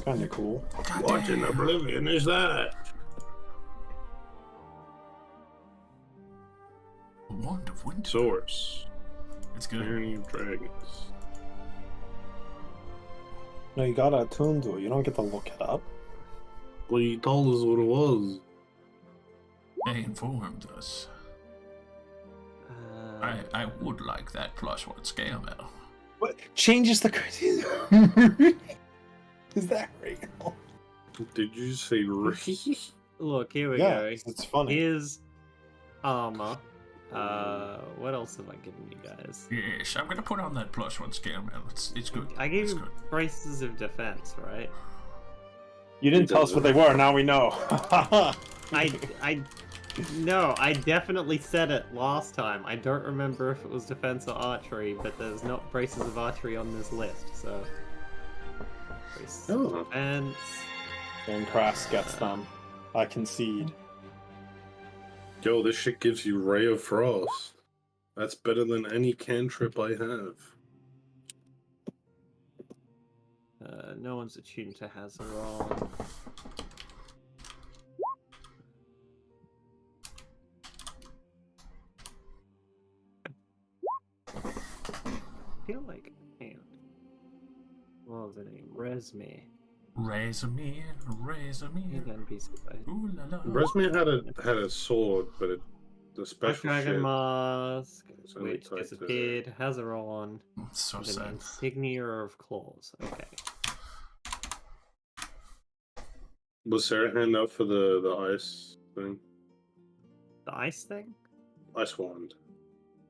kind of cool. What in oblivion is that? A wand of winter. Source. It's good. Tyranny of Dragons. No, you gotta attune to it. You don't get to look it up. Well, you told us what it was. They informed us. I would like that +1 scale medal. What changes the criteria? Is that real? Did you say Ricky? Look, here we Yeah, go. it's funny. Here's armor. What else have I given you guys? Yes, I'm gonna put on that +1 scale medal. It's good. I gave it's you good. braces of defense, right? You didn't tell us what they were. Now we know. No, I definitely said it last time. I don't remember if it was defense or archery, but there's not braces of archery on this list, so. Braces of defense. And Crass gets them. I concede. Yo, this shit gives you Ray of Frost. That's better than any cantrip I have. No one's attuned to Hazaron. I feel like, hang on. What was the name? Resme. Razor-me. Again, piece of Ooh la la. Resme had a sword, but the Black special Dragon shit. Mask, It's only which tied to disappeared. Hazaron. So And an sad. insignia of claws. Okay. Was Sarah hand up for the ice thing? The ice thing? Ice wand.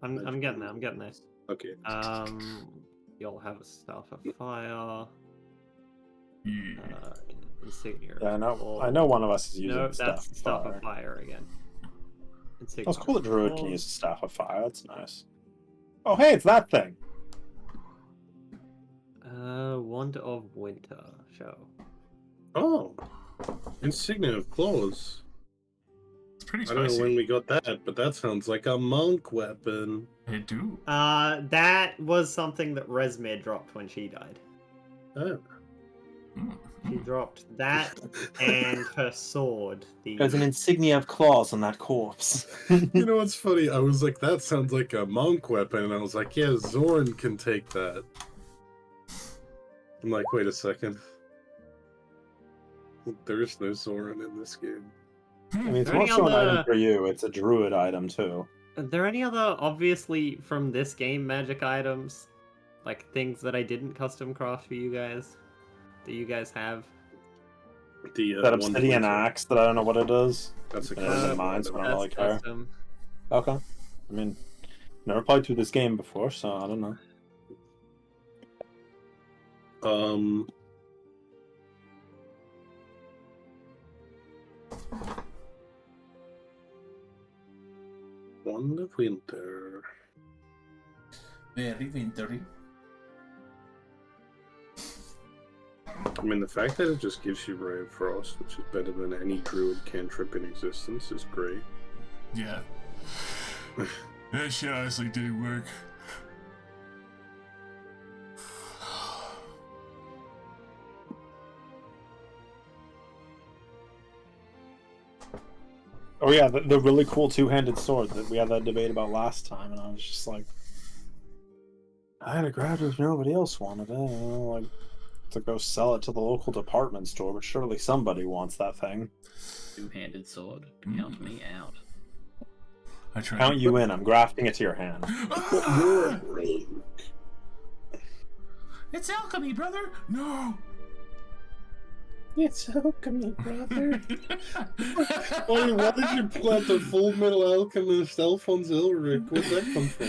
I'm getting there. I'm getting there. Okay. You'll have a staff of fire. Yeah. Insignia. Yeah, I of know. claws. I know one of us is using No, staff that's of staff fire. of fire again. Insignia. That's cool that of Druid can claws. use a staff of fire. That's nice. Oh, hey, it's that thing. Wand of Winter show. Oh, insignia of claws. It's pretty I don't know spicy. when we got that, but that sounds like a monk weapon. They do. That was something that Resme dropped when she died. Oh. She dropped that and her sword. There's an insignia of claws on that corpse. You know what's funny? I was like, that sounds like a monk weapon, and I was like, yeah, Zorn can take that. I'm like, wait a second. There is no Zorn in this game. I mean, it's Are there more any so an other- item for you. It's a druid item, too. Are there any other, obviously, from this game, magic items? Like, things that I didn't custom craft for you guys? That you guys have? The That one obsidian that- axe that I don't know what it is. That's a Yeah, custom mine, so I don't really That's care. custom. Okay. I mean, never played through this game before, so I don't know. Wand of Winter. Very wintry. I mean, the fact that it just gives you Ray of Frost, which is better than any druid cantrip in existence, is great. Yeah. That shit honestly did work. Oh yeah, the really cool two-handed sword that we had that debate about last time, and I was just like, I had to grab it if nobody else wanted it. You know, like, to go sell it to the local department store, but surely somebody wants that thing. Two-handed sword. Count me out. I tried. Count you in. I'm grafting it to your hand. Ah! It's alchemy, brother. No. It's alchemy, brother. Why did you plant the Full Metal Alchemist Alphonse Elric? Where'd that come from?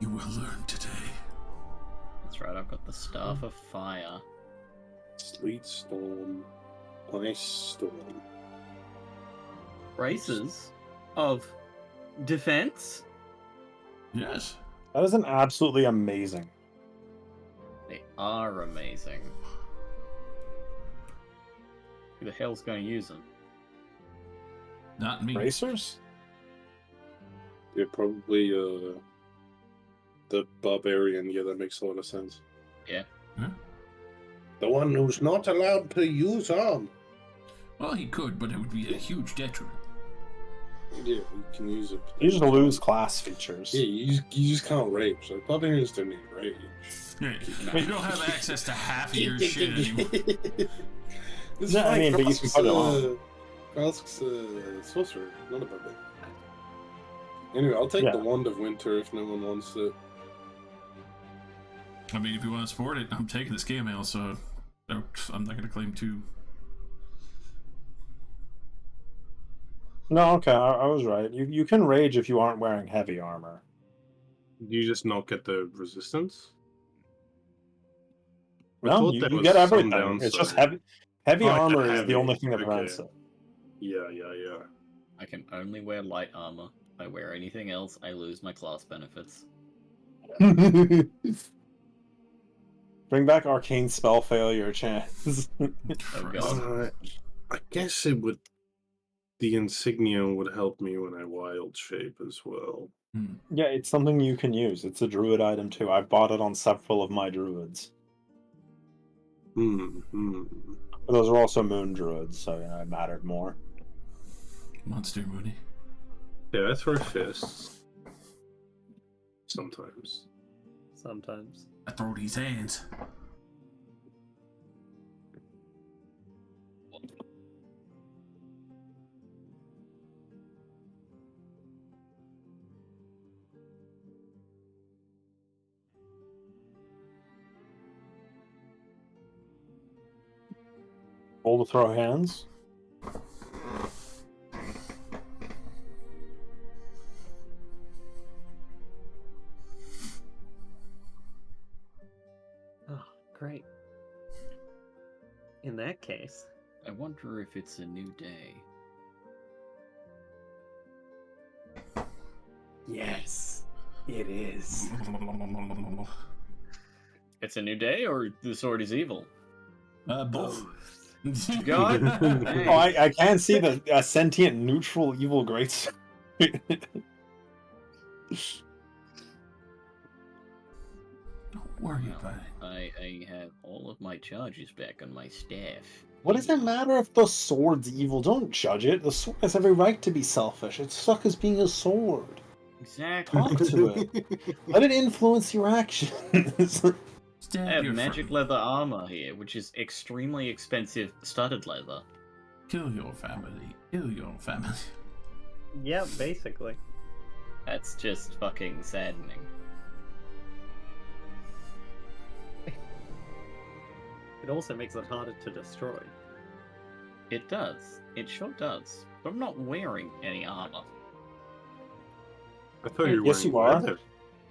You will learn today. That's right, I've got the Staff of Fire. Sleet Storm. Ice Storm. Braces of defense? Yes. That is an absolutely amazing. They are amazing. Who the hell's going to use them? Not me. Bracers? Yeah, probably the barbarian. Yeah, that makes a lot of sense. Yeah. Huh? The one who's not allowed to use arm. Well, he could, but it would be a huge detriment. Yeah, you can use it. You just lose class features. Yeah, you just can't rage. Like barbarians don't need rage. Yeah, you don't have access to half of your shit anymore. This No, I mean, but you can put it on. Krausk's sorcerer, not a barbarian. Anyway, I'll take Yeah. the Wand of Winter if no one wants it. I mean, if you want to support it, I'm taking the scale mail, so I'm not going to claim two. No, okay, I was right. You can rage if you aren't wearing heavy armor. You just not get the resistance? I No, thought you, there you was get some everything. It's just downside. heavy Oh, I get armor is heavy. the only thing that Okay. prevents it. Yeah. I can only wear light armor. If I wear anything else, I lose my class benefits. Bring back arcane spell failure chance. Oh god. I guess it would. The insignia would help me when I wild shape as well. Hmm. Yeah, it's something you can use. It's a druid item too. I've bought it on several of my druids. But those are also moon druids, so you know it mattered more. Monster Mooney. Yeah, I throw fists. Sometimes. Sometimes. I throw these hands. Roll to throw hands. Oh, great. In that case, I wonder if it's a new day. yes, it is. It's a new day, or the sword is evil? Both. God. Dang. Oh, I can't see the sentient neutral evil great. Don't worry Well, about it. I have all of my charges back on my staff. What does it matter if the sword's evil? Don't judge it. The sword has every right to be selfish. It's stuck as being a sword. Exactly. Talk to it. Let it influence your actions. Stab I have your magic friend. leather armor here, which is extremely expensive studded leather. Kill your family. Kill your family. Yeah, basically. That's just fucking saddening. It also makes it harder to destroy. It does. It sure does. But I'm not wearing any armor. I thought you were Yes, wearing you are. leather.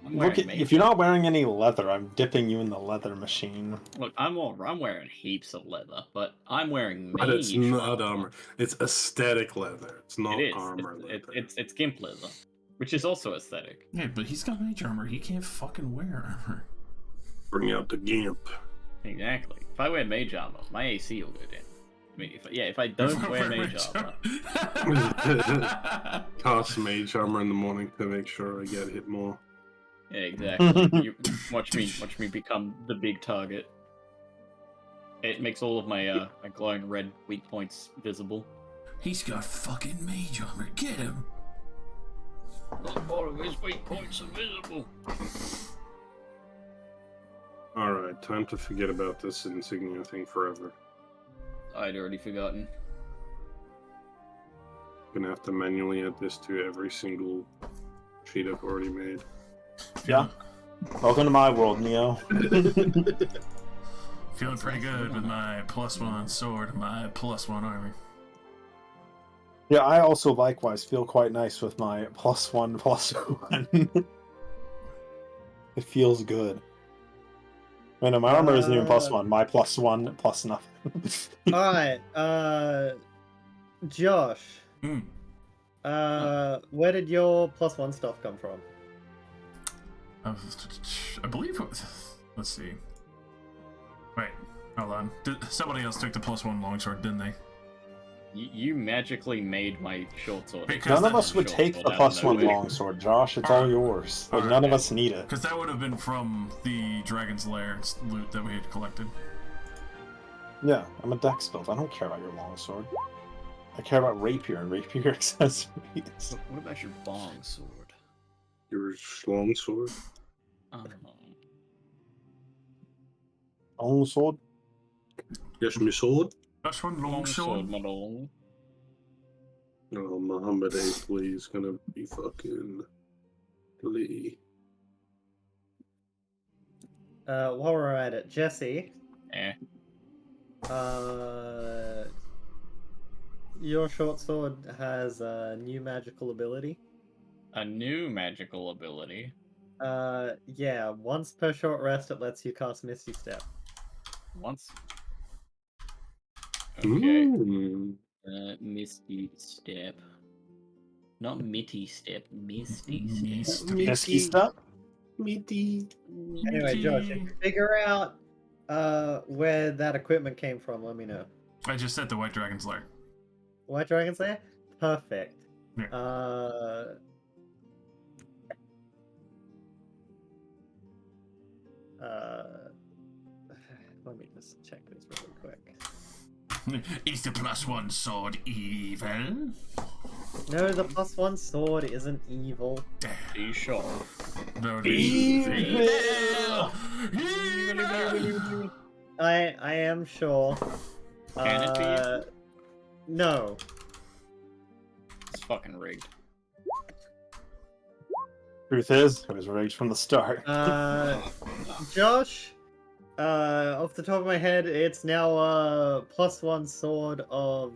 I'm wearing Look at, mage if you're not wearing any leather, I'm dipping you in the leather machine. Look, I'm wearing heaps of leather, but I'm wearing But it's mage not armor. armor. It's aesthetic leather. It's not It is. armor leather. It's gimp leather, which is also aesthetic. Yeah, but he's got mage armor. He can't fucking wear armor. Bring out the gimp. Exactly. If I wear mage armor, my AC will go down. I mean, if I don't wear mage armor, Cast mage armor in the morning to make sure I get hit more. yeah, exactly. You watch me become the big target. It makes all of my my glowing red weak points visible. He's got fucking mage armor. Get him. All of his weak points are visible. Alright, time to forget about this insignia thing forever. I'd already forgotten. Gonna have to manually add this to every single sheet I've already made. Yeah. Welcome to my world, Neo. Feeling pretty good with my +1 sword and my +1 armor. Yeah, I also likewise feel quite nice with my +1/+1. It feels good. I know my armor isn't even +1. My +1 plus nothing. Alright, Josh. Hmm. Where did your +1 stuff come from? I believe. Let's see. Wait, hold on. Somebody else took the +1 longsword, didn't they? You magically made my short sword. Because None of us would take the +1 longsword, Josh. It's all yours. Like, none of us need it. Because that would have been from the Dragon's Lair loot that we had collected. Yeah, I'm a dex build. I don't care about your longsword. I care about rapier and rapier accessories. What about your bong sword? Your long sword. Longsword? Yes, my sword. +1 Long longsword. sword, my lord. Oh, Muhammad A. Please, gonna be fucking Lee. While we're at it, Jesse, Eh. your short sword has a new magical ability. A new magical ability. Yeah, once per short rest, it lets you cast Misty Step. Once. Okay. Mm. Misty Step. Not Mitty Step, Misty Step. Misty step? Meaty. Anyway, Josh, if you figure out where that equipment came from, let me know. I just said the White Dragon's Lair. White Dragon's Lair? Perfect. Yeah. Let me just check this really quick. Is the +1 sword evil? No, the +1 sword isn't evil. Are you sure? No, it Evil! is. I am sure. Can it be evil? No. It's fucking rigged. Truth is, it was rigged from the start. Josh, off the top of my head, it's now a +1 sword of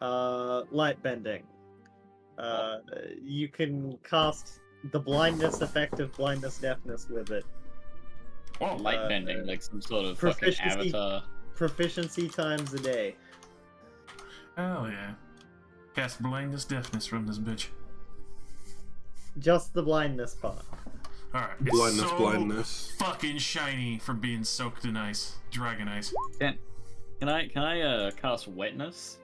light bending. You can cast the blindness effect of blindness deafness with it. Oh, Light bending, like some sort of fucking proficiency- avatar. Proficiency times a day. hell yeah. Cast blindness deafness from this bitch. Just the blindness part. Alright. Blindness, It's so blindness. fucking shiny from being soaked in ice. Dragon ice. Can I cast wetness?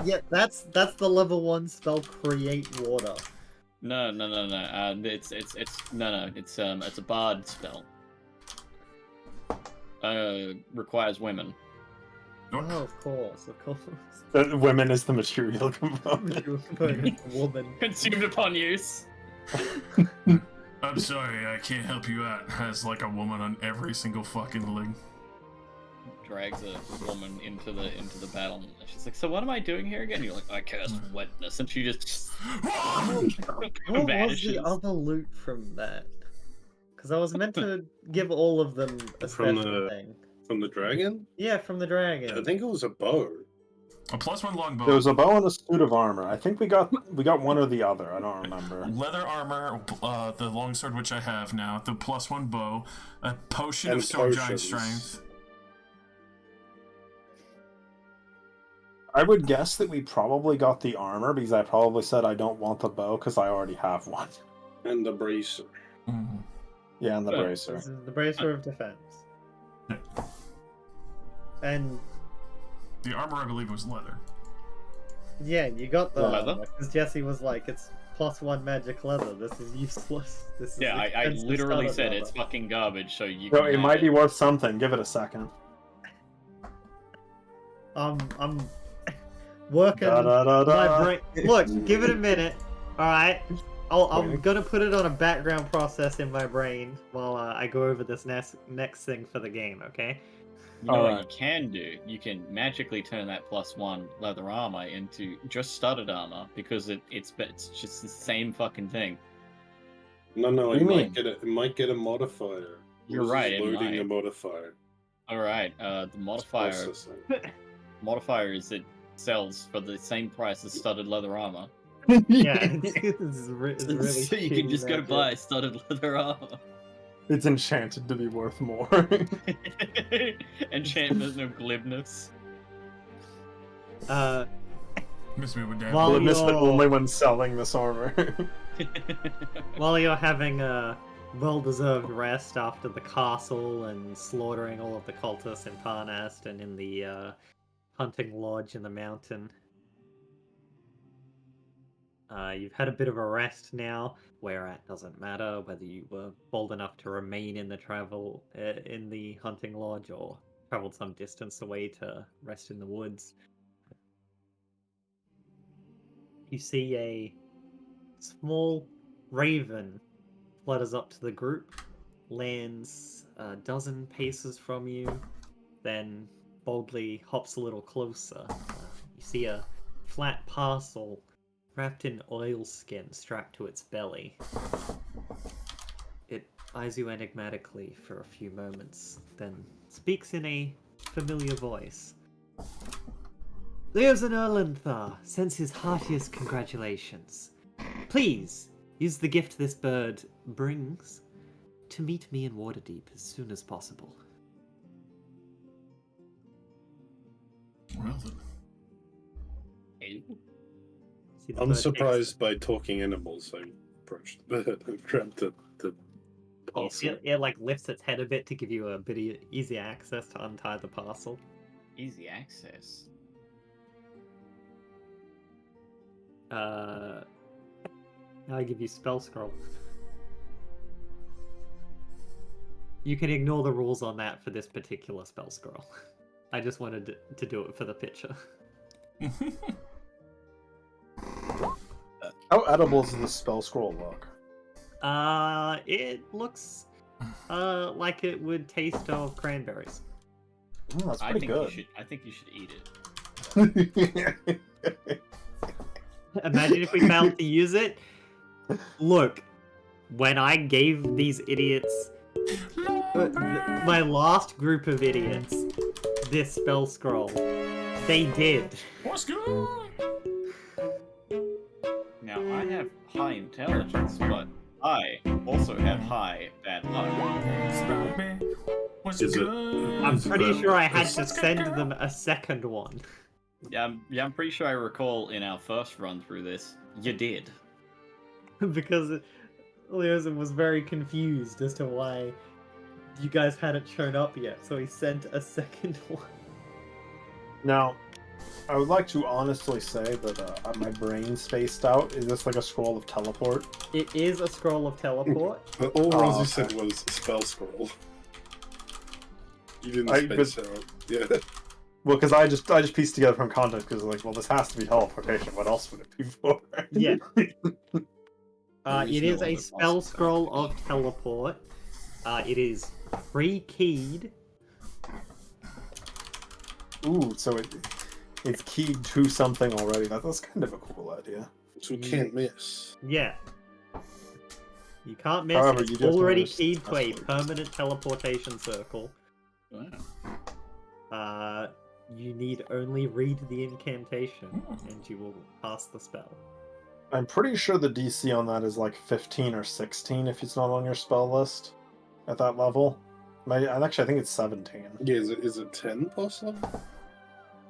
Yeah, that's the level 1 spell, create water. No. It's a bard spell. Requires women. Oh, of course. Women is the material component. Woman. Consumed upon use. I'm sorry, I can't help you out. Has like a woman on every single fucking leg. Drags a woman into the battle. And she's like, "So what am I doing here again?" You're like, "I cast wetness," and she just What was vanishes. the other loot from that? Because I was meant to give all of them a From special the- thing. From the dragon? Yeah, from the dragon. I think it was a bow. A +1 longbow. There was a bow and a suit of armor. I think we got one or the other. I don't remember. Leather armor, the longsword which I have now, the +1 bow, a potion And of sword giant potions. strength. I would guess that we probably got the armor because I probably said I don't want the bow because I already have one. And the bracer. Mhm. Yeah, and the But- bracer. This is the bracer of defense. Yeah. And The armor, I believe, was leather. yeah, you got the Leather? because Jesse was like, "It's +1 magic leather. This is useless." This is Yeah, I expensive literally starter said leather." it's fucking garbage. So you. So can it have might be worth something. Give it a second. I'm working my Da-da-da-da. brain. Look, give it a minute. All right. I'm Wait. gonna put it on a background process in my brain while I go over this next thing for the game. Okay. You know what you Alright. can do? You can magically turn that +1 leather armor into just studded armor because it's just the same fucking thing. No, What it do you might mean? get it might get a modifier. You're This is right, it Loading might. a modifier. All right, the It's modifier is it sells for the same price as studded leather armor. Yeah, it's really So you can shitty just go magic. buy studded leather armor. It's enchanted to be worth more. Enchantment of glibness. Miss me with that. Well- Glibness, but you're- only when selling this armor. While you're having well-deserved rest after the castle and slaughtering all of the cultists in Parnast and in the hunting lodge in the mountain. You've had a bit of a rest now. Where at doesn't matter, whether you were bold enough to remain in the hunting lodge or traveled some distance away to rest in the woods. You see a small raven flutters up to the group, lands a dozen paces from you, then boldly hops a little closer. You see a flat parcel wrapped in oilskin strapped to its belly. It eyes you enigmatically for a few moments, then speaks in a familiar voice. Leosin Erlenthar sends his heartiest congratulations. Please, use the gift this bird brings to meet me in Waterdeep as soon as possible. Well then. See the bird Unsurprised by talking animals, I approached the bird and grabbed the parcel. It like lifts its head a bit to give you a bit easier access to untie the parcel. Easy access. Now I give you spell scroll. You can ignore the rules on that for this particular spell scroll. I just wanted to do it for the picture. How edible does the spell scroll look? It looks like it would taste of cranberries. Oh, that's I pretty think good. I think you should eat it. Imagine if we failed to use it. Look, when I gave these idiots, my last group of idiots, this spell scroll, they did. What's good? Now I have high intelligence, but I also have high bad luck. What's Is it- good? I'm pretty sure I had to Let's go, send girl. them a second one. Yeah, I'm pretty sure I recall in our first run through this, you did. Because Leosin was very confused as to why you guys hadn't shown up yet, so he sent a second one. Now, I would like to honestly say that my brain spaced out. Is this like a scroll of teleport? It is a scroll of teleport. But all Oh, Rosie okay. said was spell scroll. You didn't I- space out. Yeah. Well, because I just pieced together from context because like, well, this has to be teleportation. What else would it be for? Yeah. At least It no is a other spell possible scroll of combination. teleport. It is pre-keyed. Ooh, so it's keyed to something already. That's kind of a cool idea. So we can't miss. Yeah. You can't miss. However, It's you just already noticed keyed to a password. permanent teleportation circle. Wow. You need only read the incantation, and you will pass the spell. I'm pretty sure the DC on that is like 15 or 16 if it's not on your spell list at that level. Actually, I think it's 17. Yeah, is it 10 plus level?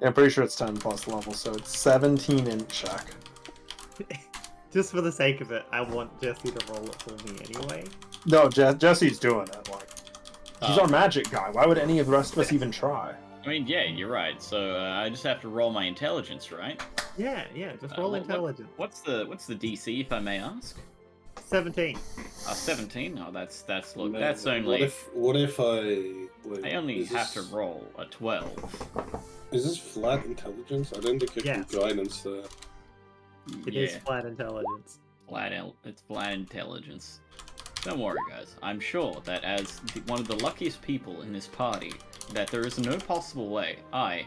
Yeah, I'm pretty sure it's 10 plus level, so it's 17 in check. Just for the sake of it, I want Jesse to roll it for me anyway. No, Jesse's doing it. Like, he's Oh. our magic guy. Why would any of the rest of us even try? I mean, yeah, you're right. So I just have to roll my intelligence, right? Yeah, just roll What- intelligence. What's the DC, if I may ask? 17. 17. Oh, that's look. Man, That's only. What if I? Wait, I only is have to this- roll a 12. Is this flat intelligence? I don't think I Yes. can guidance there. It is flat intelligence. It's flat intelligence. Don't worry, guys. I'm sure that as one of the luckiest people in this party, that there is no possible way I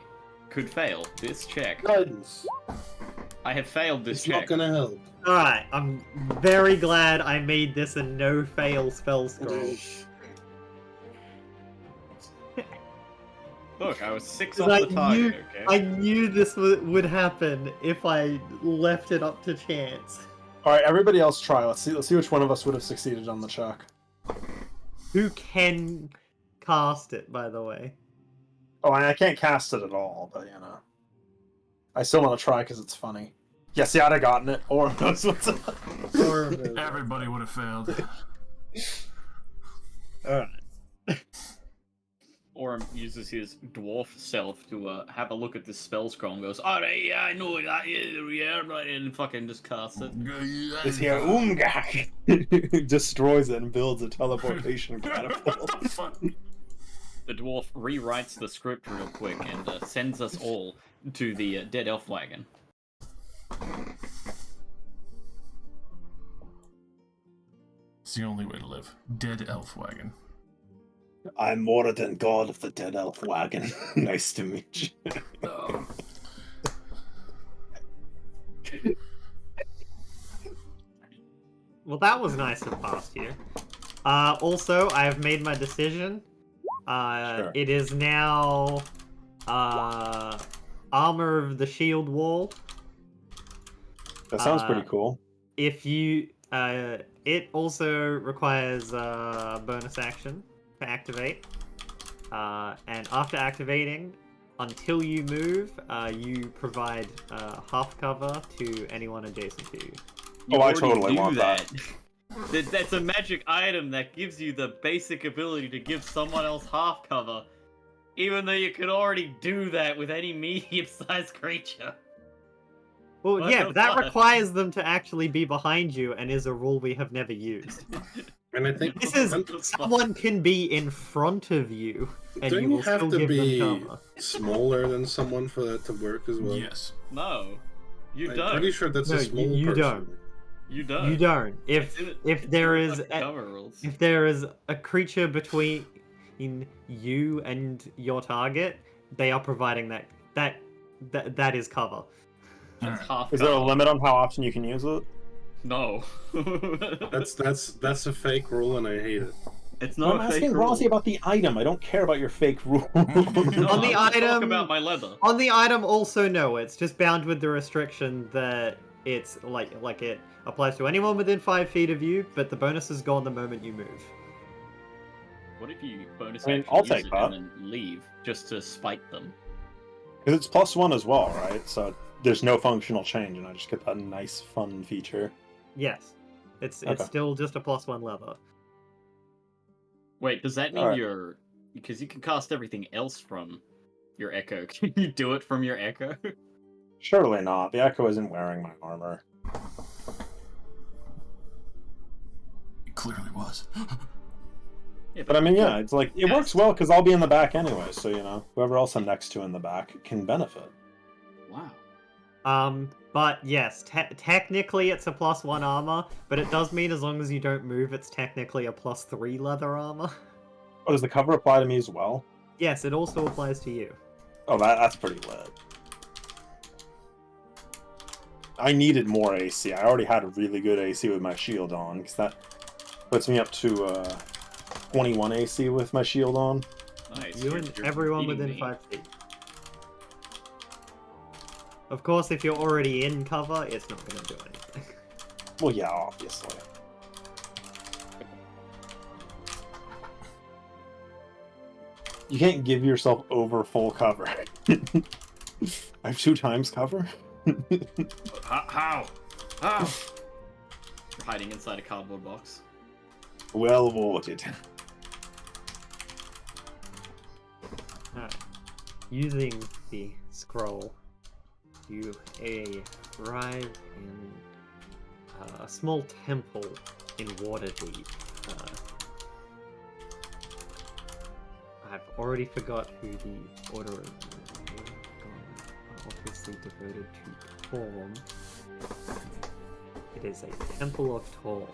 could fail this check. Guidance. I have failed this It's check. not gonna help. Alright, I'm very glad I made this a no-fail spell scroll. Look, I was 6 'Cause off the target, okay? I knew this would happen if I left it up to chance. All right, everybody else try. Let's see which one of us would have succeeded on the check. Who can cast it, by the way? Oh, and I can't cast it at all, but you know, I still want to try because it's funny. Yes, yeah, I'd have gotten it. Or knows what's up. Or Everybody would have failed. Alright. Orem uses his dwarf self to have a look at this spell scroll and goes, "Alright, yeah, I know that, yeah, right," and fucking just casts it. This here Umgak destroys it and builds a teleportation catapult. The dwarf rewrites the script real quick and sends us all to the dead elf wagon. It's the only way to live. Dead elf wagon. I'm more than god of the dead elf wagon. Nice to meet you. Well, that was nice and fast here. Also, I have made my decision. Sure. It is now Armor of the Shield Wall. That sounds pretty cool. If you, it also requires a bonus action to activate. And after activating, until you move, you provide half cover to anyone adjacent to you. You Oh, I already totally do want that. That's a magic item that gives you the basic ability to give someone else half cover, even though you could already do that with any medium-sized creature. Well, What yeah, the but that fuck? requires them to actually be behind you, and is a rule we have never used. And I think This is What the fuck? someone can be in front of you, and don't you you will have still to give be them cover. smaller than someone for that to work as well? Yes. No, you I'm don't. pretty sure that's No, a small you person. You don't. You don't. It's in- If it's there in is fucking cover rules. if there is a creature between you and your target, they are providing that is cover. That's half Is there a cover. limit on how often you can use it? No. That's a fake rule, and I hate it. It's No, not I'm a fake asking rule. Rossi about the item. I don't care about your fake rule. No, On the I'm gonna talk item- about my leather. On the item, also no, it's just bound with the restriction that it's like it applies to anyone within 5 feet of you, but the bonus is gone the moment you move. What if you bonus I mean, action I'll use take it that. and then leave just to spite them? Because it's +1 as well, right? So there's no functional change, and I just get that nice, fun feature. Yes, it's Okay. still just a +1 lever. Wait, does that mean Alright. you're... Because you can cast everything else from your Echo. Can you do it from your Echo? Surely not. The Echo isn't wearing my armor. It clearly was. Yeah, But I mean, yeah, it's like, it Yes. works well because I'll be in the back anyway, so, you know, whoever else I'm next to in the back can benefit. Wow. But yes, technically it's a +1 armor, but it does mean as long as you don't move, it's technically a +3 leather armor. Oh, does the cover apply to me as well? Yes, it also applies to you. Oh, that's pretty lit. I needed more AC. I already had a really good AC with my shield on, because that puts me up to 21 AC with my shield on. Nice. You You're and everyone beating within me. 5 feet. Of course, if you're already in cover, it's not going to do anything. Well, yeah, obviously. You can't give yourself over full cover. I have 2 times cover? How? How? You're hiding inside a cardboard box. Well worded. Alright. Using the scroll, you arrive in a small temple in Waterdeep. I've already forgot who the Order of obviously devoted to Torm. It is a Temple of Torm.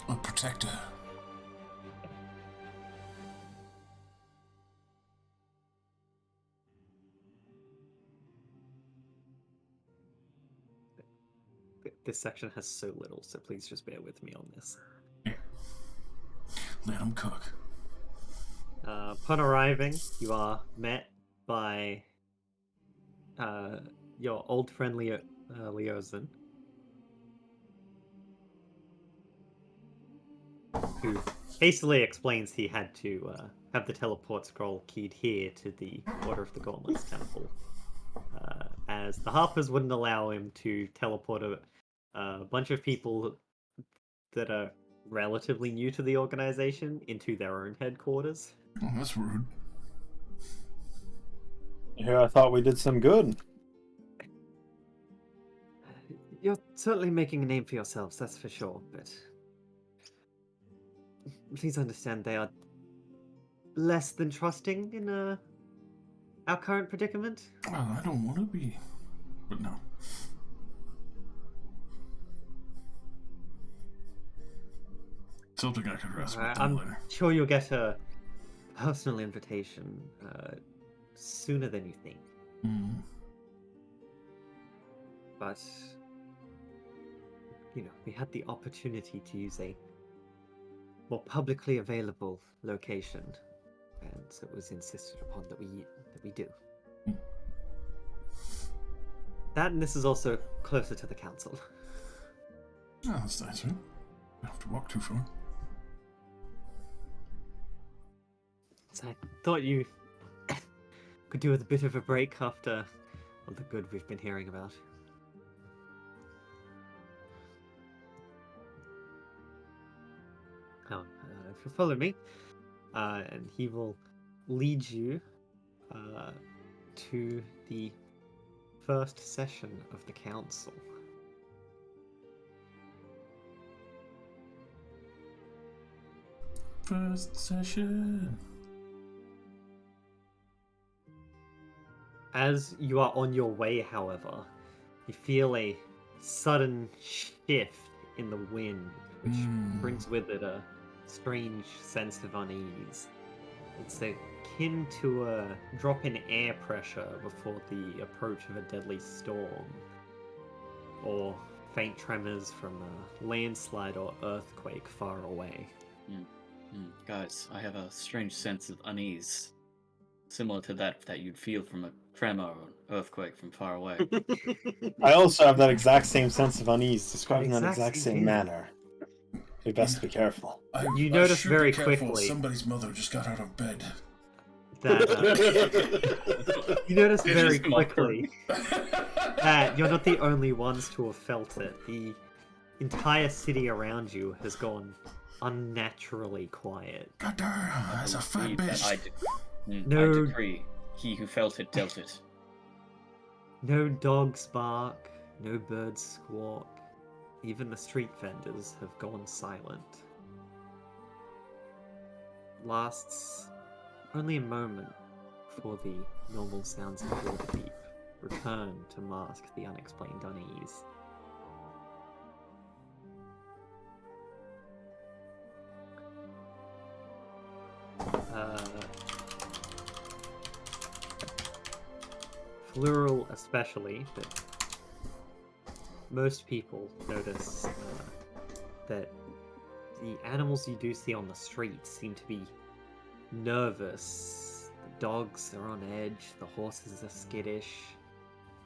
A protector. This section has so little, so please just bear with me on this. Let him cook. Upon arriving, you are met by your old friend Leozen, who hastily explains he had to have the teleport scroll keyed here to the Order of the Gauntlets temple, as the Harpers wouldn't allow him to teleport a bunch of people that are relatively new to the organization into their own headquarters. Oh, that's rude. Here, I thought we did some good. You're certainly making a name for yourselves, that's for sure, but please understand they are less than trusting in our current predicament. Well, I don't want to be, but no. Something I could wrestle with them I'm later. sure you'll get a personal invitation sooner than you think. Mm. But, we had the opportunity to use a more publicly available location, and so it was insisted upon that we do. Mm. That, and this is also closer to the council. Oh, that's nice, right? Don't have to walk too far. So I thought you could do with a bit of a break after all the good we've been hearing about. If you follow me, and he will lead you to the first session of the council. First session. As you are on your way, however, you feel a sudden shift in the wind, which brings with it a strange sense of unease. It's akin to a drop in air pressure before the approach of a deadly storm, or faint tremors from a landslide or earthquake far away. Guys, I have a strange sense of unease, similar to that you'd feel from a tremor or an earthquake from far away. I also have that exact same sense of unease, described in that Exact exact same same feeling. manner. We best be careful. You I notice should very be careful. quickly Somebody's mother just got out of bed. That you notice It very is mockery. quickly that you're not the only ones to have felt it. The entire city around you has gone unnaturally quiet. God damn, that's a fat Believe that bitch. I No- decree, he who felt it dealt it. No dogs bark, no birds squawk. Even the street vendors have gone silent. Lasts only a moment before the normal sounds of water deep return to mask the unexplained unease. Plural especially, but most people notice that the animals you do see on the street seem to be nervous. The dogs are on edge, the horses are skittish,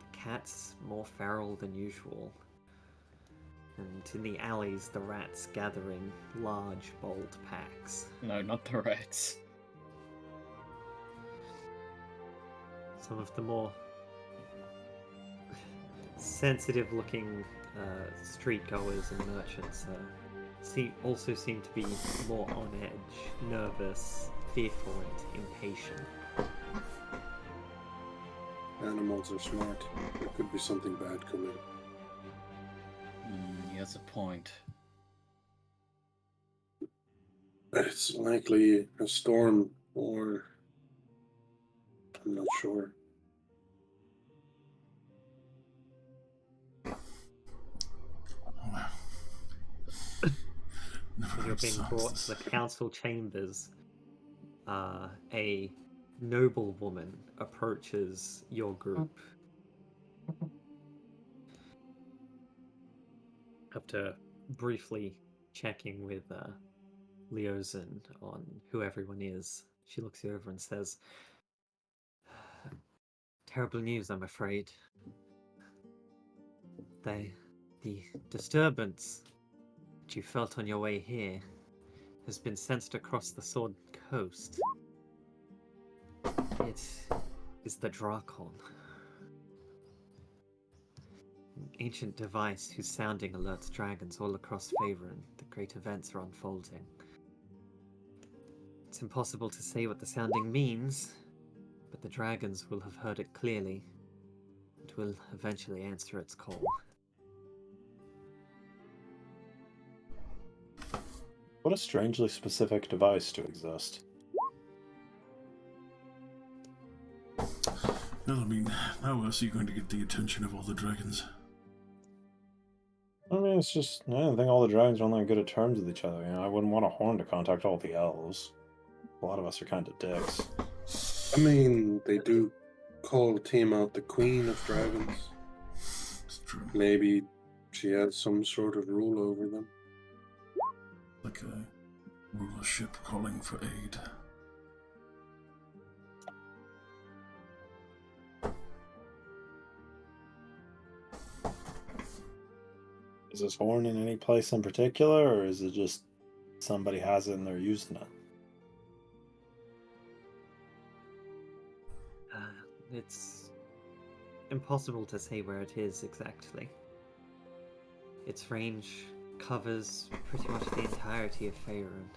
the cats more feral than usual. And in the alleys, the rats gather in large, bold packs. No, not the rats. Some of the more sensitive-looking street goers and merchants also seem to be more on edge, nervous, fearful, and impatient. Animals are smart. There could be something bad coming. He has a point. It's likely a storm, or I'm not sure. Wow. Never As you're heard being songs brought this- to the council chambers, a noble woman approaches your group. After briefly checking with Leozen on who everyone is, she looks you over and says, "Terrible news, I'm afraid. The disturbance that you felt on your way here has been sensed across the Sword Coast. It is the Drakon." ancient device whose sounding alerts dragons all across Faerun that great events are unfolding. It's impossible to say what the sounding means, but the dragons will have heard it clearly and will eventually answer its call. What a strangely specific device to exist. Well, I mean, how else are you going to get the attention of all the dragons? I mean, it's just, I don't think all the dragons are on that good of terms with each other. You know, I wouldn't want a horn to contact all the elves. A lot of us are kind of dicks. I mean, they do call Tiamat the Queen of Dragons. It's true. Maybe she has some sort of rule over them. Like a rulership calling for aid. Is this horn in any place in particular, or is it just somebody has it and they're using it? It's impossible to say where it is exactly. Its range covers pretty much the entirety of Faerun.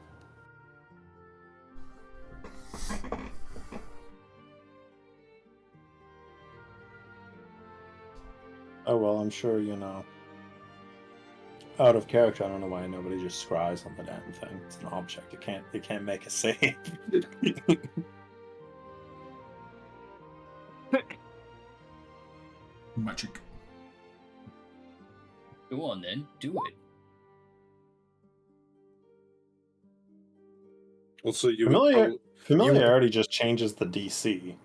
Oh well, I'm sure, you know. Out of character, I don't know why nobody just scries on the damn thing. It's an object. It can't make a save. Magic. Go on then, do it. Also, you would Familiarity just changes the DC.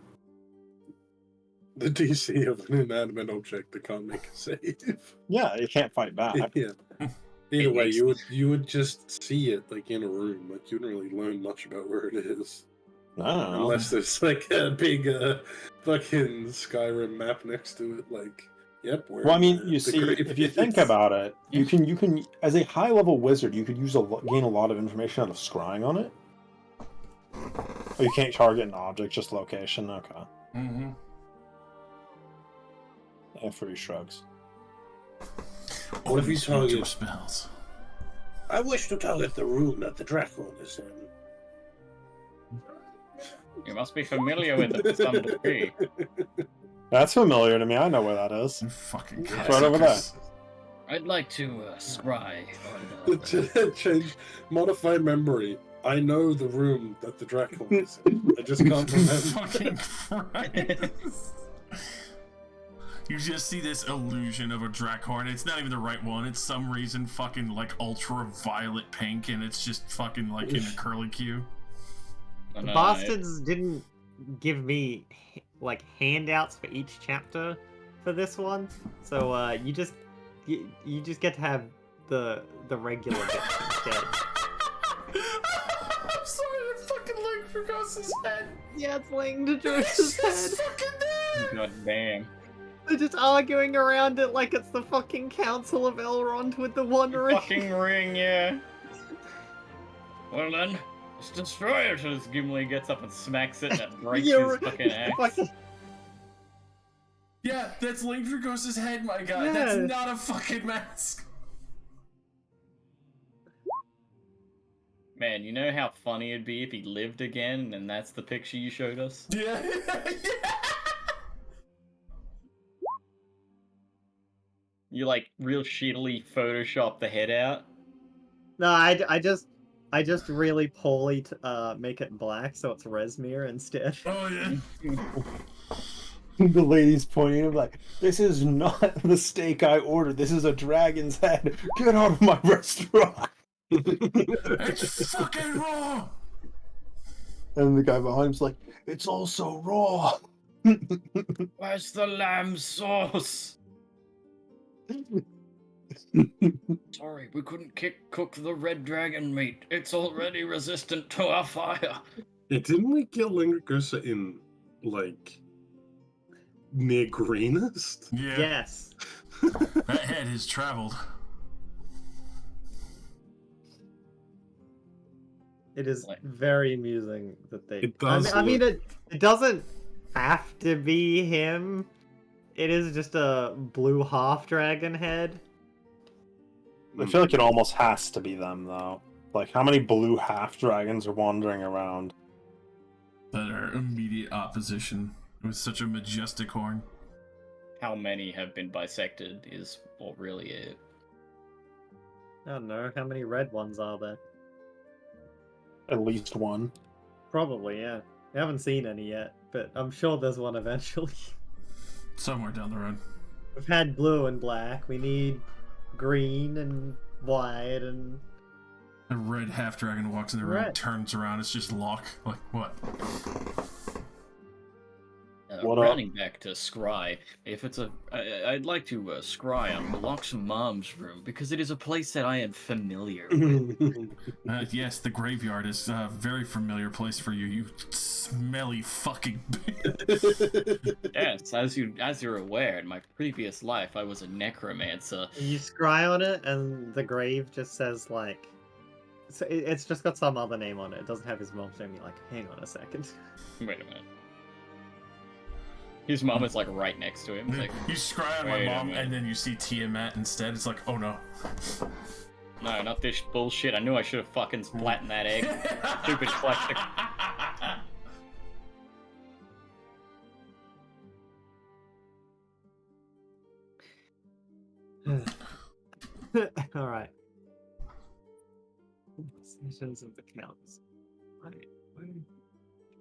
the DC of an inanimate object that can't make a save. Yeah, you can't fight back. Yeah. Either way, you would just see it like in a room. Like you wouldn't really learn much about where it is, I don't know. unless there's like a big fucking Skyrim map next to it. Like, yep. Where Well, I mean, the you see, grave if you is. think about it, you can, as a high level wizard, you could gain a lot of information out of scrying on it. Oh, you can't target an object, just location. Okay. Mm-hmm. And free shrugs. What if you target- spells? I wish to target the room that the Dragon is in. You must be familiar with it to some degree. That's familiar to me. I know where that is. You fucking It's right over there. I'd like to scry on Change, modify memory. I know the room that the Dragon is in. I just can't remember. Fucking Christ. You just see this illusion of a Drakhorn. It's not even the right one. It's some reason fucking like ultraviolet pink, and it's just fucking like in a curlicue. Oh, The no, bastards didn't give me like handouts for each chapter for this one, so you just get to have the regular bits instead. I'm sorry, it's fucking Link Fragos's head. Yeah, it's laying to It's Joseph's just head. fucking there. God damn. They're just arguing around it like it's the fucking Council of Elrond with the One Ring. Fucking ring, yeah. Well then, let's destroy it. As Gimli gets up and smacks it, and it breaks Yeah, his right. fucking axe. Fucking- Yeah, that's Link Fragos's head, my god. Yeah. That's not a fucking mask. Man, you know how funny it'd be if he lived again, and that's the picture you showed us? Yeah. You like real shittily Photoshop the head out. No, I just really poorly make it black so it's Resmir instead. Oh yeah. The lady's pointing at him like, this is not the steak I ordered. This is a dragon's head. Get out of my restaurant. It's fucking raw. And the guy behind him's like, it's also raw. Where's the lamb sauce? Sorry, we couldn't cook the red dragon meat. It's already resistant to our fire. Yeah, didn't we kill Lingergusa in, like, near Greenest? Yeah. Yes. That head has traveled. It is Like- very amusing that they. It does I mean, it doesn't have to be him it is just a blue half dragon head. I feel like it almost has to be them, though. Like, how many blue half dragons are wandering around? That are immediate opposition with such a majestic horn. How many have been bisected is what really it. I don't know. How many red ones are there? At least one. Probably, yeah. I haven't seen any yet, but I'm sure there's one eventually. Somewhere down the road. We've had blue and black. We need green and white and A red half dragon walks in the room, Red. turns around, it's just Locke. Like, what? What up? Rounding back to scry, if it's I'd like to scry on Locke's mom's room because it is a place that I am familiar with. Yes, the graveyard is a very familiar place for you, you smelly fucking bitch. Yes, as you're aware, in my previous life, I was a necromancer. you scry on it, and the grave just says like, it's just got some other name on it. It doesn't have his mom's name. You're like, hang on a second. Wait a minute. His mom is like right next to him. It's like, You scry on my Wait a mom, minute. and then you see Tiamat instead. It's like, oh no. no, not this bullshit. I knew I should have fucking flattened that egg. Stupid plastic. All right. Sessions of the counts. Right.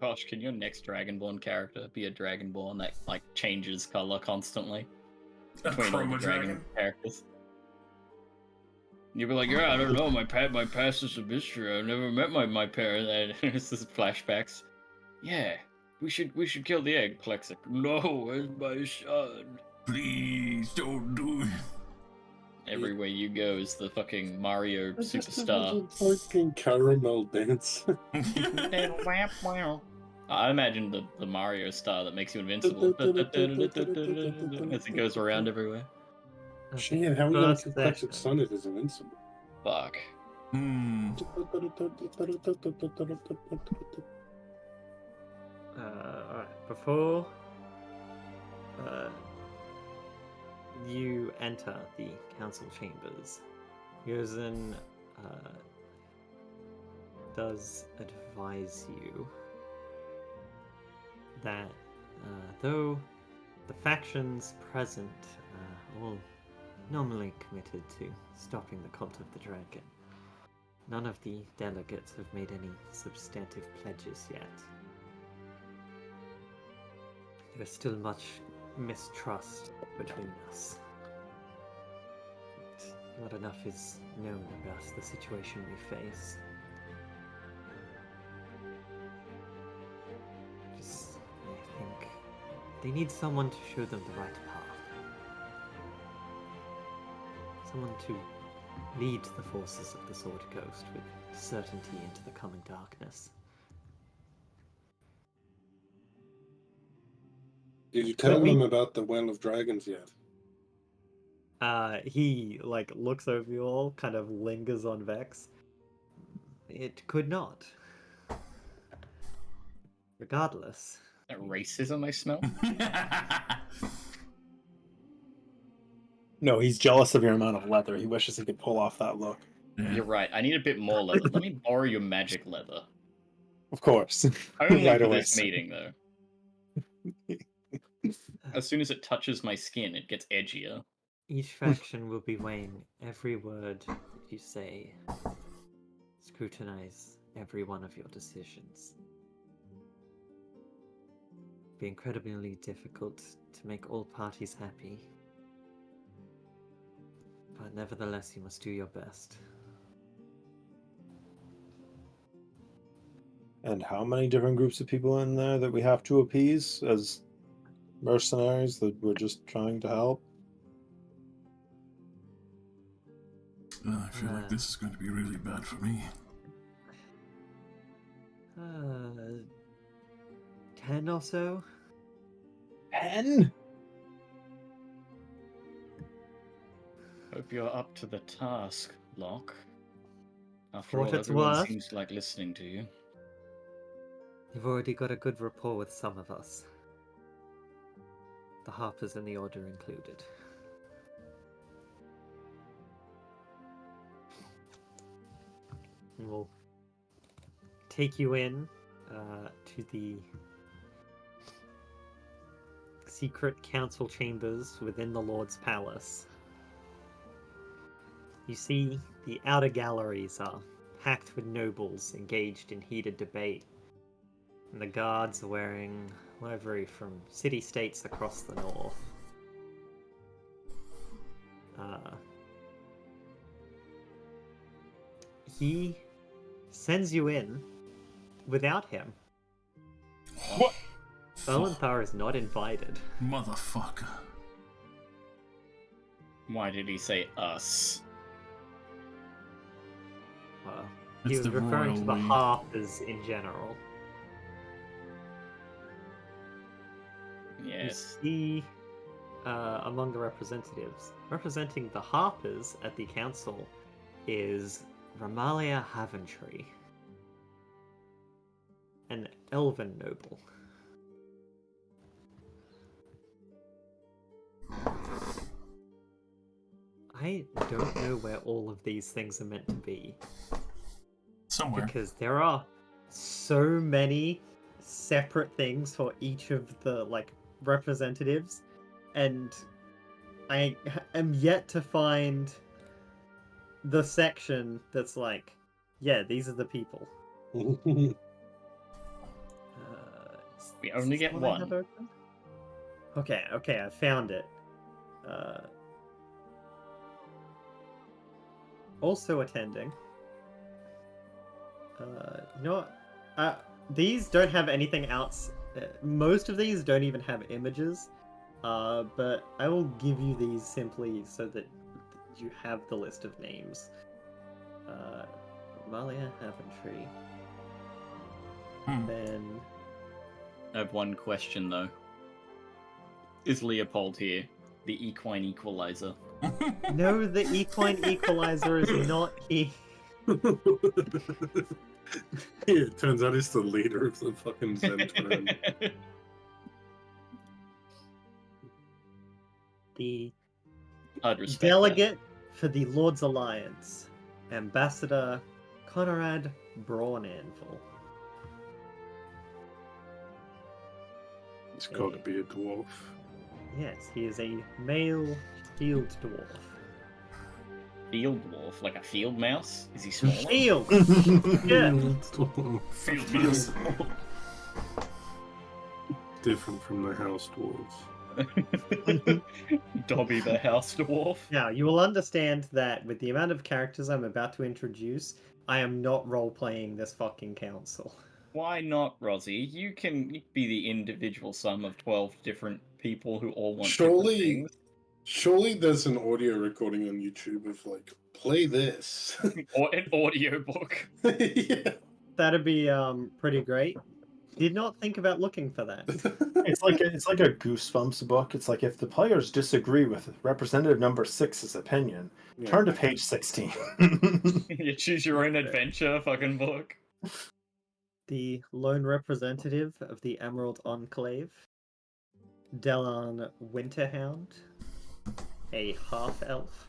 Gosh, can your next Dragonborn character be a Dragonborn that like changes color constantly A between all the chroma dragon dragon. characters? You'd be like, yeah, I don't know, my past is a mystery. I've never met my parents. And it's just flashbacks. Yeah, we should kill the egg, Plexic. No, where's my son? Please don't do it. Everywhere you go is the fucking Mario superstar. Fucking caramel dance. I imagine the Mario star that makes you invincible as it goes around everywhere. Shit, how are we gonna First kill Plexic's session. son if it's invincible? Fuck. Hmm. Alright, before you enter the council chambers, Yozen does advise you that though the factions present are all nominally committed to stopping the cult of the dragon, none of the delegates have made any substantive pledges yet. There's still much mistrust between us. Not enough is known about the situation we face. Just, I think they need someone to show them the right path. Someone to lead the forces of the Sword Coast with certainty into the coming darkness. Did you tell them about the Well of Dragons yet? He like looks over you all, kind of lingers on Vex. It could not. Regardless. That racism I smell? No, he's jealous of your amount of leather. He wishes he could pull off that look. You're right. I need a bit more leather. Let me borrow your magic leather. Of course. Only Right for away, this sir. meeting, though. As soon as it touches my skin, it gets edgier. Each faction will be weighing every word that you say. Scrutinize every one of your decisions. Be incredibly difficult to make all parties happy. But nevertheless, you must do your best. And how many different groups of people in there that we have to appease as mercenaries that we're just trying to help? I feel like this is going to be really bad for me. 10 or so? 10? Hope you're up to the task, Locke. After For what all, it's everyone worth. seems like listening to you. You've already got a good rapport with some of us. The Harpers and the Order included. And we'll take you in to the secret council chambers within the Lord's Palace. You see the outer galleries are packed with nobles engaged in heated debate, and the guards are wearing livery from city-states across the north. He sends you in without him. What? Valenthar is not invited. Motherfucker. Why did he say us? He It's was the referring to the royal we. Harpers in general. Yes. You see, among the representatives, representing the Harpers at the council is Ramalia Haventree, an elven noble. I don't know where all of these things are meant to be, Somewhere. because there are so many separate things for each of the representatives, and I am yet to find the section that's like, yeah, these are the people. We only is get this what I have one. open? Okay, I found it. Also attending. You know what? These don't have anything else. Most of these don't even have images. But I will give you these simply so that you have the list of names. Malia Haventree. Hmm. Then I have one question though. Is Leopold here? The equine equalizer. no, the equine equalizer is not here. Yeah, it turns out he's the leader of the fucking Zentran. The I'd respect delegate for the Lord's Alliance, Ambassador Conrad Brawnanvil. It's got to be a dwarf. Yes, he is a male field dwarf. that. Field dwarf, like a field mouse? Is he small? Field! Yeah. Dwarf. Field mouse. Different from the house dwarves. Dobby the house dwarf. Now, you will understand that with the amount of characters I'm about to introduce, I am not role-playing this fucking council. Why not, Rosie? You can be the individual sum of 12 different people who all want Surely- different things. Surely there's an audio recording on YouTube of play this. Or an audiobook. Yeah. That'd be pretty great. Did not think about looking for that. It's like a Goosebumps book. It's like if the players disagree with Representative Number 6's opinion, Yeah. turn to page 16. You choose your own adventure fucking book. The lone representative of the Emerald Enclave, Delan Winterhound, a half-elf.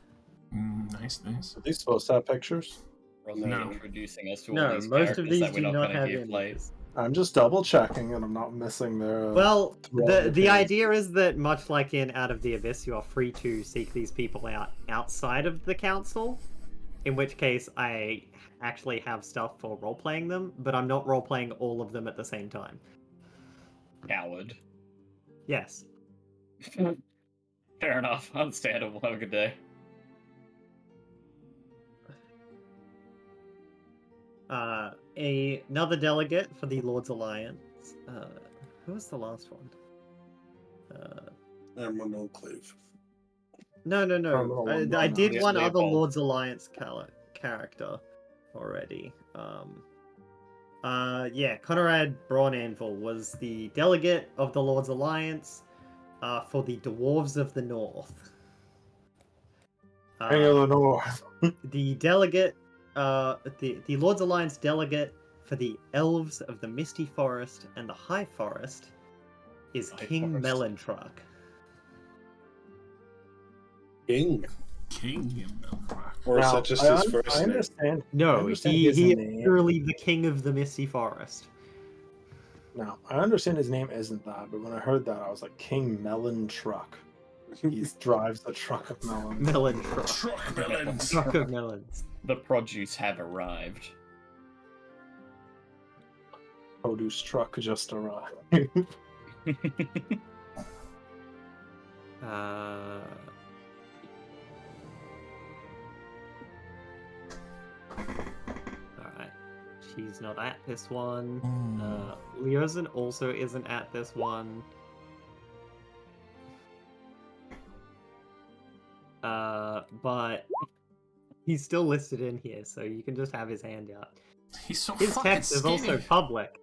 Nice, nice. Are these supposed to have pictures? Rosie No. introducing us to all No, these most characters of these that we're do not not going to have hear played. images. I'm just double checking and I'm not missing their. Well, throw the their the page. idea is that much like in Out of the Abyss, you are free to seek these people out outside of the council. In which case, I actually have stuff for role-playing them, but I'm not role-playing all of them at the same time. Coward. Yes. Fair enough. Understandable. Have a good day. Another delegate for the Lord's Alliance. Who was the last one? Emerald Enclave. No. Terminal I did Yeah, one other Leopold. Lord's Alliance character already. Yeah, Conrad Brawnanvil was the delegate of the Lord's Alliance for the Dwarves of the North. King of the North. The delegate, the Lord's Alliance delegate for the Elves of the Misty Forest and the High Forest is High King Forest. Melantruck. King. King Melrock. Or is Now, that just I, his un- first I name? understand. I No, understand he his is name. literally the king of the Misty Forest. Now, I understand his name isn't that, but when I heard that, I was like, King Melon Truck. He drives a truck of melons. Melon truck. Truck melons. Truck of melons. The produce have arrived. Produce truck just arrived. Alright. She's not at this one. Mm. Leosin also isn't at this one. But he's still listed in here, so you can just have his hand out. He's so His fucking text is also skinny. public.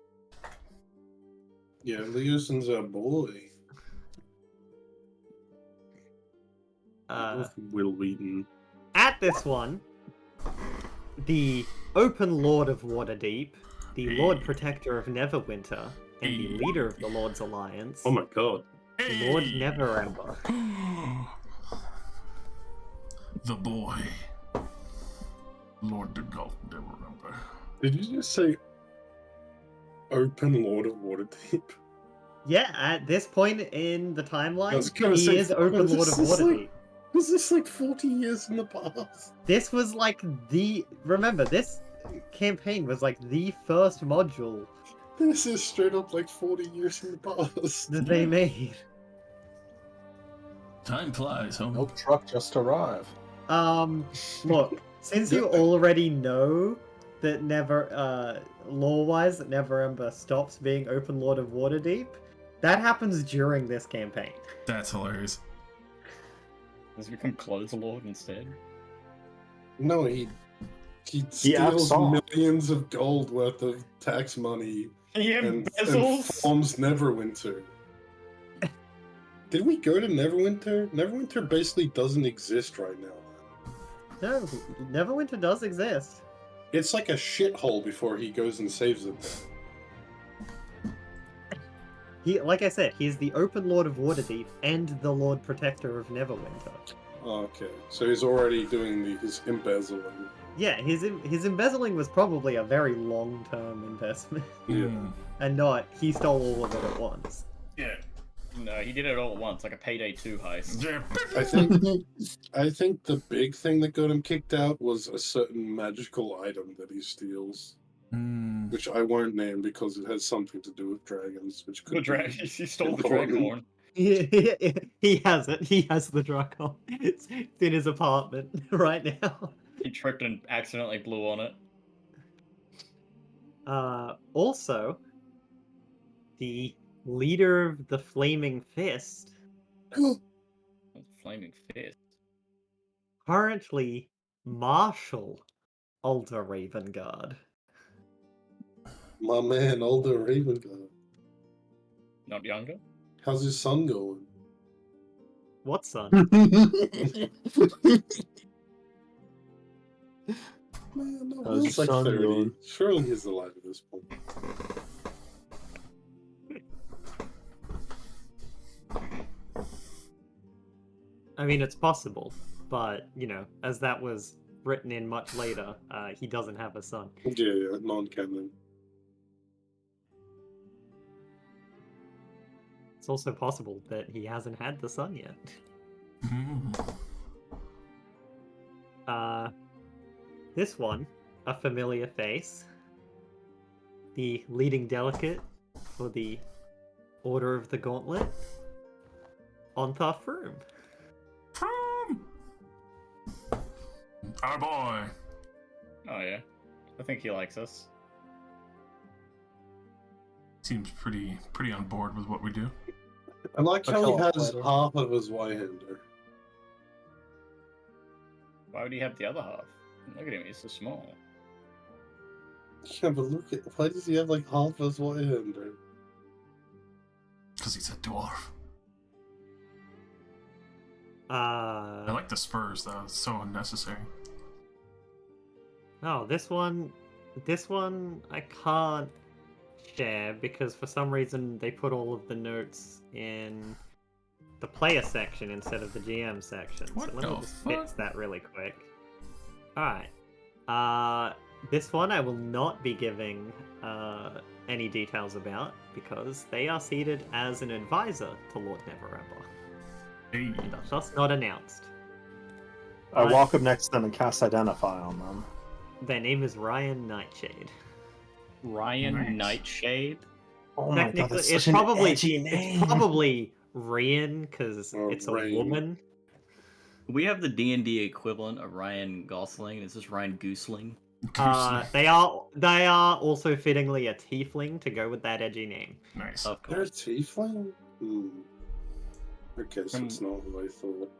Yeah, Leosin's a boy. Will Wheaton. At this one, the Open Lord of Waterdeep, the Lord Protector of Neverwinter, and the leader of the Lord's Alliance, Oh my god. Lord Neverember. The boy. Lord the Gold Neverember. Did you just say Open Lord of Waterdeep? Yeah, at this point in the I was timeline, gonna he say, is Open Lord of Waterdeep. Was this like 40 years in the past? This was like remember, this campaign was like the first module This is straight up like 40 years in the past. that they made. Time flies, homie. Milk truck just arrived. Look, since you already know that lore-wise, that Neverember stops being Open Lord of Waterdeep, that happens during this campaign. That's hilarious. Does he become Clothes Lord instead? No, he steals absorbs. millions of gold worth of tax money He and embezzles? forms Neverwinter. Did we go to Neverwinter? Neverwinter basically doesn't exist right now. No, Neverwinter does exist. It's like a shithole before he goes and saves it. Like I said, he's the Open Lord of Waterdeep and the Lord Protector of Neverwinter. Oh, okay, so he's already doing his embezzling. Yeah, his embezzling was probably a very long-term investment, Yeah. and not he stole all of it at once. Yeah. No, he did it all at once, like a Payday 2 heist. Yeah. I think the big thing that got him kicked out was a certain magical item that he steals, Mm. which I won't name because it has something to do with dragons, which could The be dragon. He stole the important. dragon horn. He has it. He has the Draco. It's in his apartment right now. He tripped and accidentally blew on it. Also, the leader of the Flaming Fist, Flaming fist. currently Marshal Alder Ravengard. My man, Alder Ravengard. Not younger? How's his son going? What son? Man, no, How's he's like his son 30. going? Surely he's alive at this point. I mean, it's possible, but, you know, as that was written in much later, he doesn't have a son. Yeah, non-canon. It's also possible that he hasn't had the son yet. Mm. This one, a familiar face. The leading delegate for the Order of the Gauntlet, Ontharr Froom. Our boy. Oh yeah. I think he likes us. Seems pretty on board with what we do. I like how he has Fighter. half of his Y-hander. Why would he have the other half? Look at him, he's so small. Yeah, but look at why does he have like half his Y-hander? Because he's a dwarf. I I like the spurs though. It's so unnecessary. No, this one I can't share because for some reason they put all of the notes in the player section instead of the GM section. What so let the me just fix fuck? that really quick. Alright. This one I will not be giving any details about because they are seated as an advisor to Lord Neverember. Hey. And are thus not announced. I But walk up next to them and cast Identify on them. their name is Ryan Nightshade. Ryan Nice. Nightshade. Oh my god, Technically, that's it's such an probably edgy name. it's probably Rian because Oh, it's a Rain. woman. We have the D&D equivalent of Ryan Gosling. Is this Ryan Goosling? They are also fittingly a tiefling to go with that edgy name. Nice. Of They're a course. tiefling? I guess Um, it's not what I thought.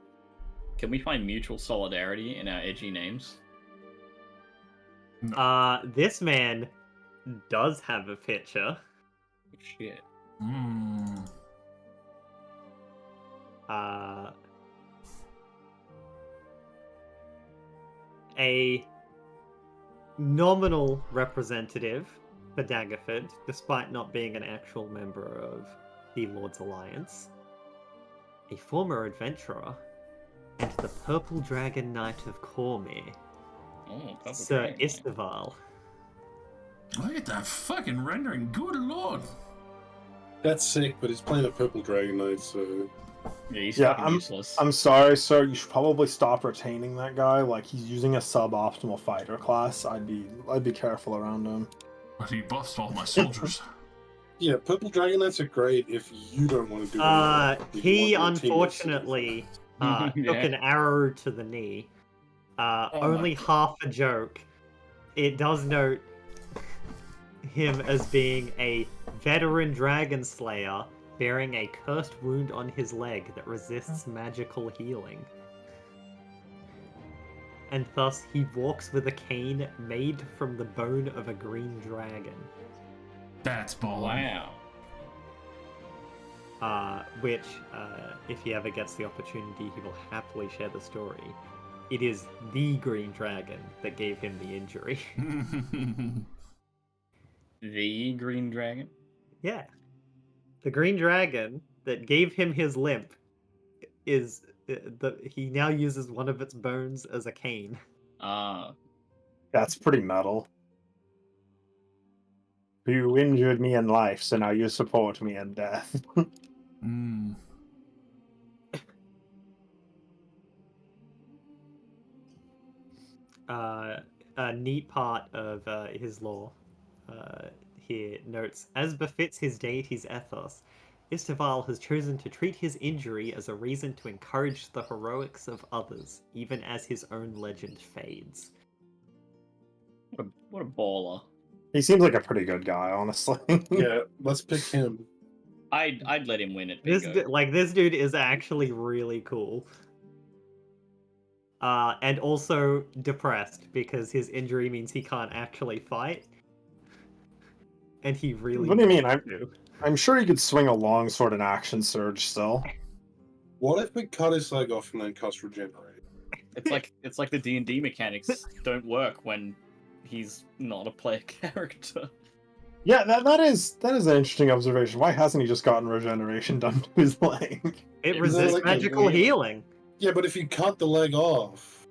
Can we find mutual solidarity in our edgy names? This man does have a picture. Shit. Mm. A nominal representative for Daggerford, despite not being an actual member of the Lord's Alliance, a former adventurer, and the Purple Dragon Knight of Cormyr, Oh, Purple Sir Dragon Knight. Isteval. Look at that fucking rendering. Good lord. That's sick, but he's playing a Purple Dragon Knight, so... Yeah, he's Yeah, fucking useless. I'm sorry, sir. You should probably stop retaining that guy. Like he's using a suboptimal fighter class. I'd be careful around him. But he buffs all my soldiers. Yeah, Purple Dragon Knights are great if you don't want to do anything. If you He want your teammates to do unfortunately things. took an arrow to the knee. my Only God. half a joke. It does note him as being a veteran dragon slayer bearing a cursed wound on his leg that resists magical healing. And thus he walks with a cane made from the bone of a green dragon. That's balling. Wow. Which, if he ever gets the opportunity, he will happily share the story. It is the green dragon that gave him the injury. The Green Dragon? Yeah. The green dragon that gave him his limp is he now uses one of its bones as a cane. That's pretty metal. You injured me in life, so now you support me in death. Mm. A neat part of his lore here notes, as befits his deity's ethos, Isteval has chosen to treat his injury as a reason to encourage the heroics of others, even as his own legend fades. What a baller. He seems like a pretty good guy, honestly. Yeah, let's pick him. I'd let him win at This bingo. this dude is actually really cool. And also depressed because his injury means he can't actually fight. And he really What do you mean? wants to. I'm sure he could swing a longsword and action surge still. What if we cut his leg off and then cast Regenerate? It's like the D&D mechanics don't work when he's not a player character. Yeah, that is an interesting observation. Why hasn't he just gotten regeneration done to his leg? It Is resists that like a magical weird- healing. Yeah, but if you cut the leg off,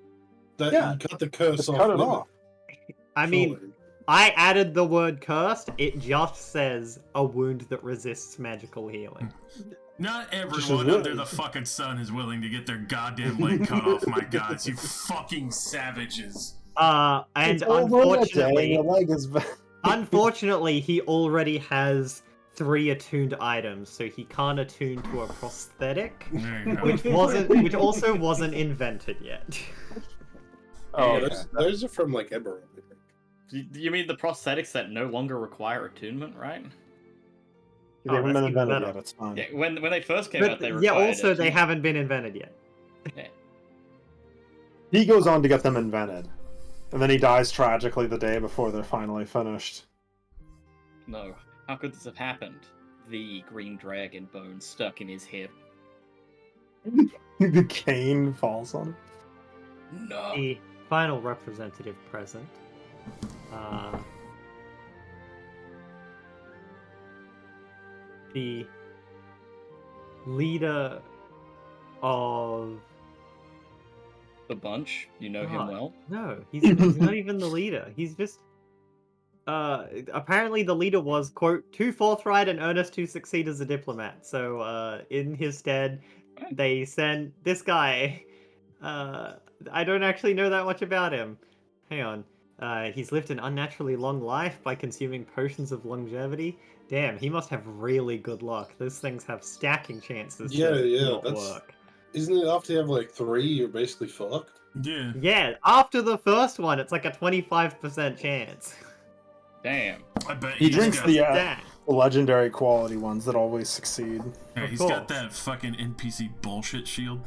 that Yeah, you cut the curse just off. cut it with off. I mean, Surely. I added the word cursed. It just says a wound that resists magical healing. Not as everyone well. under the fucking sun is willing to get their goddamn leg cut off, my gods, you fucking savages. And It's over in a day, and unfortunately, your leg is back. unfortunately, he already has 3 attuned items, so he can't attune to a prosthetic, There you go. which also wasn't invented yet. Oh, Yeah, okay. Those are from like Eberron, I think. You mean the prosthetics that no longer require attunement, right? They Oh, haven't that's been even invented better. yet. It's fine. Yeah, when they first came out, they But required yeah, also they attunement. haven't been invented yet. Yeah. He goes on to get them invented, and then he dies tragically the day before they're finally finished. No. How could this have happened? The green dragon bone stuck in his hip. The cane falls on him. No. The final representative present. The leader of... The bunch, you know him God. well. No, he's not even the leader. He's just... apparently the leader was, quote, too forthright and earnest to succeed as a diplomat. So, in his stead, they sent this guy. I don't actually know that much about him. Hang on. He's lived an unnaturally long life by consuming potions of longevity. Damn, he must have really good luck. Those things have stacking chances Yeah, to yeah, not that's- work. Isn't it after you have like 3, you're basically fucked? Yeah. Yeah, after the first one, it's like a 25% chance. Damn. I bet He he's drinks got, the Stack. legendary quality ones that always succeed. yeah, Of he's got course. that fucking NPC bullshit shield.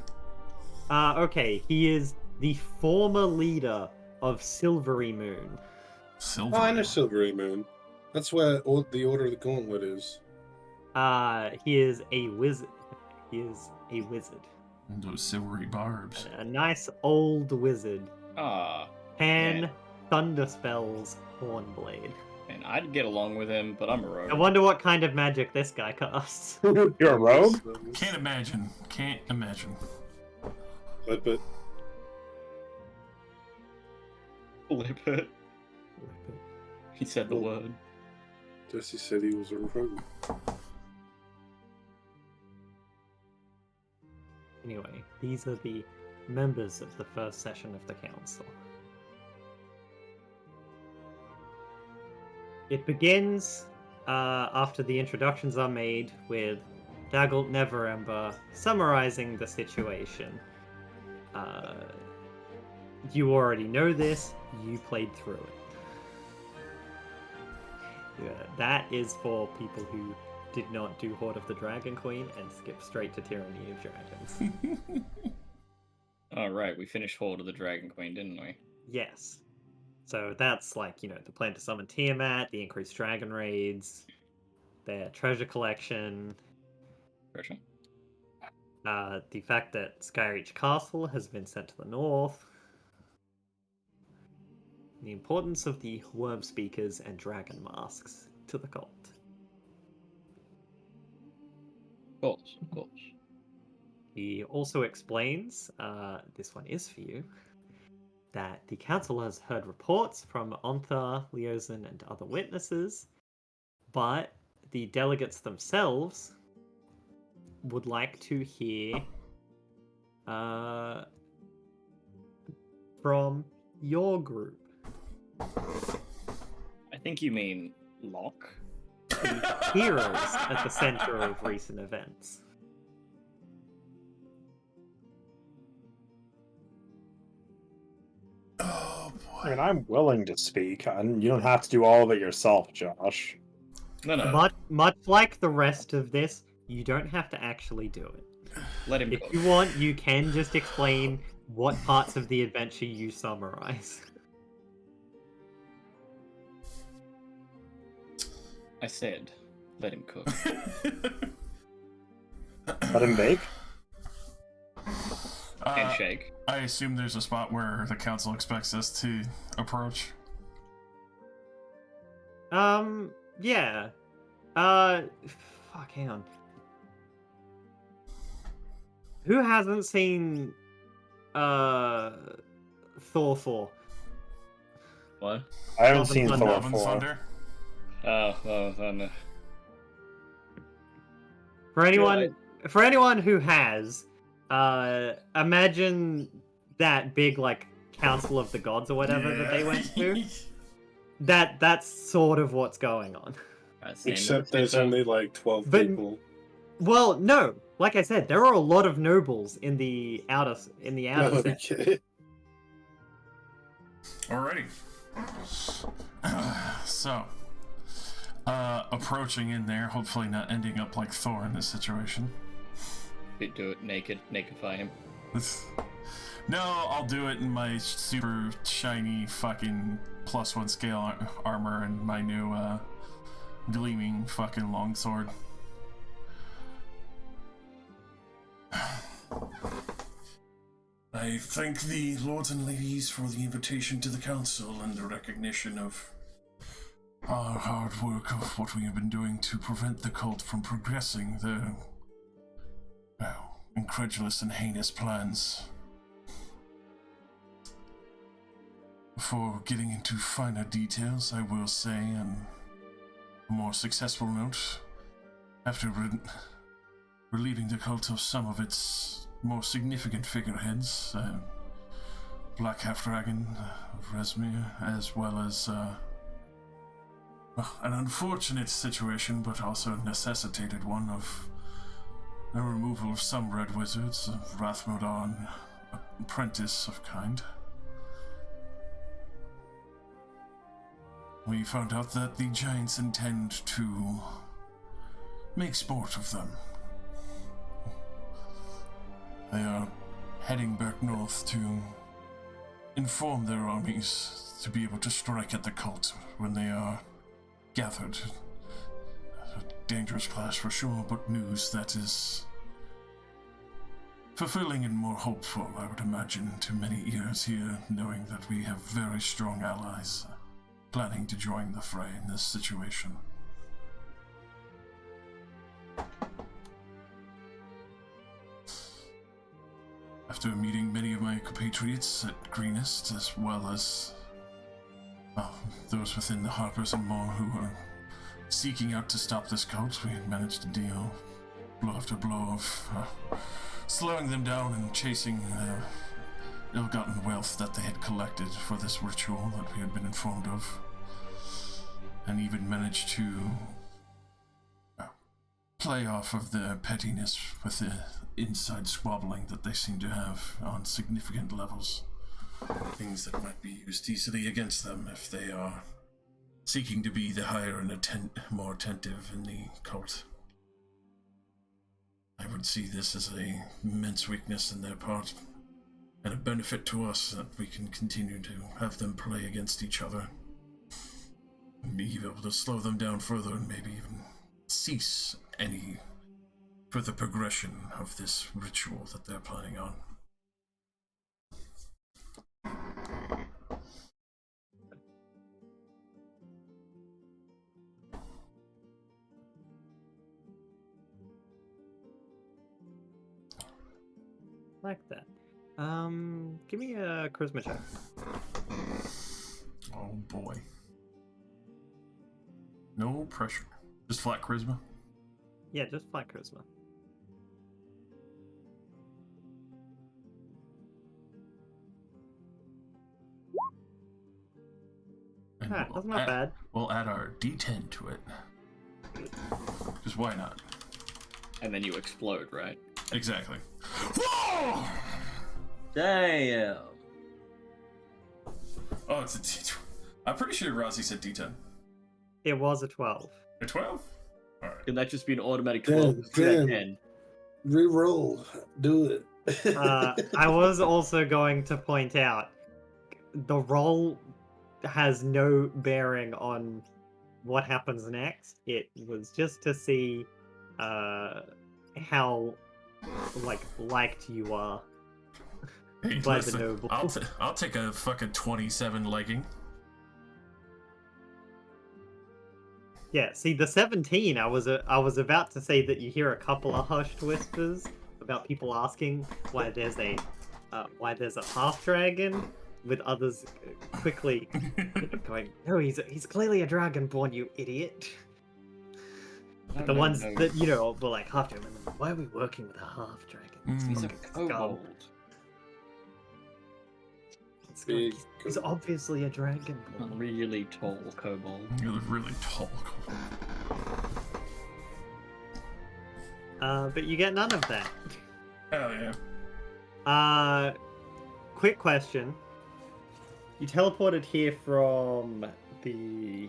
Okay, he is the former leader of Silvery Moon. Silver. Oh, I know Silvery Moon. That's where the Order of the Gauntlet is. He is a wizard. He is a wizard. And those silvery barbs. A nice old wizard. Ah, Pan Thunderspell's Hornblade. and I'd get along with him, but I'm a rogue. I wonder what kind of magic this guy casts. You're a rogue? Can't imagine. Can't imagine. Flip it. Flip it. He said the word. Jesse said he was a rogue. Anyway, these are the members of the first session of the council. It begins after the introductions are made with Daggelt Neverember summarizing the situation. You already know this, you played through it. Yeah, that is for people who did not do Horde of the Dragon Queen and skip straight to Tyranny of Dragons. Alright, we finished Horde of the Dragon Queen, didn't we? Yes. So that's like, you know, the plan to summon Tiamat, the increased dragon raids, their treasure collection, Pressure. the fact that Skyreach Castle has been sent to the north, the importance of the worm speakers and dragon masks to the cult. Of course, of course. He also explains, this one is for you, that the council has heard reports from Ontha, Leosin, and other witnesses, but the delegates themselves would like to hear from your group. I think you mean Locke. The heroes at the center of recent events. Oh I boy. mean, I'm willing to speak. You don't have to do all of it yourself, Josh. No. Much like the rest of this, you don't have to actually do it. Let him If cook. you want, you can just explain what parts of the adventure you summarize. I said, let him cook. Let him bake? Handshake. I assume there's a spot where the council expects us to approach. Yeah. Fuck, hang on. Who hasn't seen, Thor 4? What? I haven't Love and seen Thunder. Thor Love and 4. Thunder. Oh, no. For anyone who has, imagine that big, like, Council of the Gods or whatever that they went to. That's sort of what's going on. Except there's only like 12 But- people. Well, no. Like I said, there are a lot of nobles in the outer set. Okay. Alrighty. So, approaching in there, hopefully not ending up like Thor in this situation. Do it naked. Nakedify him. No, I'll do it in my super shiny fucking +1 scale armor and my new gleaming fucking longsword. I thank the lords and ladies for the invitation to the council and the recognition of our hard work of what we have been doing to prevent the cult from progressing the, well, incredulous and heinous plans. Before getting into finer details, I will say, on a more successful note, after relieving the cult of some of its more significant figureheads, Black Half-Dragon of Resmir, as well as an unfortunate situation, but also necessitated one of the removal of some Red Wizards, of Rathmodon, apprentice of kind. We found out that the giants intend to make sport of them. They are heading back north to inform their armies to be able to strike at the cult when they are gathered. A dangerous clash for sure, but news that is fulfilling and more hopeful, I would imagine, to many ears here, knowing that we have very strong allies planning to join the fray in this situation. After meeting many of my compatriots at Greenest, as well as those within the Harpers and more who are seeking out to stop this cult, we had managed to deal blow after blow of slowing them down and chasing ill-gotten wealth that they had collected for this ritual that we had been informed of, and even managed to play off of their pettiness with the inside squabbling that they seem to have on significant levels. Things that might be used easily against them if they are seeking to be the higher and more attentive in the cult. I would see this as an immense weakness in their part, and a benefit to us that we can continue to have them play against each other. And be able to slow them down further and maybe even cease any further progression of this ritual that they're planning on. Like that. Give me a charisma check. Oh boy. No pressure. Just flat charisma. Yeah, just flat charisma. And Ah, that's not bad. We'll add our D10 to it. Because why not? And then you explode, right? Exactly. Whoa! Damn. Oh, it's a D12. I'm pretty sure Rossi said D10. It was a 12. A 12? Alright. Can that just be an automatic Damn, 12? Let's do that damn. 10. Reroll. Do it. I was also going to point out the roll has no bearing on what happens next. It was just to see how liked you are Hey, by listen, the noble. I'll take a fucking 27 legging. Yeah, see the 17. I was about to say that you hear a couple of hushed whispers about people asking why there's a half dragon, with others quickly going, "No, he's clearly a dragonborn, you idiot." The ones that were like half dragon. Why are we working with a half dragon? He's like a kobold. Big He's obviously a dragonborn. Really tall kobold. You're really tall. But you get none of that. Hell yeah. Quick question. You teleported here from the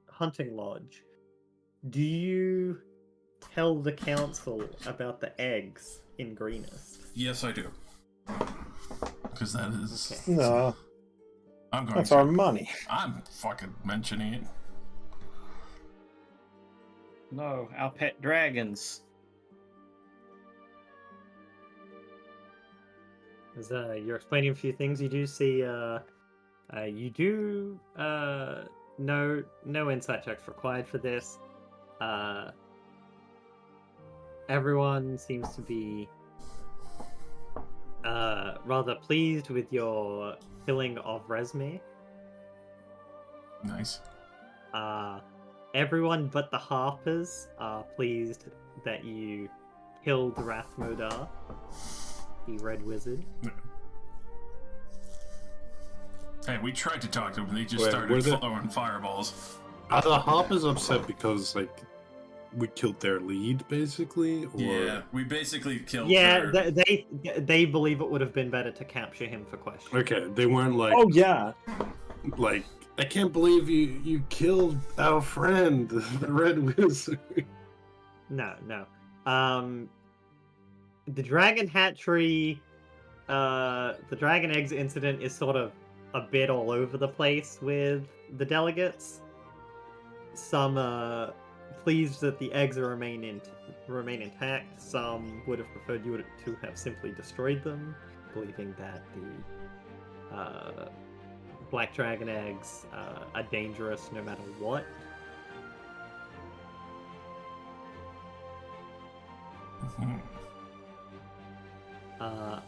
hunting lodge. Do you tell the council about the eggs in Greenest? Yes, I do. Because that is... Okay. No, I'm going that's to. our money. I'm fucking mentioning it. No, our pet dragons. As you're explaining a few things, you do see no insight checks required for this. everyone seems to be rather pleased with your killing of Resme. Nice. Everyone but the Harpers are pleased that you killed Rathmodar, the Red Wizard. Hey, we tried to talk to them. They just Wait, started were the- throwing fireballs. Are the Harpers upset because like we killed their lead, basically? Or... Yeah, we basically killed. Yeah, their... they believe it would have been better to capture him for questioning. Okay, they weren't like, Oh yeah. like, I can't believe you killed our friend, the Red Wizard. No. The Dragon Hatchery, the Dragon Eggs incident is sort of a bit all over the place with the delegates. Some pleased that the eggs remain intact. Some would have preferred you to have simply destroyed them, believing that the black dragon eggs are dangerous no matter what.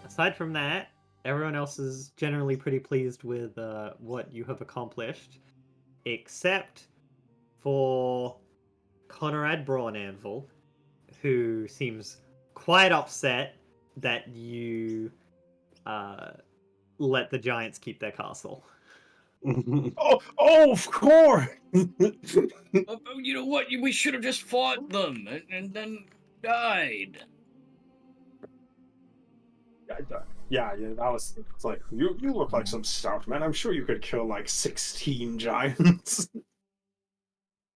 Aside from that, everyone else is generally pretty pleased with what you have accomplished, except for Conrad Brawnanvil, who seems quite upset that you let the giants keep their castle. Oh, of course. You know what? We should have just fought them and then died. Yeah, that was. It's like you look like some stout man. I'm sure you could kill like 16 giants.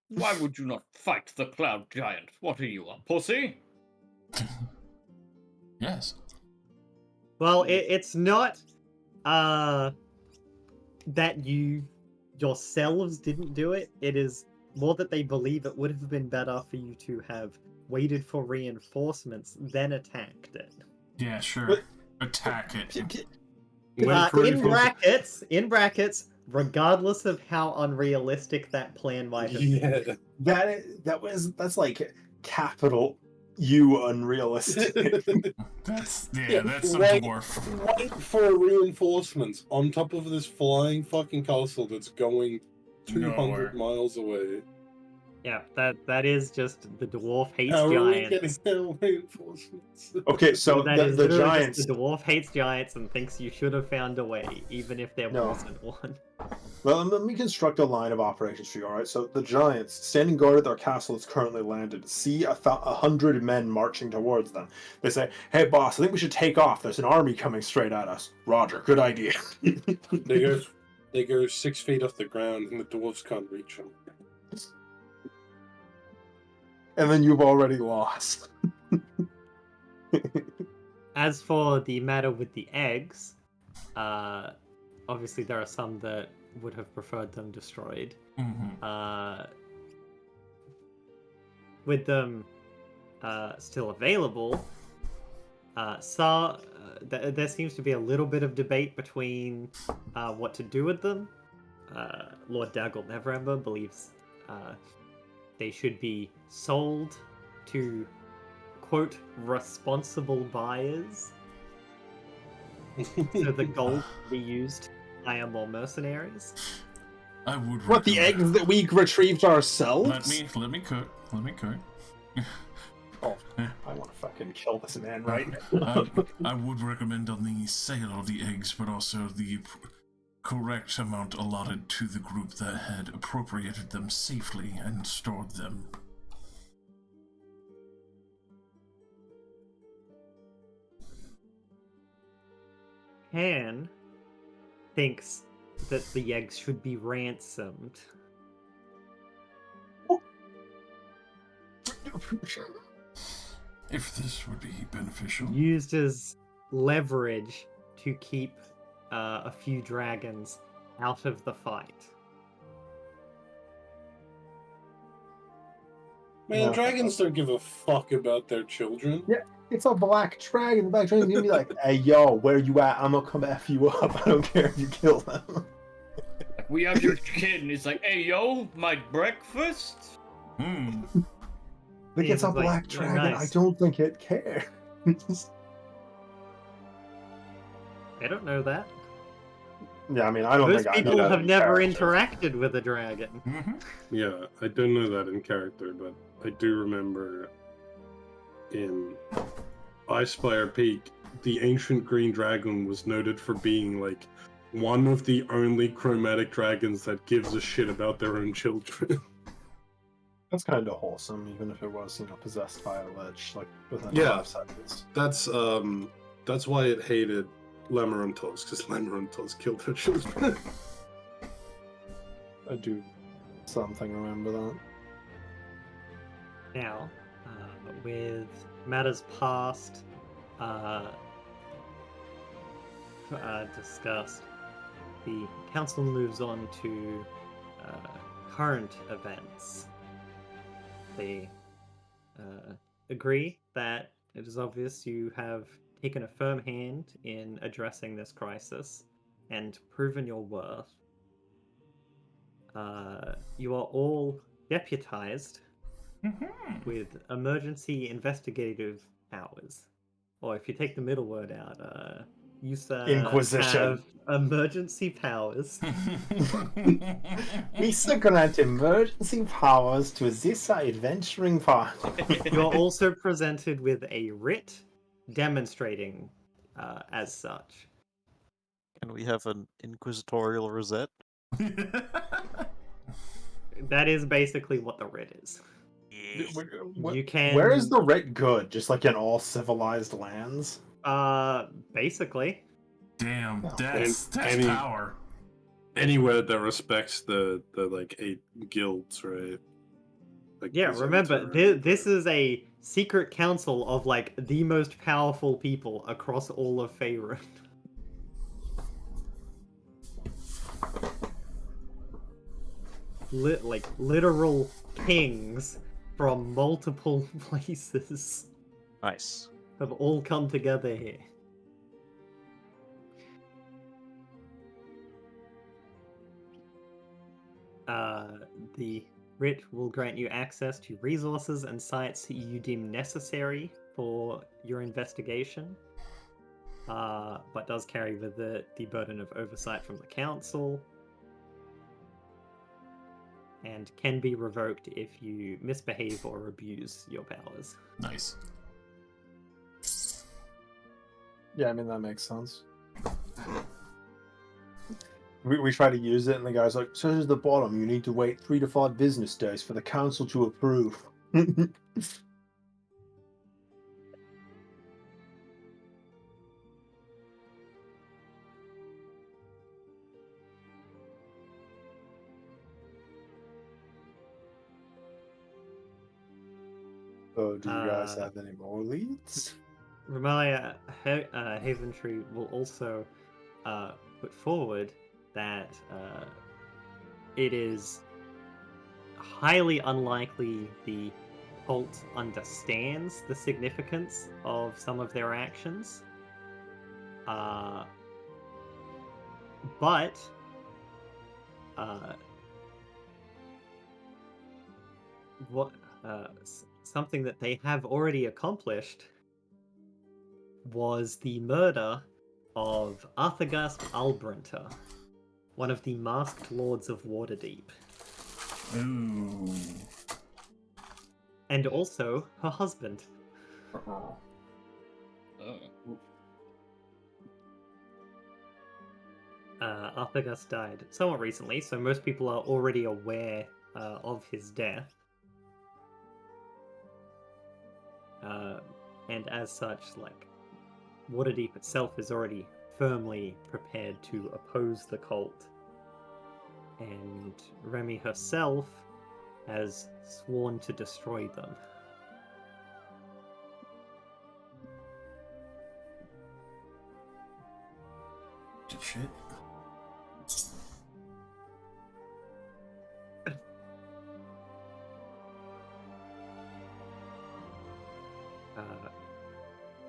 Why would you not fight the cloud giant? What are you, a pussy? Yes. Well, it's not that you yourselves didn't do it. It is more that they believe it would have been better for you to have waited for reinforcements, then attacked it. Yeah, sure. But- Attack it. In brackets, regardless of how unrealistic that plan might have been. Yeah. That's like capital U unrealistic. That's Yeah, some right. dwarf. Wait for reinforcements on top of this flying fucking castle that's going 200 Nowhere. miles away. Yeah, that is just the dwarf hates How are we giants. getting our reinforcements? Okay, so That is the literally just giants. the dwarf hates giants and thinks you should have found a way, even if there No. wasn't one. Well, let me construct a line of operations for you, alright? So the giants, standing guard at their castle that's currently landed, see 100 men marching towards them. They say, hey boss, I think we should take off. There's an army coming straight at us. Roger, good idea. They go 6 feet off the ground and the dwarves can't reach them. And then you've already lost. As for the matter with the eggs, obviously there are some that would have preferred them destroyed. Mm-hmm. With them still available, there seems to be a little bit of debate between what to do with them. Lord Daggle Neverember believes they should be sold to, quote, responsible buyers. So the gold we used to hire more mercenaries. I would. What, the eggs that we retrieved ourselves? Let me cook. Oh, I want to fucking kill this man right I would recommend on the sale of the eggs, but also the correct amount allotted to the group that had appropriated them safely and stored them. Han thinks that the eggs should be ransomed. If this would be beneficial. Used as leverage to keep a few dragons out of the fight. Man, Yeah. dragons don't give a fuck about their children. Yeah. It's a black dragon. The black dragon's gonna be like, hey, yo, where you at? I'm gonna come F you up. I don't care if you kill them. We have your kid, and he's like, hey, yo, my breakfast? Like, Yeah, it's a it's like, black yeah, dragon. I nice. don't think it cares. I don't know that. Yeah, I mean, I don't Most think I know people that have in never character. interacted with a dragon. Mm-hmm. Yeah, I don't know that in character, but I do remember in Icespire Peak, the ancient green dragon was noted for being like one of the only chromatic dragons that gives a shit about their own children. That's kind of wholesome, even if it was, possessed by a lich, like within Yeah. 5 seconds. That's why it hated Lamaruntos, because Lamaruntos killed their children. I do something remember that. Now, with matters past discussed, the council moves on to current events. They agree that it is obvious you have taken a firm hand in addressing this crisis and proven your worth. You are all deputized Mm-hmm. with emergency investigative powers. Or if you take the middle word out, you Inquisition. have emergency powers. Misa grant emergency powers to assist our adventuring party. You're also presented with a writ demonstrating as such. Can we have an inquisitorial rosette? That is basically what the writ is. You can. Where is the writ good? Just like in all civilized lands? Basically. Damn, No. that's Any- power. Anywhere that respects the like 8 guilds, right? Like Yeah, remember, Byzantium, this is a secret council of, like, the most powerful people across all of Faerun. Literal kings from multiple places Nice. have all come together here. The writ will grant you access to resources and sites you deem necessary for your investigation, but does carry with it the burden of oversight from the council, and can be revoked if you misbehave or abuse your powers. Nice. Yeah, I mean, that makes sense. We try to use it, and the guy's like, says at the bottom, you need to wait 3 to 5 business days for the council to approve. So, do you guys have any more leads? Ramalia Haventree will also put forward that it is highly unlikely the cult understands the significance of some of their actions. But something that they have already accomplished was the murder of Arthagast Albrinter, one of the masked lords of Waterdeep, Ooh. and also her husband. Oh. Arthagast died somewhat recently, so most people are already aware of his death. And as such, like, Waterdeep itself is already firmly prepared to oppose the cult. And Remy herself has sworn to destroy them. Shit.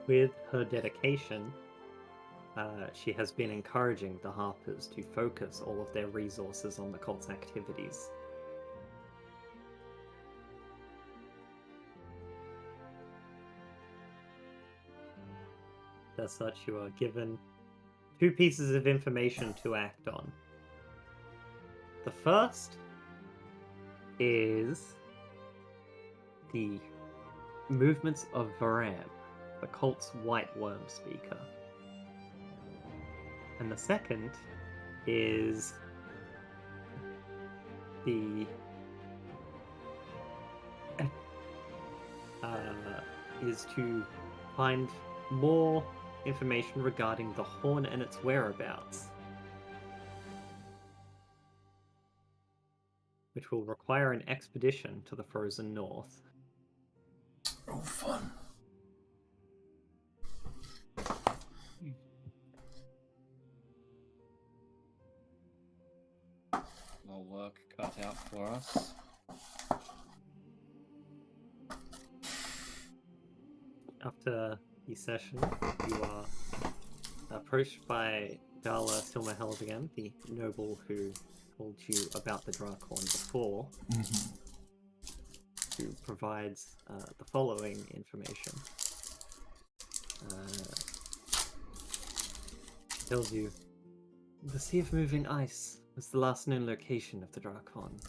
With her dedication, she has been encouraging the Harpers to focus all of their resources on the cult's activities. As such, you are given 2 pieces of information to act on. The first is the movements of Varam, the cult's white worm speaker. And the second is the is to find more information regarding the horn and its whereabouts, which will require an expedition to the frozen north. Oh, fun. More work cut out for us. After the session, you are approached by Dala Silmerheld again, the noble who told you about the Drakhorn before, who provides the following information. Tells you, the Sea of Moving Ice was the last known location of the Drakhorn.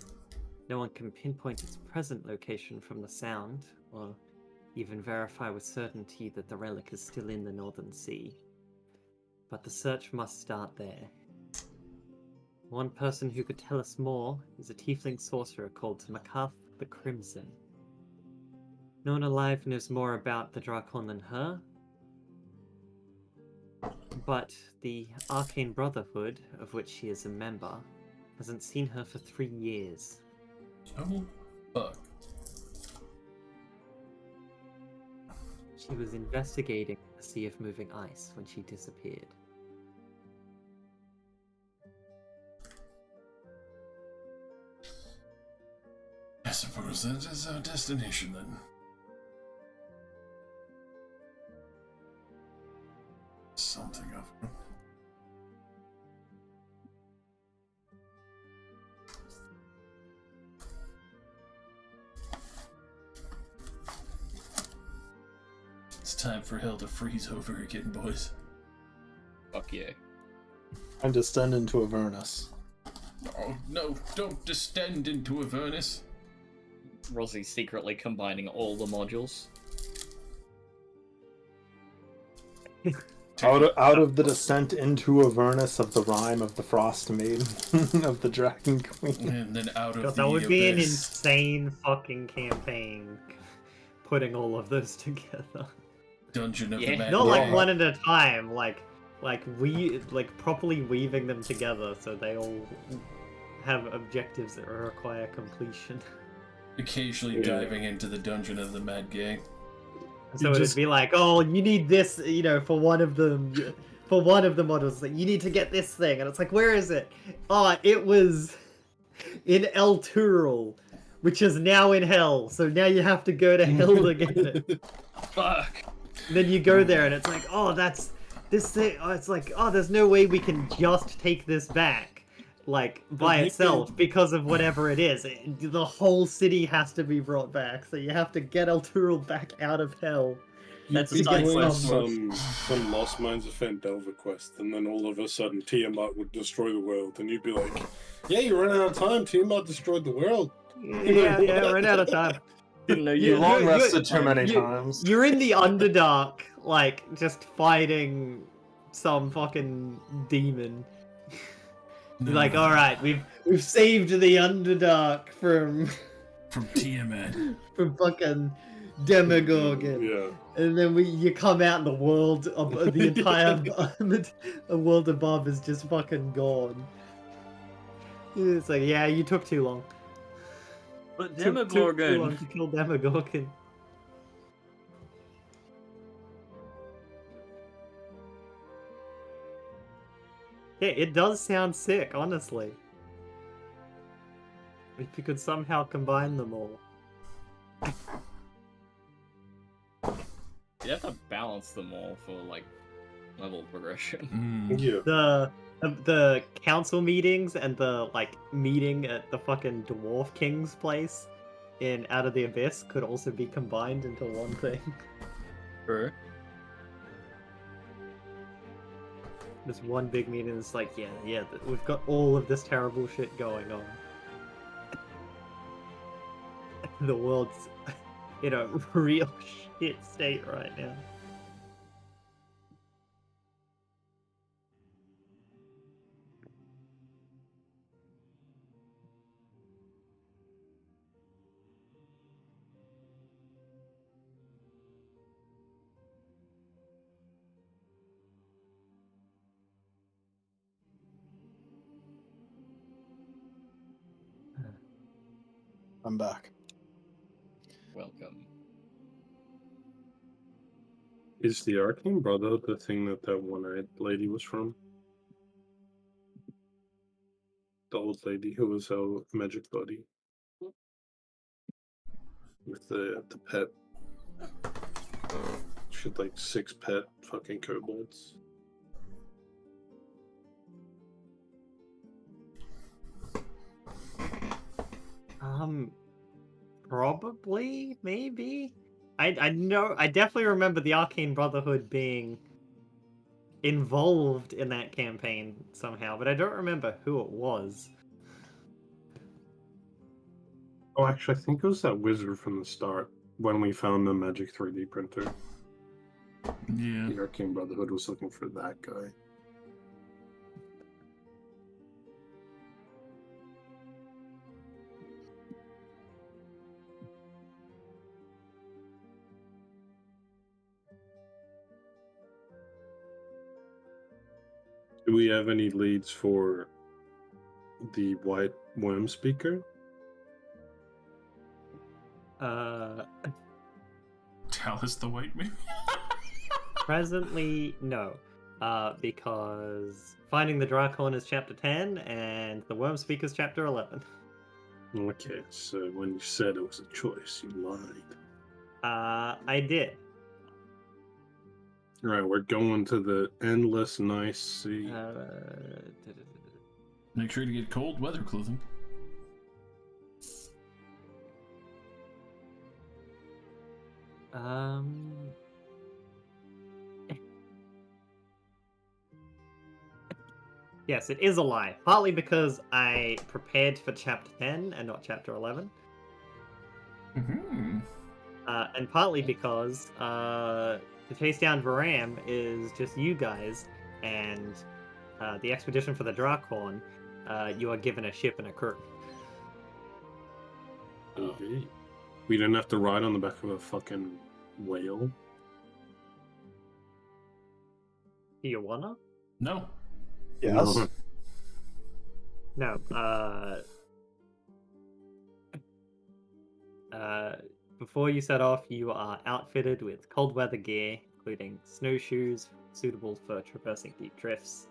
No one can pinpoint its present location from the sound, or even verify with certainty that the relic is still in the Northern Sea. But the search must start there. One person who could tell us more is a tiefling sorcerer called Makath the Crimson. No one alive knows more about the Drakhorn than her, but the Arcane Brotherhood, of which she is a member, hasn't seen her for 3 years. Oh, fuck. She was investigating the Sea of Moving Ice when she disappeared. I suppose that is our destination then. Something of it. It's time for hell to freeze over again, boys. Fuck yeah. And descend into Avernus. Oh no, don't descend into Avernus. Rozzie's secretly combining all the modules. Out of the descent into Avernus of the rhyme of the Frost Maiden of the Dragon Queen. And then out of God, the that would be an abyss. insane fucking campaign, putting all of those together. Dungeon of Yeah. the Mad Not like Gang. one at a time, like properly weaving them together so they all have objectives that require completion. Occasionally Yeah. diving into the Dungeon of the Mad Gang. So it'd be like, oh, you need this, for one of them, for one of the models, like, you need to get this thing, and it's like, where is it? Oh, it was in El Tural, which is now in Hell. So now you have to go to Hell to get it. Fuck! And then you go there, and it's like, oh, that's this thing. Oh, it's like, oh, there's no way we can just take this back, like by itself, because of whatever it is. The whole city has to be brought back, so you have to get El Tural back out of Hell. That's You'd a be side doing quest. some Lost Mines of Fendelver quest, and then all of a sudden Tiamat would destroy the world, and you'd be like, "Yeah, you ran out of time. Tiamat destroyed the world." Yeah, ran out of time. Didn't know You you long you- rested too many you- times. You're in the Underdark, like, just fighting some fucking demon. You're like, No. alright, we've saved the Underdark from Tiamat. from fucking Demogorgon. Yeah. And then you come out and the world of the entire the world above is just fucking gone. It's like, yeah, you took too long. But Took too long Demogorgon. to kill Demogorgon. Yeah, it does sound sick, honestly. If you could somehow combine them all. have to balance them all for like level progression. Mm. Yeah. The council meetings and the like meeting at the fucking Dwarf King's place in Out of the Abyss could also be combined into one thing. True. this one big meeting. It's like, we've got all of this terrible shit going on. The world's in a real shit state right now. I'm back. Welcome. Is the Arcane Brotherhood the thing that one-eyed lady was from? The old lady who was our magic buddy. With the pet. She had like 6 pet fucking kobolds. Probably, maybe. I know. I definitely remember the Arcane Brotherhood being involved in that campaign somehow, but I don't remember who it was. Oh, actually, I think it was that wizard from the start when we found the magic 3D printer. Yeah. The Arcane Brotherhood was looking for that guy. Do we have any leads for the white worm speaker? Tell us the weight, maybe? Presently, no. Because Finding the Drakon is chapter 10 and the Worm Speaker's chapter 11. Okay, so when you said it was a choice, you lied. I did. Alright, we're going to the endless nice sea. Make sure to get cold weather clothing. Yes, it is a lie. Partly because I prepared for chapter 10 and not chapter 11. Mm-hmm. And partly because to chase down Varam is just you guys, and the expedition for the Drakon, you are given a ship and a crew. Okay. We didn't have to ride on the back of a fucking whale. Do you wanna? No. Yes. No. No. Before you set off, you are outfitted with cold weather gear, including snowshoes suitable for traversing deep drifts,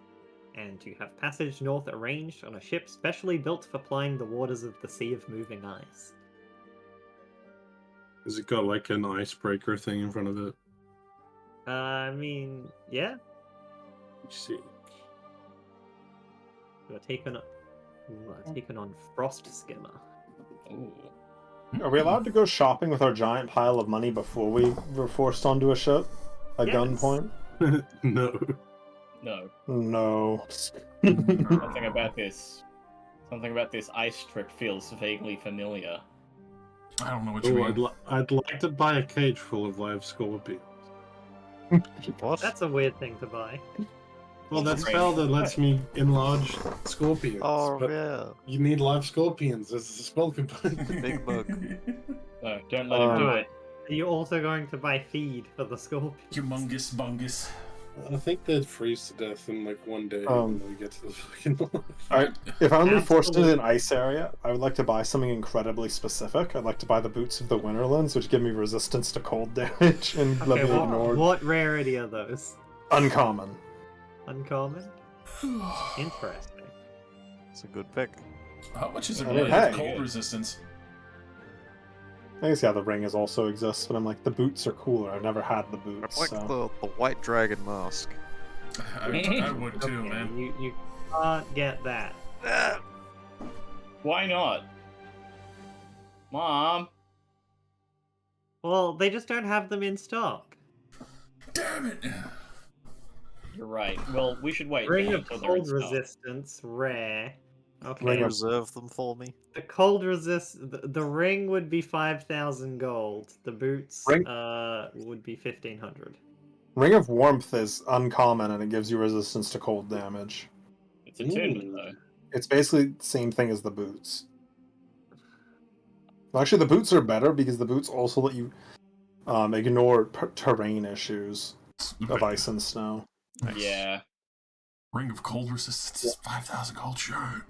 and you have passage north arranged on a ship specially built for plying the waters of the Sea of Moving Ice. Has it got like an icebreaker thing in front of it? I mean, yeah, Sick. you are taken on Frost Skimmer. Ooh. Are we allowed to go shopping with our giant pile of money before we were forced onto a ship? At Yes. gunpoint? No. No. No. Something about this ice trip feels vaguely familiar. I don't know what you Oh, mean. I'd like to buy a cage full of live scorpions. What? That's a weird thing to buy. Well, that Right. spell that lets me enlarge scorpions. Oh, but yeah. you need live scorpions as a spell component. Big bug. No, don't let him do it. Are you also going to buy feed for the scorpion? Humongous bungus. I think they'd freeze to death in like one day Um, when we get to the fucking. Alright, if I'm gonna be forced into an Absolutely. ice area, I would like to buy something incredibly specific. I'd like to buy the boots of the Winterlands, which give me resistance to cold damage and let Okay, me ignore what rarity are those? uncommon. Uncommon? Interesting. It's a good pick. How much is it I mean, really with hey. cold resistance? I guess yeah, the ring is also exists, but I'm like the boots are cooler. I've never had the I boots, like so the white dragon mask. I would too, Okay, man. you can't get that. Why not? Mom. Well, they just don't have them in stock. Damn it! You're right. Well, we should wait Ring of until they're in cold stock. resistance, rare. Can Okay. you reserve them for me? The cold the ring would be 5,000 gold. The boots Ring- would be 1,500. Ring of Warmth is uncommon and it gives you resistance to cold damage. It's attunement though. It's basically the same thing as the boots. Well, actually, the boots are better because the boots also let you ignore terrain issues of ice and snow. Nice. Yeah. Ring of cold resistance is 5,000 gold. Sure.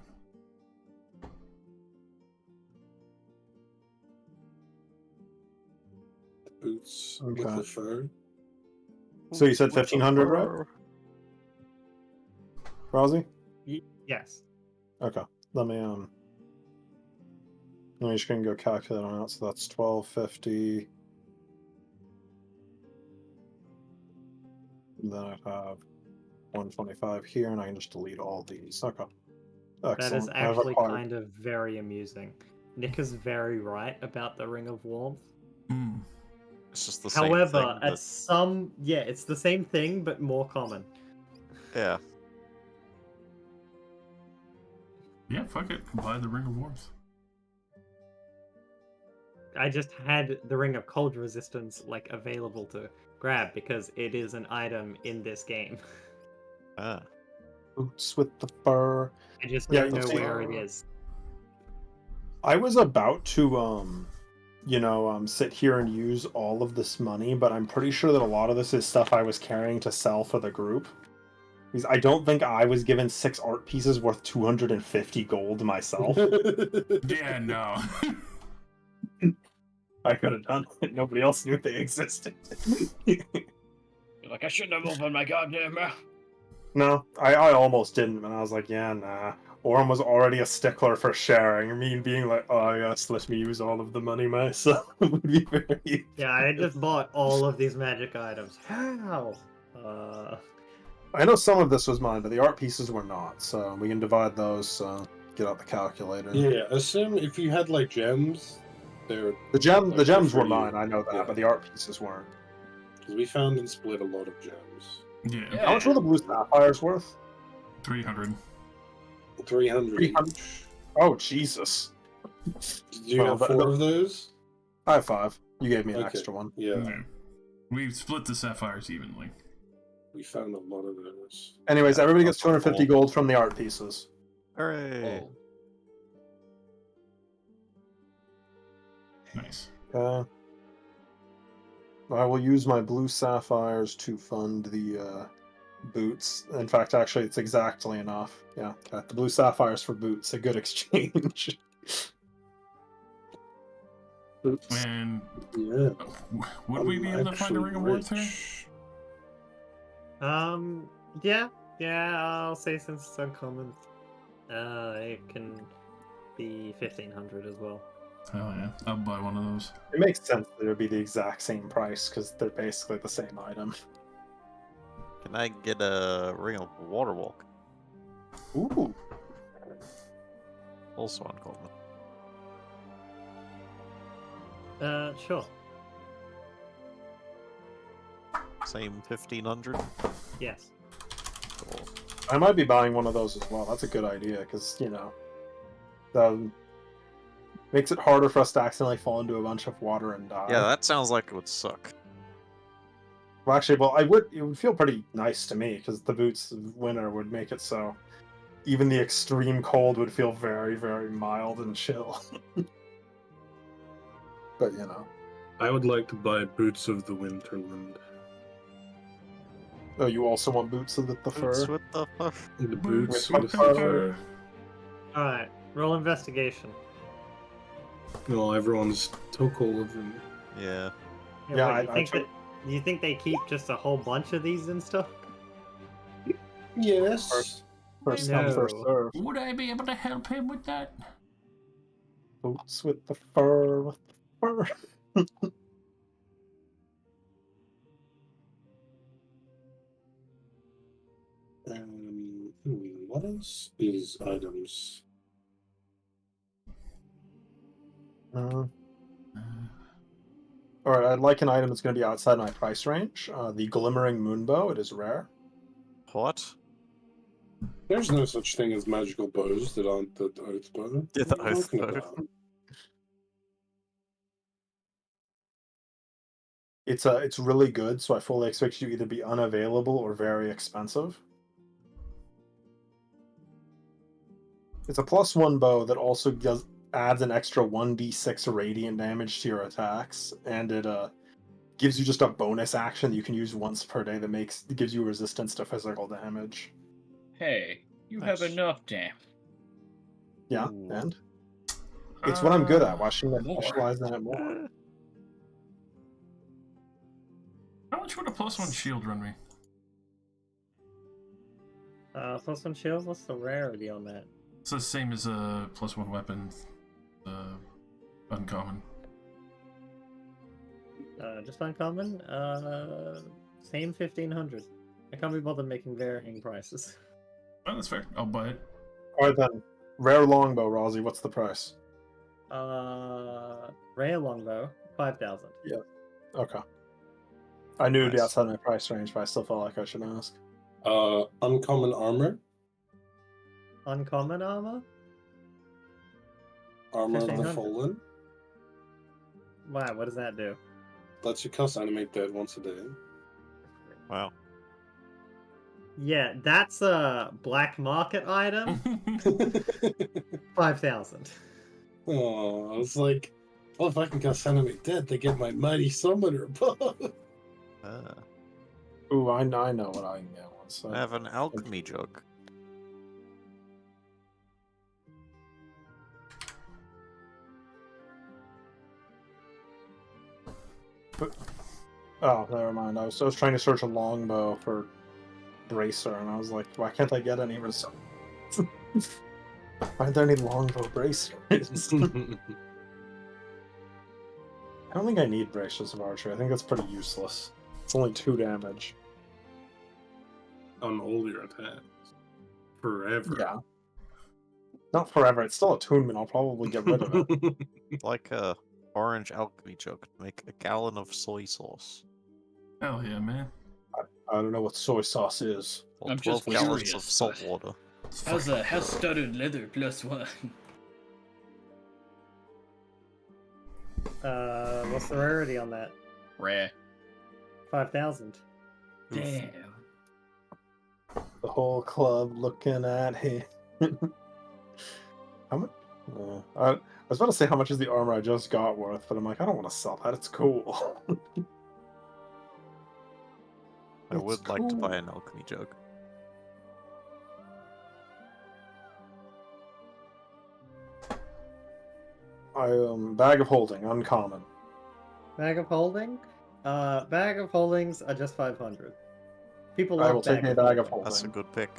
Boots Okay. with the fur. So you said 1,500, right? Rosie? Yes. Okay. Let me just gonna go calculate on that. So that's 1,250. And then I have 125 here, and I can just delete all these. Okay. That is Excellent. I have actually acquired. kind of very amusing. Nick is very right about the Ring of Warmth. Mm. It's just the same However, thing. at some it's the same thing but more common. Yeah. Yeah, fuck it. Buy the Ring of Warmth. I just had the Ring of Cold Resistance like available to grab because it is an item in this game. Ah. Boots with the fur. I just Yeah, don't you know see- where it is. I was about to sit here and use all of this money, but I'm pretty sure that a lot of this is stuff I was carrying to sell for the group. Because I don't think I was given 6 art pieces worth 250 gold myself. Yeah, no. I could have done it. Nobody else knew they existed. You're like, I shouldn't have opened my goddamn mouth. No, I almost didn't, and I was like, yeah, nah. Orm was already a stickler for sharing. Me being like, oh yes, let me use all of the money myself would be very. Yeah, I just bought all of these magic items. How? I know some of this was mine, but the art pieces were not. So we can divide those. So get out the calculator. Yeah, assume if you had like gems, they're The gems for were you. mine. I know that, Yeah. but the art pieces weren't. because we found and split a lot of gems. Yeah, How much were the blue sapphires worth? 300. 300 300. each. Oh Jesus! Did you Well, have but- 4 of those? I have 5. You gave me an Okay. extra one. Yeah, Yeah. We split the sapphires evenly. we found a lot of those. Anyways, Yeah, everybody gets that's 250 cool. gold from the art pieces. Hooray! Oh. Nice. I will use my blue sapphires to fund the boots. In fact, actually, it's exactly enough. Yeah, the blue sapphires for boots. A good exchange. Boots. And Yeah. would we be able to find a actually Ring of Warmth here? rich. Yeah, I'll say since it's uncommon, it can be 1,500 as well. Hell yeah. I'll buy one of those. It makes sense that it would be the exact same price because they're basically the same item. Can I get a Ring of Waterwalk? Ooh. Also uncommon. Sure. Same 1,500. Yes. Cool. I might be buying one of those as well. That's a good idea because, makes it harder for us to accidentally fall into a bunch of water and die. Yeah, that sounds like it would suck. Well, actually, it would feel pretty nice to me because the boots winter would make it so even the extreme cold would feel very, very mild and chill. But, I would like to buy Boots of the Winterland. Oh, you also want boots with the Boots fur? with the fur. The boots with with the the fur. fur. Alright, roll investigation. No, everyone's took all of them. Yeah. Yeah, What, I took- do you think they keep just a whole bunch of these and stuff? Yes. First come, first No. serve. Would I be able to help him with that? Boots with the fur, with the fur. What else is items? Alright, I'd like an item that's going to be outside my price range. The Glimmering Moonbow, it is rare. What? There's no such thing as magical bows that aren't the oath bow. Yeah, the What are you oath talking bow. about? It's really good, so I fully expect you to either be unavailable or very expensive. It's a +1 bow that also adds an extra 1d6 radiant damage to your attacks, and it gives you just a bonus action that you can use once per day that gives you resistance to physical damage. Hey, you have Nice. enough, damn. Yeah, Ooh. and it's what I'm good at. Uh, Why shouldn't I more. specialize in it more? How much would a +1 shield run me? +1 shield. What's the rarity on that? It's the same as a +1 weapon, uncommon. Just uncommon. Same 1500. I can't be bothered making varying prices. Oh, that's fair. I'll buy it. Alright then, rare longbow, Rozzy. What's the price? Rare longbow, 5,000. Okay. I knew it'd be Nice. outside my price range, but I still felt like I should ask. Uncommon armor. Uncommon armor. Armor of the 1500. Fallen. Wow, what does that do? Lets you cast animate dead once a day. Wow. Yeah, that's a black market item. 5,000. Oh, I was like, well, if I can cast animate dead, they get my mighty summoner buff. Ooh, I know what I can get once. I have an alchemy jug. Oh, never mind. I was trying to search a longbow for bracer, and I was like, why can't I get any results? Aren't there any longbow bracers? I don't think I need bracers of archery. I think that's pretty useless. It's only 2 damage. On all your attacks. Forever. Yeah. Not forever. It's still attunement. I'll probably get rid of it. Like a orange alchemy jug to make a gallon of soy sauce. Hell yeah, man. I don't know what soy sauce is. Or I'm 12 just gallons curious, of salt but- water. How's studded leather +1? What's the rarity on that? Rare. 5,000. Damn. The whole club looking at him. How much? I was about to say how much is the armor I just got worth, but I'm like, I don't want to sell that. It's cool. I It's would like to cool. buy an alchemy jug. Bag of holding, uncommon. Bag of holding? Bag of holdings are just 500. People I love will take a bag of holding. That's a good pick.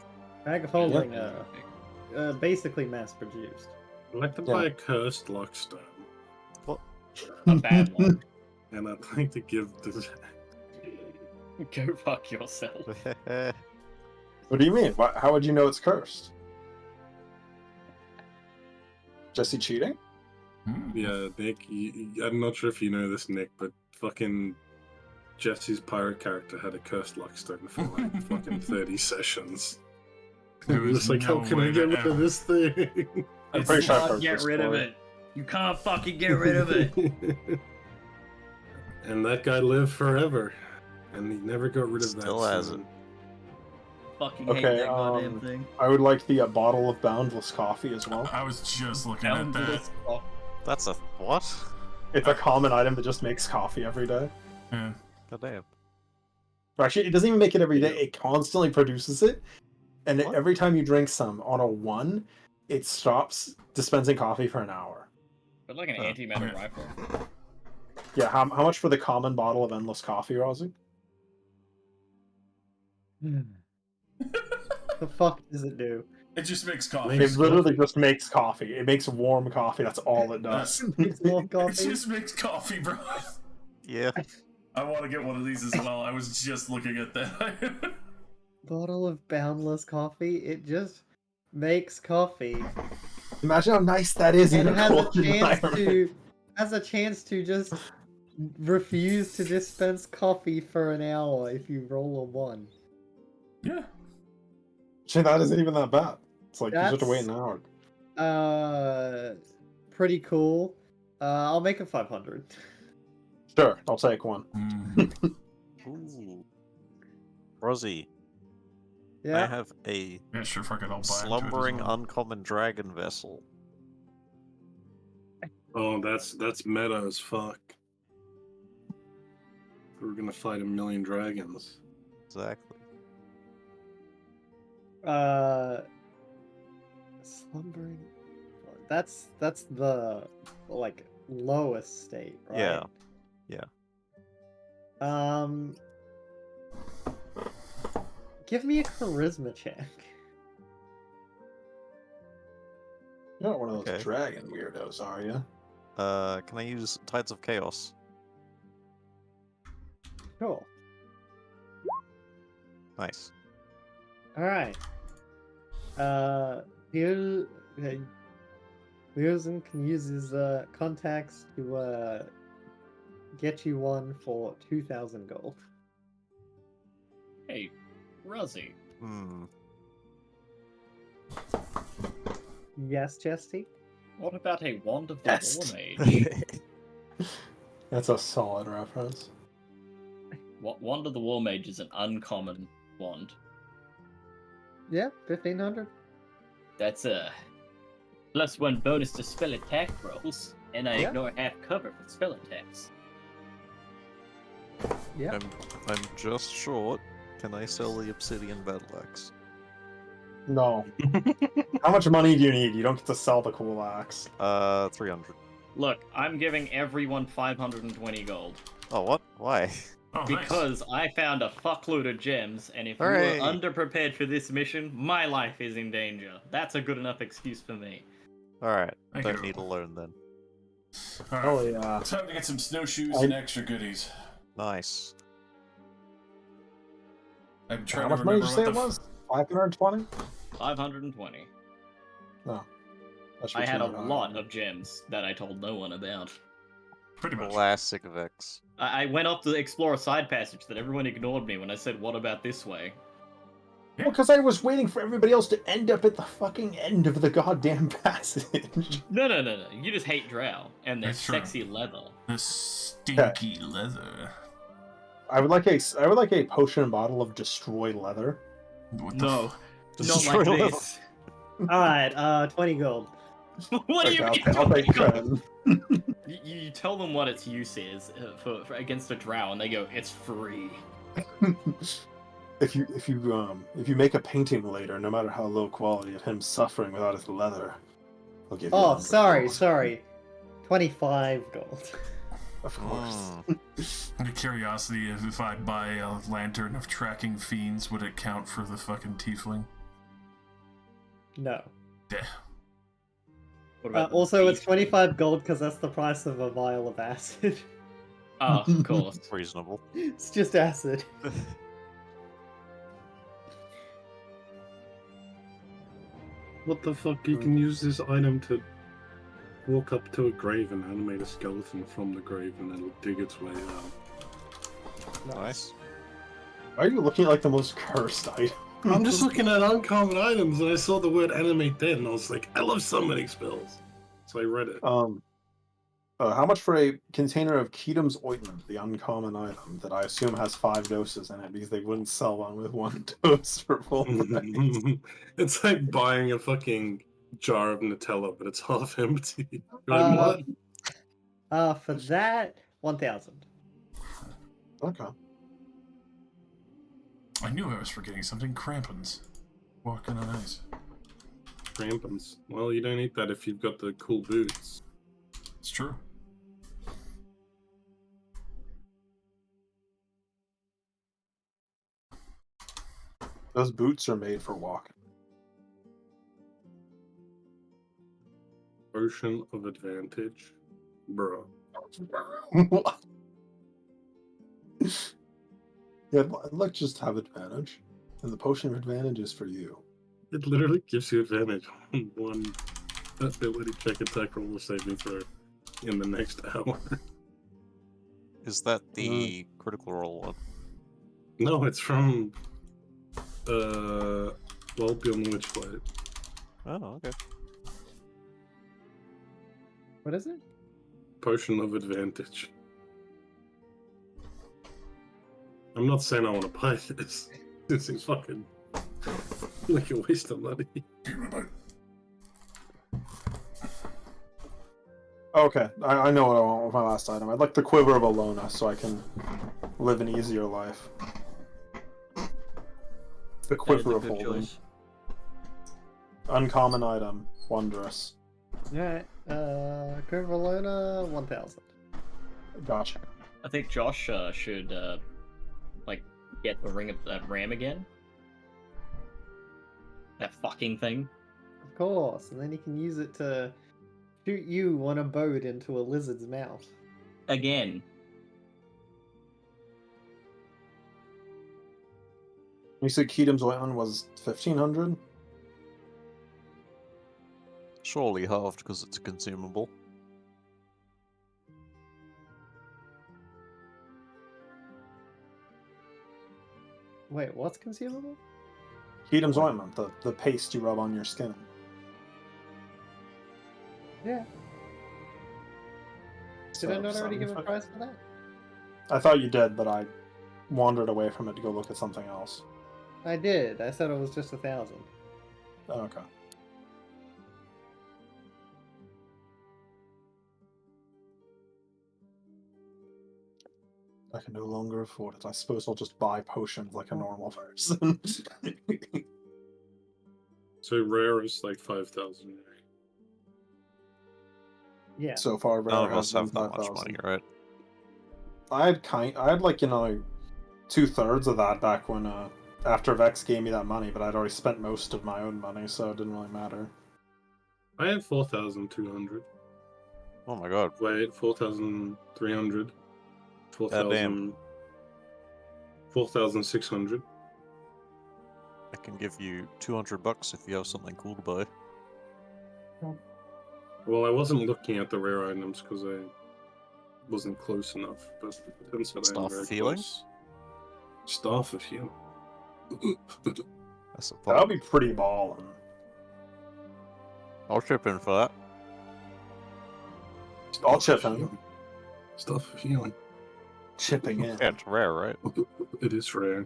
Bag of holding, Yep. basically mass produced. I'd like to Yeah. buy a cursed lockstone, A bad one. and I'd like to give the Go fuck yourself. What do you mean? How would you know it's cursed? Jesse cheating? Hmm. Yeah, Nick, I'm not sure if you know this, Nick, but fucking Jesse's pirate character had a cursed lockstone for like fucking 30 sessions. There It was was like, no how can way I get to rid ever- of this thing? I'm It's pretty sure I've Can't heard get this rid of story. it. You can't fucking get rid of it. And that guy lived forever, and he never got rid of that. Still has stone. it. Fucking hate Okay, that goddamn thing. I would like the bottle of boundless coffee as well. I was just looking at that. Boundless cock. That's a what? It's a common item that just makes coffee every day. Yeah. God damn. Actually, it doesn't even make it every day. It constantly produces it, and What? every time you drink some on a 1, it stops dispensing coffee for an hour. But like an Huh. antimatter Yeah. rifle. Yeah, how much for the common bottle of endless coffee, Rozzy? The fuck does it do? It just makes coffee. It literally just makes coffee. It makes warm coffee. That's all it does. It's more It coffee. just makes coffee, bro. Yeah. I want to get one of these as well. I was just looking at that. Bottle of boundless coffee. It just makes coffee. Imagine how nice that is in And a has a cold chance environment. to just refuse to dispense coffee for an hour if you roll a 1. Yeah. Shit, that isn't even that bad. It's like you just have to wait That's- an hour. Pretty cool. I'll make it 500. Sure, I'll take one. Mhm. Ooh. Rosie, I Yeah. have a Yeah, sure, fuck it, I'll buy into it as slumbering well. uncommon dragon vessel. Oh, that's meta as fuck. We're gonna fight 1,000,000 dragons. Exactly. Slumbering. That's the like lowest state, right? Yeah. Yeah. Give me a charisma check. You're not one of those Okay. dragon weirdos, are you? Can I use Tides of Chaos? Cool. Nice. All right. Here, Pearson can use his contacts to get you one for 2,000 gold. Hey, Rosie. Hmm. Yes, Chesty. What about a wand of the Yes. war mage? That's a solid reference. Wand of the war mage is an uncommon wand. Yeah, 1,500. That's a +1 bonus to spell attack rolls, and I Yeah. ignore half cover for spell attacks. Yeah. I'm just short. Can I sell the obsidian battle axe? No. How much money do you need? You don't get to sell the cool axe. 300. Look, I'm giving everyone 520 gold. Oh, what? Why? Oh, nice. Because I found a fuckload of gems, and if Hooray. you were underprepared for this mission, my life is in danger. That's a good enough excuse for me. Alright, Thank don't you. need to learn then. Alright, Oh yeah. time to get some snowshoes and extra goodies. Nice. I'm trying How to much money remember did you say what it was? 520? 520. No. That should I be had a 200. lot of gems that I told no one about. Pretty much. Classic Vex. I went off to explore a side passage that everyone ignored me when I said, "What about this way?" Well, because I was waiting for everybody else to end up at the fucking end of the goddamn passage. No. You just hate drow and their That's true. sexy leather. The stinky leather. I would like a potion bottle of destroy leather. What the No, f- not like Destroy this. Alright, 20 gold. What do you Okay, mean? I'll take 20 10. You tell them what its use is for against a drow, and they go, "It's free." If you make a painting later, no matter how low quality, of him suffering without his leather, I'll give you Oh, 100 sorry, gold. sorry. 25 gold. Of course. Out of curiosity, if I buy a lantern of tracking fiends, would it count for the fucking tiefling? No. Yeah. What about the Also, it's beef? 25 gold because that's the price of a vial of acid. Oh, of course. Reasonable. It's just acid. What the fuck? You can use this item to walk up to a grave and animate a skeleton from the grave, and then it'll dig its way out. Nice. Why are you looking at like the most cursed item? I'm just looking at uncommon items, and I saw the word animate then, and I was like, I love summoning spells. So I read it. How much for a container of Kedum's ointment, the uncommon item that I assume has 5 doses in it because they wouldn't sell one with 1 dose for full price. It's like buying a fucking jar of Nutella, but it's half empty. You're like, what? For that, 1,000. Okay. I knew I was forgetting something. Crampons. Walking on ice. Crampons. Well, you don't eat that if you've got the cool boots. It's true. Those boots are made for walking. Potion of advantage. Bro. What? Yeah, let's just have advantage. And the potion of advantage is for you. It literally gives you advantage on one ability check, attack, roll, or saving throw in the next hour. Is that the critical roll one? No, it's from Well, beyond the Witchblade. Oh, okay. What is it? Potion of Advantage. I'm not saying I want to buy this. This is fucking like a waste of money. Okay, I know what I want with my last item. I'd like the Quiver of Alona so I can live an easier life. The That is Quiver a of good Holding. choice. Uncommon item. Wondrous. Alright, Corvalona 1000. Gotcha. I think Josh should like get the ring of that ram again. That fucking thing. Of course, and then you can use it to shoot you on a boat into a lizard's mouth. Again. You said Kedum's Ointment was 1500? Surely halved because it's a consumable. Wait, what's consumable? Kedum's What? Ointment, the paste you rub on your skin. Yeah. Did I not already give a price for that? I thought you did, but I wandered away from it to go look at something else. I did. I said it was just 1000. Oh, okay. I can no longer afford it. I suppose I'll just buy potions like a normal person. So rare is like 5,000. Yeah. So far, None rare of us has been have that much 5,000. money, right? I had like 2/3 of that back when after Vex gave me that money, but I'd already spent most of my own money, so it didn't really matter. I have 4,200. Oh my god. Wait, 4,300. Goddamn. 4,600. I can give you $200 if you have something cool to buy. Well, I wasn't looking at the rare items because I wasn't close enough, but since I am Staff very of Healing? close. Staff of Healing. That's a That thought. would be pretty ballin'. I'll chip in for that. I'll Staff chip of in. Healing. Staff of Healing. Chipping in. Yeah, it's rare, right? It is rare.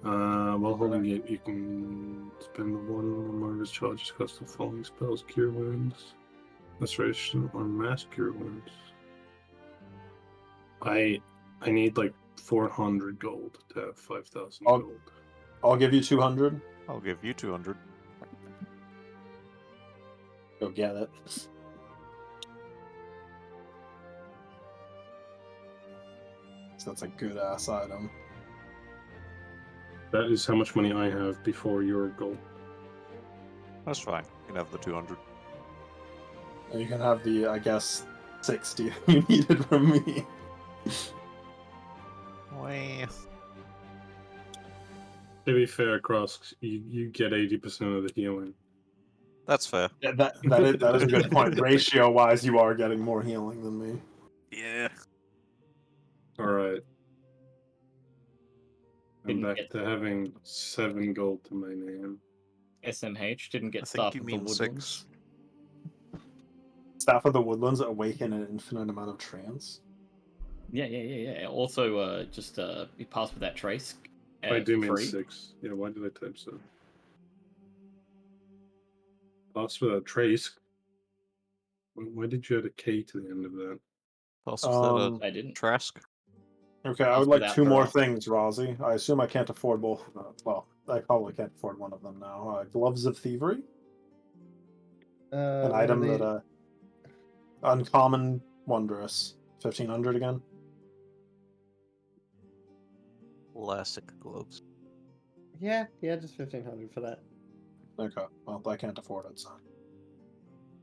While holding it, you can spend one or more of his charges, cast the following spells: Cure Wounds, Restoration, or Mass Cure Wounds. I need like 400 gold to have 5,000 I'll- gold. I'll give you 200. I'll give you 200. Go get it. So that's a good ass item. That is how much money I have before your gold. That's fine. You can have the 200. And you can have the, I guess, 60 you needed from me. Well, To be fair, Cross, you get 80% of the healing. that's fair. Yeah, that is a good point. Ratio-wise, you are getting more healing than me. Yeah. Alright. I'm Didn't back get- to having 7 gold to my name. SMH didn't get I think Staff you of the mean Woodlands. 6. Staff of the Woodlands awaken an infinite amount of trance. Yeah. Also, just you pass with that trace. I do mean free. 6. Yeah, why did I type so? Pass without trace. Why did you add a K to the end of that? Plus, is that a I didn't. Trask? Okay, I Pass would like without 2 more Hurrah. things, Rozzy. I assume I can't afford both. Well, I probably can't afford one of them now. Gloves of Thievery, an What are item they- that uncommon, wondrous, 1500 again. Classic gloves. Yeah, just 1500 for that. Okay, well I can't afford it, so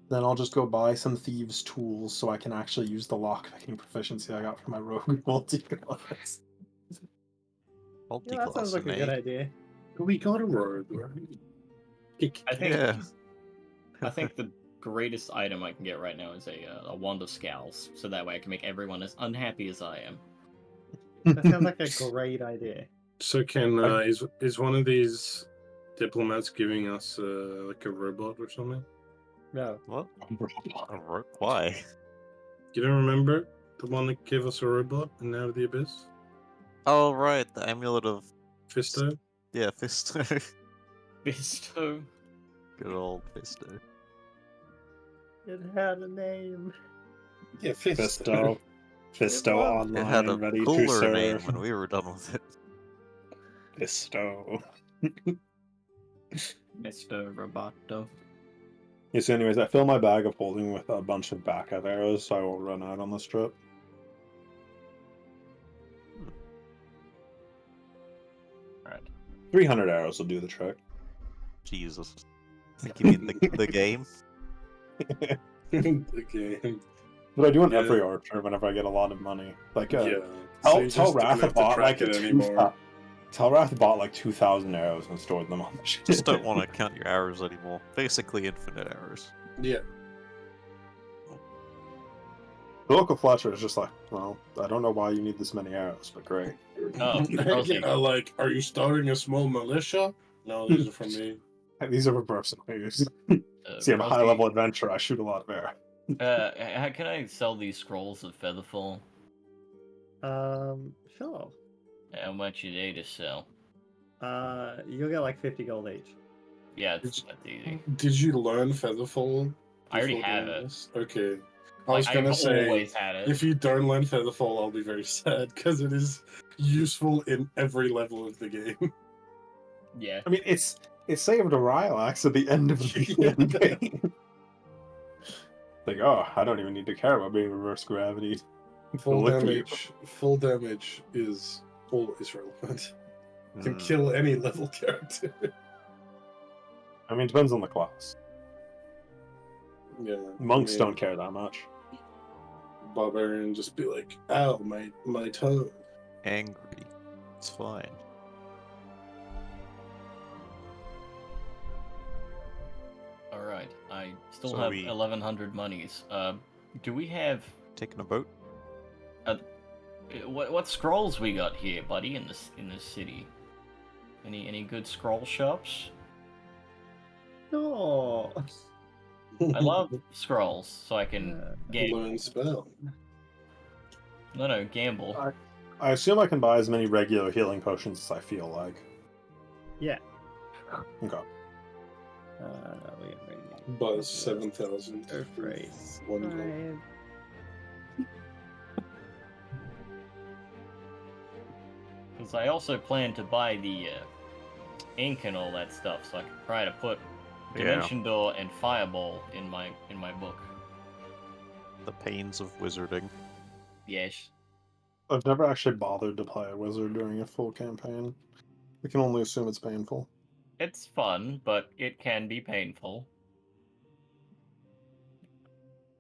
then I'll just go buy some thieves' tools so I can actually use the lockpicking proficiency I got from my rogue multi-class. Yeah, that sounds like a good idea. We got a road, right? I think. Yeah. I think the greatest item I can get right now is a wand of scowls, so that way I can make everyone as unhappy as I am. That sounds like a great idea. So can is one of these Diplomat's giving us like a robot or something. No. What? Why? You don't remember the one that gave us a robot in Out of the Abyss? Oh, right, the amulet of... Fisto? Yeah, Fisto. Bisto. Good old Fisto. It had a name. Yeah, Fisto. Fisto was- It had a online, ready to cooler serve. name when we were done with it. Fisto. Mr. Roboto. Yes, anyways, I fill my bag of holding with a bunch of backup arrows so I won't run out on this trip. Alright. 300 arrows will do the trick. Jesus. I think you mean the game? Okay. But I do an Yeah. every archer whenever I get a lot of money. Like, Yeah. tell you just don't Wrath have to bought track like it anymore. Tell Wrath bought like 2,000 arrows and stored them on the ship. Just don't want to count your arrows anymore. Basically infinite arrows. Yeah. The local Fletcher is just like, well, I don't know why you need this many arrows, but great. Oh, Rosie. Yeah, like, are you starting a small militia? No, these are from me. These are for personal use. See, I'm a Rosie, high-level adventurer. I shoot a lot of arrows. how can I sell these scrolls of Featherfall? Sure. How much are they to sell? You'll get like 50 gold each. Yeah, that's easy. Did you learn Featherfall? I already before have doing it. this? Okay. I Like, was gonna I've say, always had it. if you don't learn Featherfall, I'll be very sad, because it is useful in every level of the game. Yeah. I mean, it saved a Rylax at the end of the campaign. Like, oh, I don't even need to care about being reverse gravity. Full Look at you. damage is always relevant. Can Hmm. kill any level character. I mean, it depends on the class. Yeah. Monks I mean, don't care that much. Barbarian just be like, ow, my toe. Angry. It's fine. Alright, I still So have we- 1,100 monies. Do we have... Taking a boat? What scrolls we got here, buddy, in this city? Any good scroll shops? No. I love scrolls, so I can gamble. Learn spell. No, gamble. I assume I can buy as many regular healing potions as I feel like. Yeah. Okay. We got very Buzz 7,000. Earth race. One gold. Five. Because I also plan to buy the ink and all that stuff, so I can try to put Yeah. Dimension Door and Fireball in my book. The pains of wizarding. Yes. I've never actually bothered to play a wizard during a full campaign. We can only assume it's painful. It's fun, but it can be painful.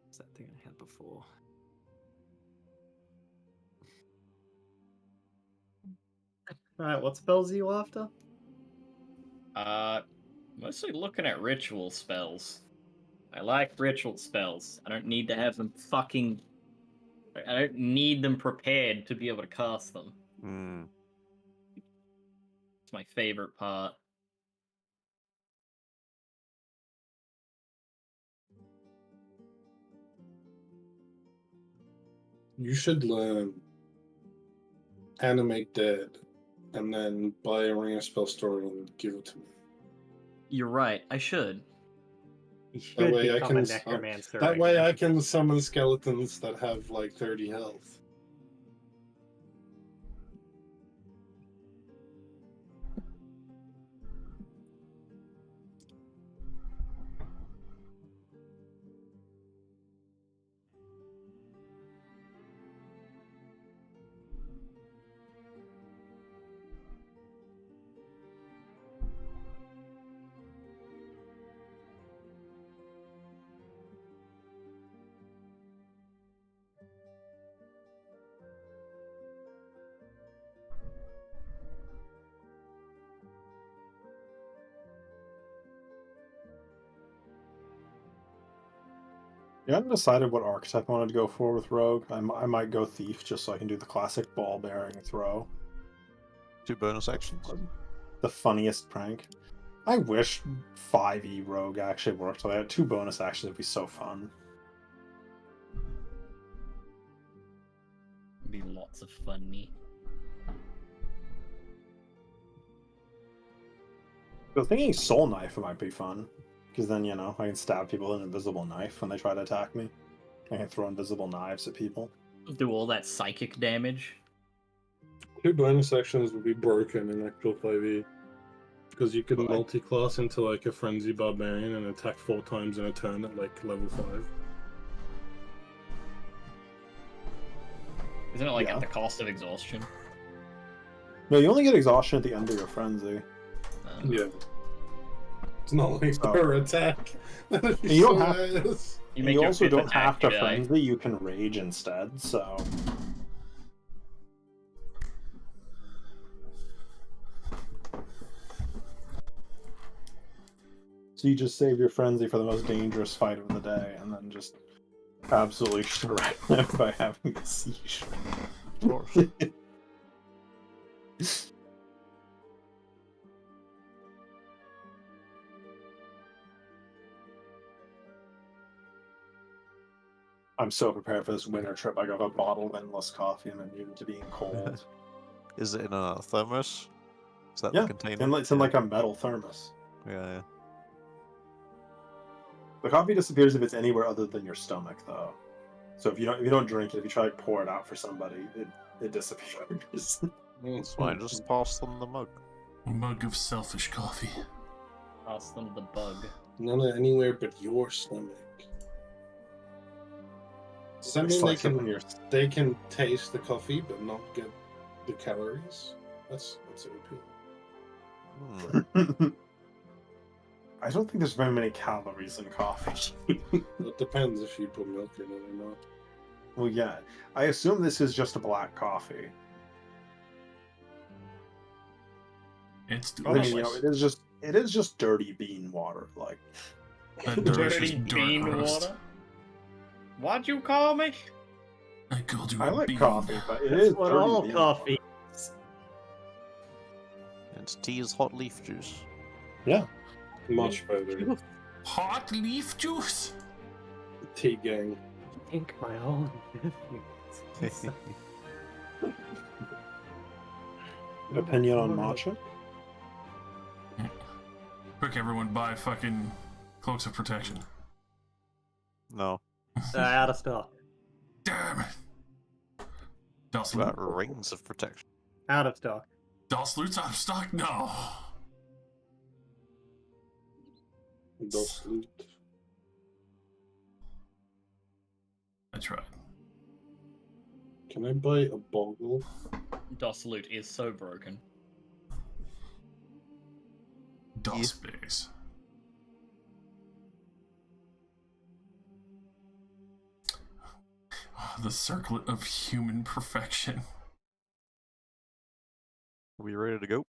What's that thing I had before? Alright, what spells are you after? Mostly looking at ritual spells. I like ritual spells. I don't need to have them fucking... I don't need them prepared to be able to cast them. Hmm. It's my favorite part. You should learn Animate Dead, and then buy a Ring of Spell Story and give it to me. You're right, I should. You should way I become a can- necromancer. That way again. I can summon skeletons that have like 30 health. Yeah, I haven't decided what archetype I wanted to go for with Rogue. I might go Thief just so I can do the classic ball-bearing throw. 2 bonus actions. The funniest prank. I wish 5e Rogue actually worked. I had 2 bonus actions. It'd be so fun. Be lots of funny. I was thinking Soul Knife might be fun. Because then, I can stab people with an invisible knife when they try to attack me. I can throw invisible knives at people. Do all that psychic damage. 2 bonus actions would be broken in actual 5e. Because you could Right. multi-class into like a Frenzy Barbarian and attack 4 times in a turn at like level 5. Isn't it like Yeah. at the cost of exhaustion? No, you only get exhaustion at the end of your frenzy. Yeah. It's not like So- per attack. That'd be You don't so have- ass. You And make you your also fifth don't attack, have to you die. frenzy, you can rage instead, so... So you just save your frenzy for the most dangerous fight of the day, and then just absolutely shred them by having a seizure. Of course. I'm so prepared for this winter trip. I got a bottle of endless coffee and I'm immune to being cold. Is it in a thermos? Is that Yeah, the container? it's in like a metal thermos. Yeah. The coffee disappears if it's anywhere other than your stomach, though. So if you don't drink it, if you try to pour it out for somebody, it disappears. That's fine. Just pass them the mug. Mug of selfish coffee. Pass them the bug. None of anywhere but your stomach. Does that mean Slice it when they can taste the coffee but not get the calories? That's OP. Hmm. I don't think there's very many calories in coffee. It depends if you put milk in it or not. Well, yeah. I assume this is just a black coffee. It's I mean, delicious. it is just dirty bean water, like. That delicious Dirty dark bean roast. water? What'd you call me? I called you I a like bean. coffee, but it That's is what dirty all bean coffee. And tea is hot leaf juice. Yeah. Much better. Hot leaf juice? Tea gang. Think my own nephew. Opinion on matcha? Quick, everyone, buy fucking cloaks of protection. No. Out of stock. Damn it. It's Dust about rings of protection. Out of stock. Loot's out of stock? No. Dust loot. I tried. Can I buy a boggle? DOS loot is so broken. DOS space. The circlet of human perfection. Are we ready to go?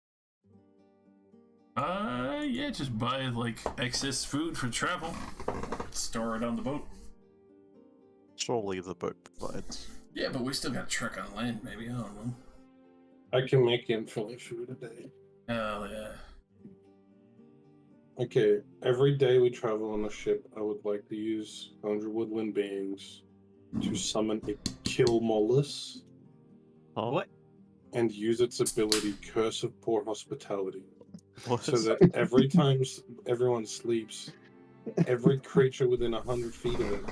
Yeah, just buy like excess food for travel. Store it on the boat. Surely the boat provides. Yeah, but we still got to trek on land, maybe. I don't know. I can make infinite food a day. Hell yeah. Okay, every day we travel on a ship, I would like to use 100 woodland beings to summon a kill mollusk Huh? What? and use its ability Curse of Poor Hospitality. What So is that every time everyone sleeps, every creature within 100 feet of it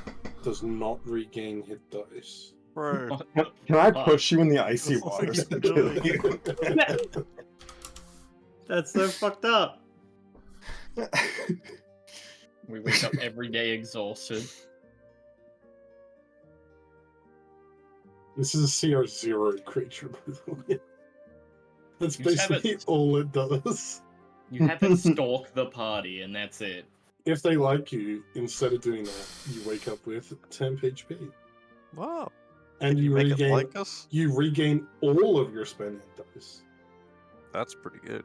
does not regain hit dice. Bro. Can I push you in the icy waters and kill you? That's so fucked up. We wake up every day exhausted. This is a CR0 creature, by the way. That's You just have basically it- all it does. You have it stalk the party, and that's it. If they like you, instead of doing that, you wake up with 10 HP. Wow. And you Make it regain like us? you regain all of your spending dice. That's pretty good.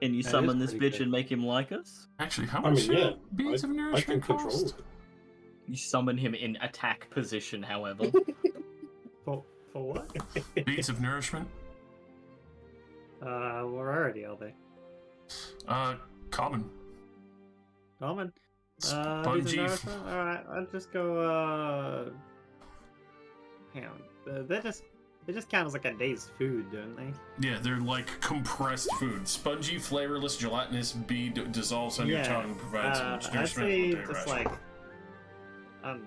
Can you That summon is this pretty bitch good. and make him like us? Actually, how I much mean, yeah, beads of I nourishment can control cost? it. You summon him in attack position, however. For what? Beads of nourishment? What rarity are they? Common. Common. Spongy. Alright, I'll just go, hang on. They just count as like a day's food, don't they? Yeah, they're like compressed food. Spongy, flavorless, gelatinous, dissolves on your tongue, provides much I'd nourishment say with day just ration. like, um,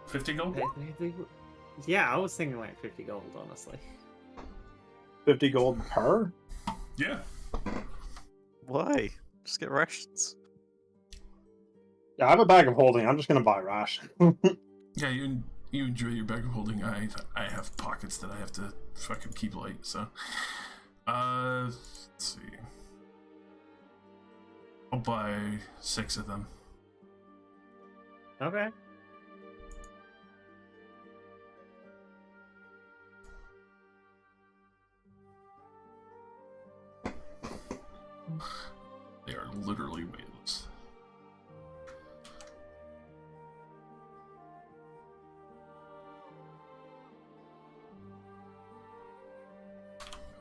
50 gold? yeah, I was thinking like 50 gold, honestly. 50 gold per? Yeah. Why? Just get rations. Yeah, I have a bag of holding. I'm just gonna buy ration. Yeah, you enjoy your bag of holding. I have pockets that I have to fucking keep light, so. Let's see. I'll buy 6 of them. Okay. They are literally weightless.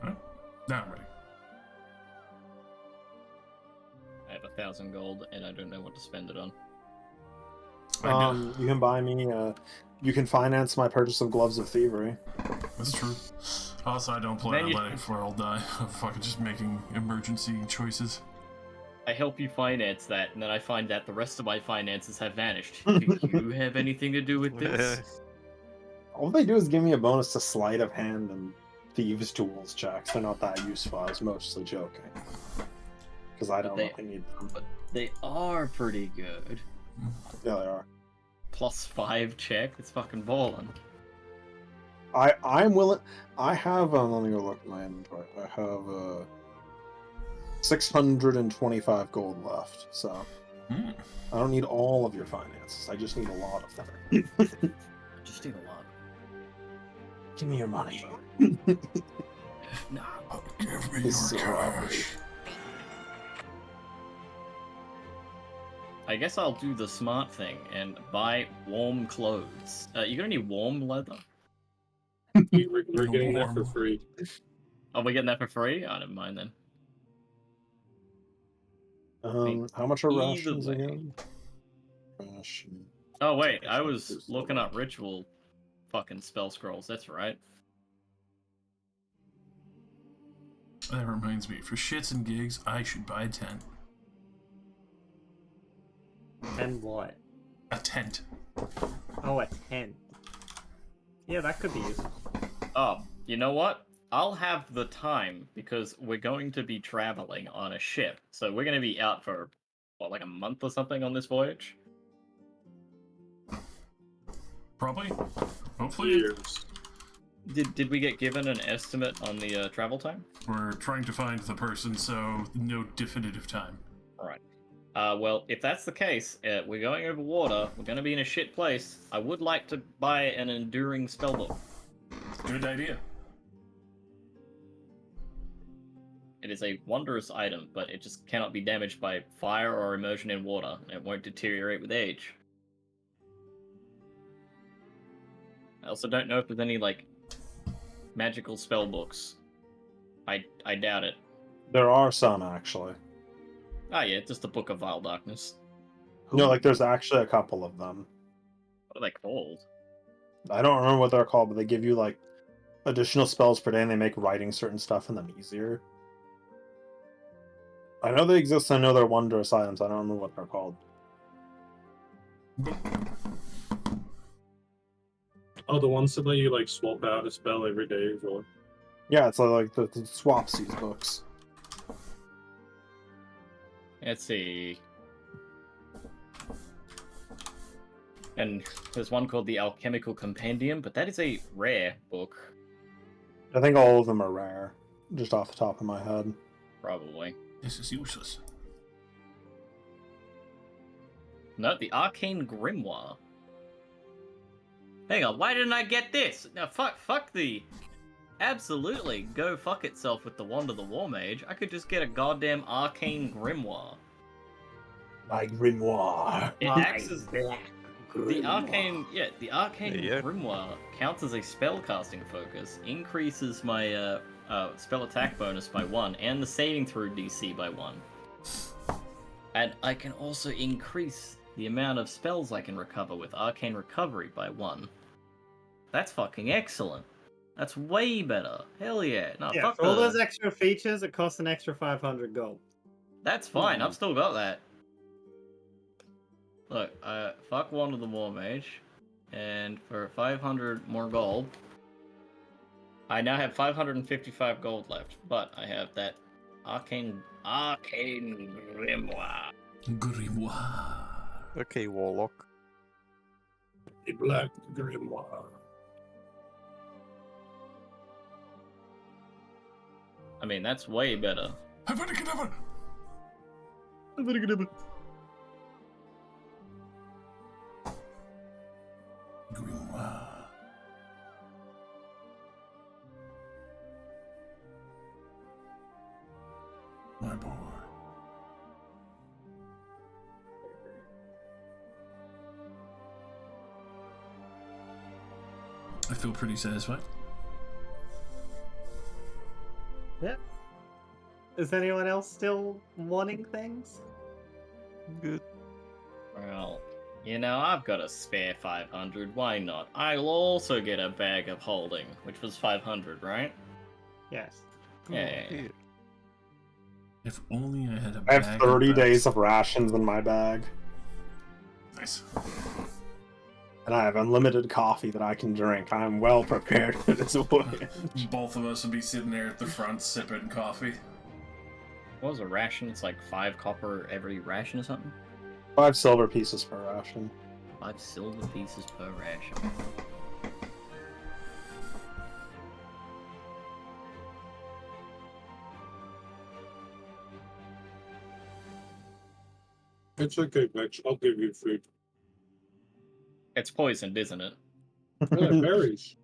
Huh? Now I'm ready. I have 1,000 gold, and I don't know what to spend it on. You can buy me. You can finance my purchase of gloves of thievery. That's true. Also, I don't plan on letting Flirl die. I'm fucking just making emergency choices. I help you finance that, and then I find that the rest of my finances have vanished. Do you have anything to do with this? All they do is give me a bonus to sleight of hand and thieves' tools checks. They're not that useful. I was mostly joking. Because I don't really need them. But they are pretty good. Yeah, they are. +5 check. It's fucking ballin'. I'm willing. I have. Let me go look at my inventory. I have 625 gold left. So I don't need all of your finances. I just need a lot of them. I just need a lot. Give me your money. Nah. Give me your cash. I guess I'll do the smart thing and buy warm clothes. You got any warm leather? We're getting that for free. Are we getting that for free? Oh, never mind then. How much are Either rations way. again? Ration. Oh wait, I was looking up ritual fucking spell scrolls. That's right. That reminds me, for shits and gigs, I should buy a tent. And what? A tent. Oh, a tent. Yeah, that could be useful. Oh, you know what? I'll have the time because we're going to be traveling on a ship. So we're going to be out for, what, like a month or something on this voyage? Probably. Hopefully. Years. Did we get given an estimate on the travel time? We're trying to find the person, so no definitive time. Alright. Well, if that's the case, we're going over water, we're going to be in a shit place. I would like to buy an enduring spellbook. Good idea. It is a wondrous item, but it just cannot be damaged by fire or immersion in water, and it won't deteriorate with age. I also don't know if there's any, like, magical spellbooks. I doubt it. There are some, actually. Ah, yeah, just the Book of Vile Darkness. No, like, there's actually a couple of them. What are they called? I don't remember what they're called, but they give you, like, additional spells per day, and they make writing certain stuff in them easier. I know they exist, I know they're wondrous items, I don't remember what they're called. Oh, the ones that let you like swap out a spell every day as well. Yeah, it's like the swapsies books. Let's see. And there's one called the Alchemical Compendium, but that is a rare book. I think all of them are rare, just off the top of my head. Probably. This is useless. No, the Arcane Grimoire. Hang on, why didn't I get this? Now, fuck the... Absolutely, go fuck itself with the Wand of the War Mage. I could just get a goddamn Arcane Grimoire. My grimoire. It acts as... The arcane Yeah. grimoire counts as a spellcasting focus, increases my spell attack bonus by 1, and the saving throw DC by 1. And I can also increase the amount of spells I can recover with arcane recovery by 1. That's fucking excellent. That's way better. Hell yeah. No, Yeah, fuck for all the- those extra features, it costs an extra 500 gold. That's fine. I've still got that. Look, fuck one of the War Mage, and for 500 more gold, I now have 555 gold left. But I have that arcane grimoire. Grimoire. Okay, Warlock. A black grimoire. I mean, that's way better. Grimoire. My boy. I feel pretty satisfied. Yeah. Is anyone else still wanting things? Good. Well, you know, I've got a spare 500. Why not? I'll also get a bag of holding, which was 500, right? Yes. Yeah. Here. If only I had a I bag have 30 of days of rations in my bag, Nice. and I have unlimited coffee that I can drink. I'm well prepared for this voyage. Both of us would be sitting there at the front sipping coffee. What was a ration? It's like 5 copper every ration or something? 5 silver pieces per ration. 5 silver pieces per ration. It's okay, Mitch. I'll give you food. It's poisoned, isn't it? Yeah, berries.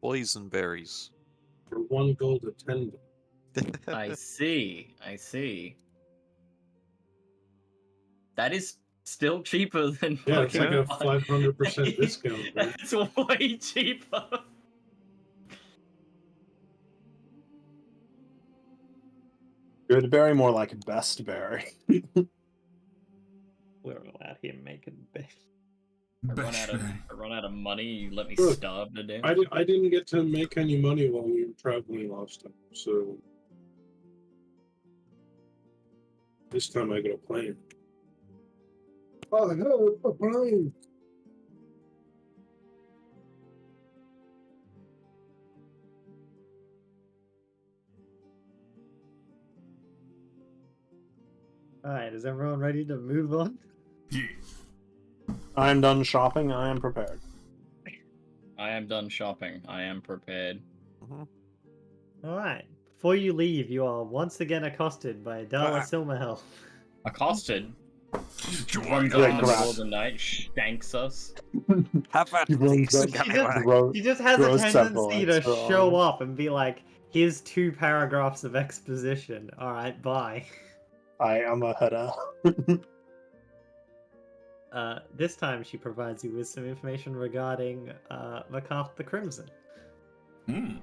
Poison berries. For 1 gold a 10. I see. That is still cheaper than Yeah, it's like a fucking 500% discount. Dude. That's way cheaper. Good berry, more like best berry. We're allowed here making bed. I Bashberry. run out of money. You let me Look, starve to death. I didn't get to make any money while we were traveling last time, so this time I got a plane. Oh no, a plane! Alright, is everyone ready to move on? Yeah. I am done shopping. I am prepared. I am done shopping. I am prepared. Mhm. Alright. Before you leave, you are once again accosted by Dala Silmerhell. Accosted. Join Runs Yeah, up in the middle correct. of the night, shanks us. Have at He runs these up, guys. He just has a Gross tendency to satellites, show up and be like, here's 2 paragraphs of exposition. Alright, bye. I am a head out. This time she provides you with some information regarding Makarth the Crimson. Hmm.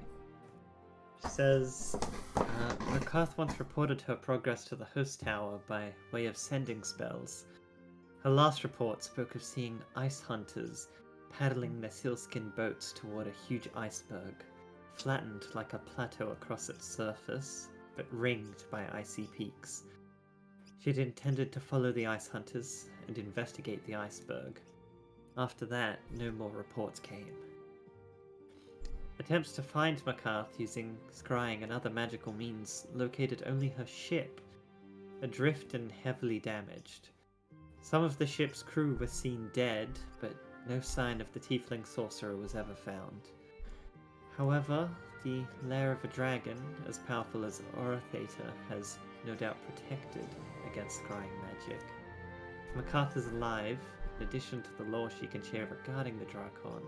She says, Makarth once reported her progress to the host tower by way of sending spells. Her last report spoke of seeing ice hunters paddling their sealskin boats toward a huge iceberg, flattened like a plateau across its surface, but ringed by icy peaks. She had intended to follow the ice hunters and investigate the iceberg. After that, no more reports came. Attempts to find Makarth using scrying and other magical means located only her ship, adrift and heavily damaged. Some of the ship's crew were seen dead, but no sign of the tiefling sorcerer was ever found. However, the lair of a dragon, as powerful as Oratheta, has no doubt protected against scrying magic. If Makarth is alive, in addition to the lore she can share regarding the Drakon,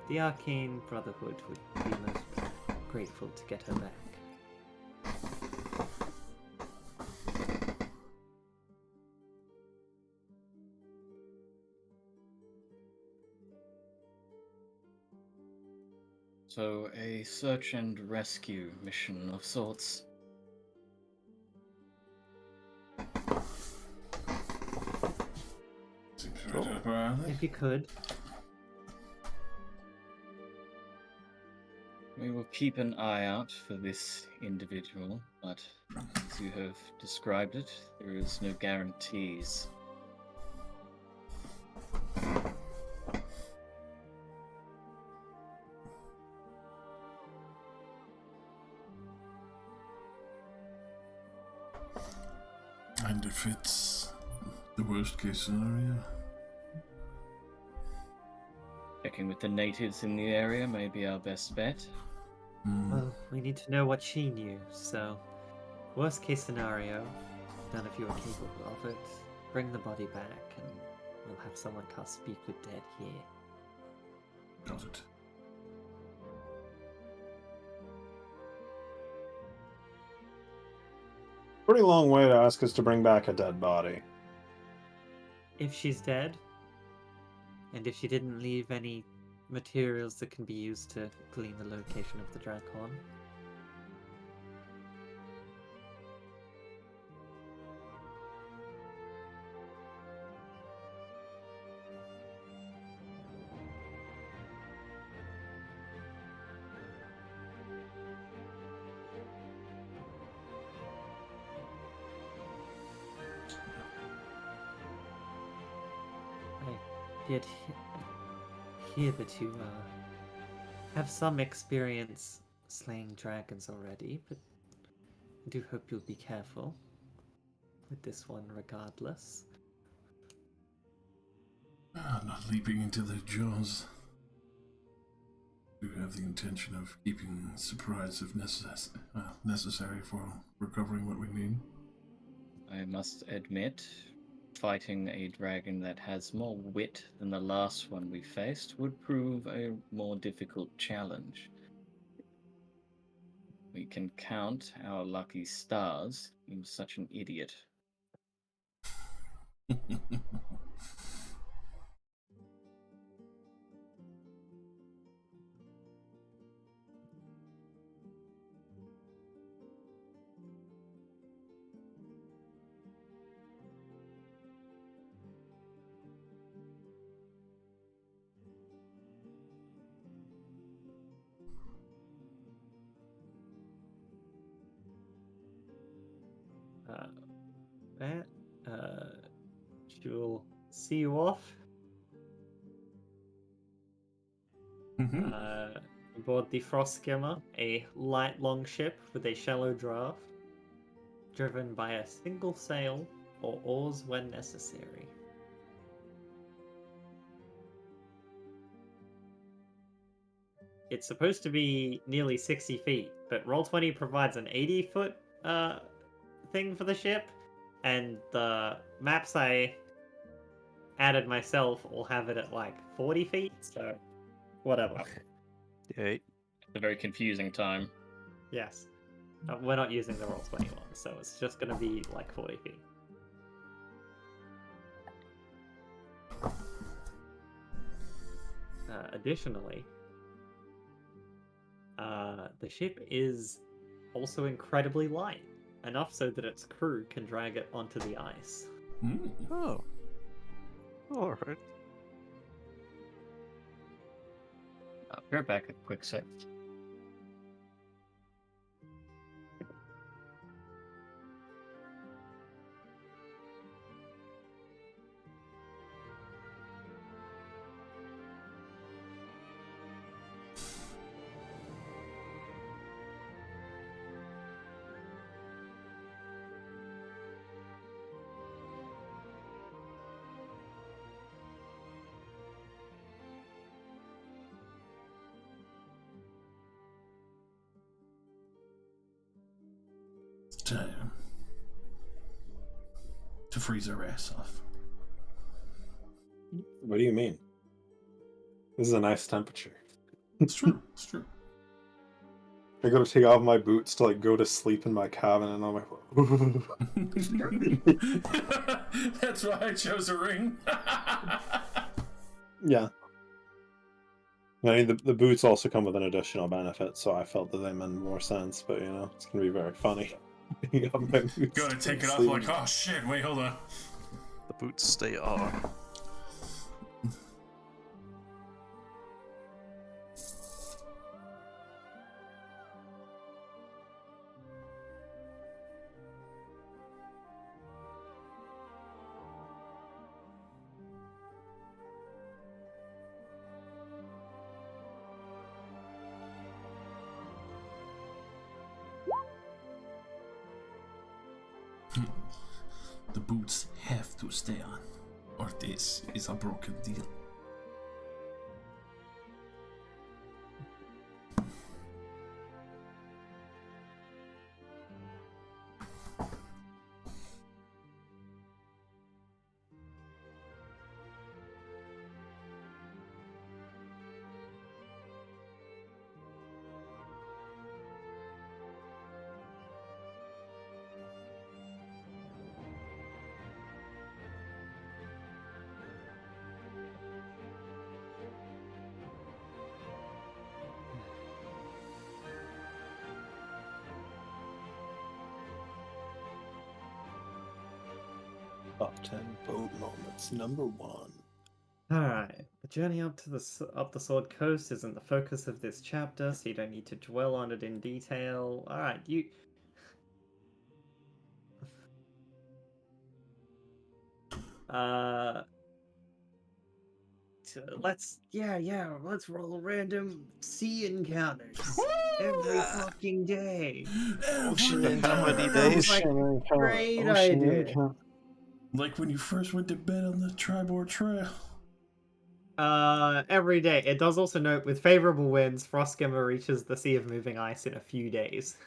the Arcane Brotherhood would be most grateful to get her back. So, a search and rescue mission of sorts. Seems right up our alley. If you could. We will keep an eye out for this individual, but as you have described it, there is no guarantees. And if it's the worst case scenario, Checking with the natives in the area may be our best bet. Well, we need to know what she knew, so worst case scenario, none of you are capable of it. Bring the body back and we'll have someone cast Speak with Dead here. got it. Pretty long way to ask us to bring back a dead body. If she's dead, and if she didn't leave any materials that can be used to glean the location of the Dracon, I did hear that you have some experience slaying dragons already, but I do hope you'll be careful with this one regardless. I'm not leaping into their jaws. Do have the intention of keeping surprise if necessary for recovering what we need. I must admit, fighting a dragon that has more wit than the last one we faced would prove a more difficult challenge. We can count our lucky stars. He was such an idiot. That she will see you off. Aboard the Frost Skimmer, a light longship with a shallow draft, driven by a single sail or oars when necessary. It's supposed to be nearly 60 feet, but Roll20 provides an 80-foot thing for the ship, and the maps I added myself will have it at like 40 feet, so whatever. Yay. A very confusing time. Yes. We're not using the Roll20 one, so it's just going to be like 40 feet. Additionally, the ship is also incredibly light, enough so that its crew can drag it onto the ice. Oh. Alright. I'll be right back a quick sec. Time to freeze our ass off. What do you mean? This is a nice temperature. It's true. It's true. I gotta take off my boots to like go to sleep in my cabin, and I'm like, That's why I chose a ring. yeah. I mean, the boots also come with an additional benefit, so I felt that they made more sense. But you know, it's gonna be very funny. You have my boots Gotta take it off sleeve. like, oh shit, wait, hold on. The boots stay on. The boots have to stay on, or this is a broken deal. Top 10 boat moments. Number 1. Alright, the journey up to up the Sword Coast isn't the focus of this chapter, so you don't need to dwell on it in detail. Alright, you... let's roll random sea encounters every fucking day. Ocean how many Sounds days? like a great idea. Like when you first went to bed on the Tribord Trail. Every day. It does also note with favorable winds, Frostskimmer reaches the Sea of Moving Ice in a few days.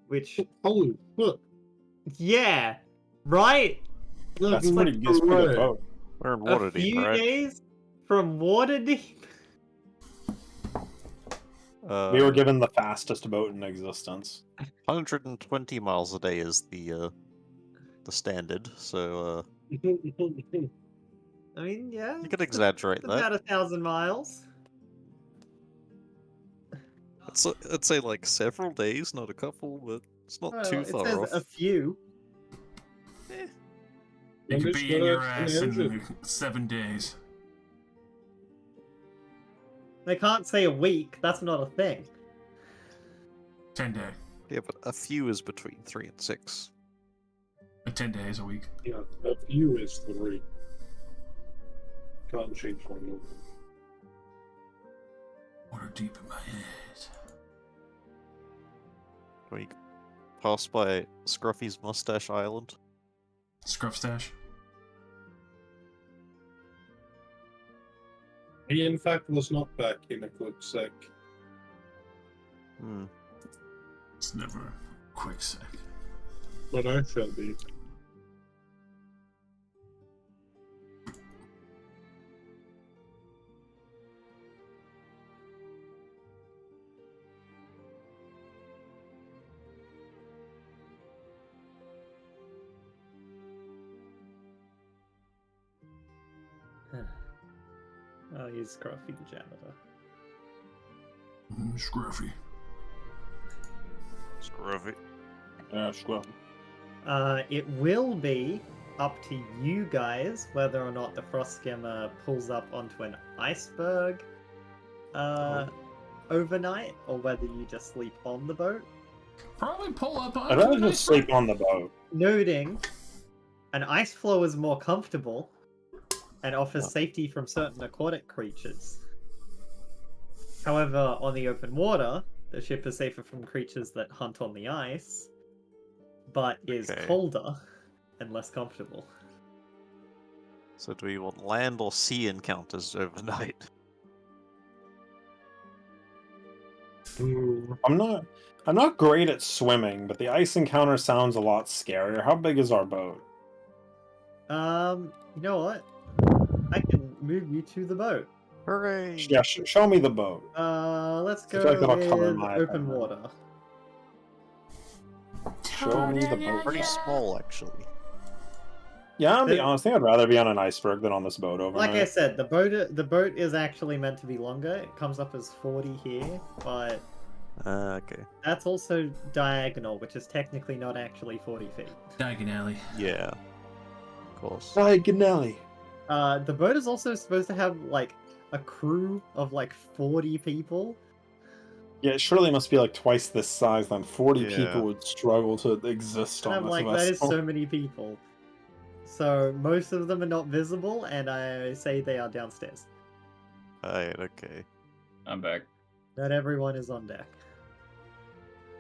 Which, Holy fuck! yeah, right? That's Look, pretty good. It's pretty good right. boat. We're in A Waterdeep, few right? days from Waterdeep. We were given the fastest boat in existence. 120 miles a day is the standard, so I mean, yeah, you could it's exaggerate that. about 1,000 miles. I'd say like several days, not a couple, but it's not Well, too it far says off. a few. You I'm could just be in gonna your have an ass in engine. 7 days. They can't say a week. That's not a thing. 10 day. Yeah, but a few is between 3 and 6. 10 days a week. Yeah, a few is 3. Can't change one number. Water deep in my head. We pass by Scruffy's Mustache Island. Scruff stash. He in fact was not back in a quick sec. Hmm. It's never a quick sec. But I shall be. I'll use Scruffy the janitor. Scruffy. Scruffy. Yeah, scrub. It will be up to you guys whether or not the Frostskimmer pulls up onto an iceberg overnight, or whether you just sleep on the boat. Probably pull up on I'd rather just sleep on the boat. Noting, an ice floe is more comfortable and offers safety from certain aquatic creatures. However, on the open water, the ship is safer from creatures that hunt on the ice, but is Okay. colder and less comfortable. So do we want land or sea encounters overnight? I'm not great at swimming, but the ice encounter sounds a lot scarier. How big is our boat? You know what? I can move you to the boat. Hooray! Yeah, show me the boat. Let's I feel like go that'll cover with my open opinion. water. Show me the boat. Pretty small, actually. Yeah, I'll be The- honest. I think I'd rather be on an iceberg than on this boat Like I overnight. said, the boat is actually meant to be longer. It comes up as 40 here, but Okay. that's also diagonal, which is technically not actually 40 feet. Diagon Alley. Yeah. Of course. Diagonally. The boat is also supposed to have like a crew of like 40 people. Yeah, it surely must be like twice this size. Then 40 Yeah. people would struggle to exist And on I'm this like, vessel. that is so many people. So most of them are not visible, and I say they are downstairs. Right, okay. I'm back. Not everyone is on deck.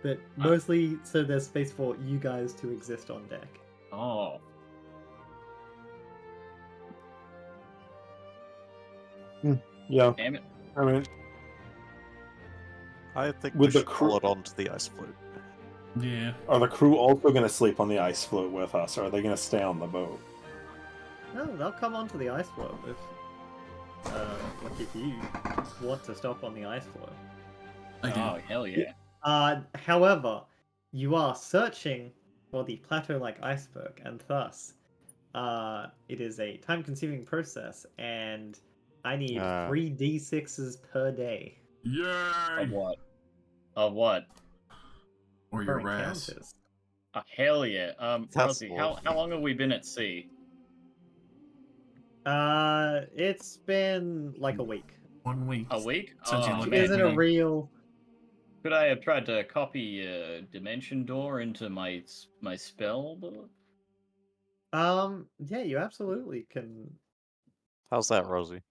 But mostly so there's space for you guys to exist on deck. Oh. Yeah, Damn it. I mean, I think With we the should crew- pull it onto the ice float. Yeah. are the crew also going to sleep on the ice float with us, or are they going to stay on the boat? No, they'll come onto the ice floe if you want to stop on the ice floe. I do. Oh, hell yeah. However, you are searching for the plateau-like iceberg, and thus, it is a time-consuming process, and I need Ah. 3 d6s per day Yay! Of what? Of what? Or per your ass. encounters. Oh, hell yeah. That's Rosie, more. how long have we been at sea? It's been like a week. 1 week. A week? Since you Oh, looked Which at isn't me a like- real. Could I have tried to copy Dimension Door into my spell book? Yeah, you absolutely can. How's that, Rosie?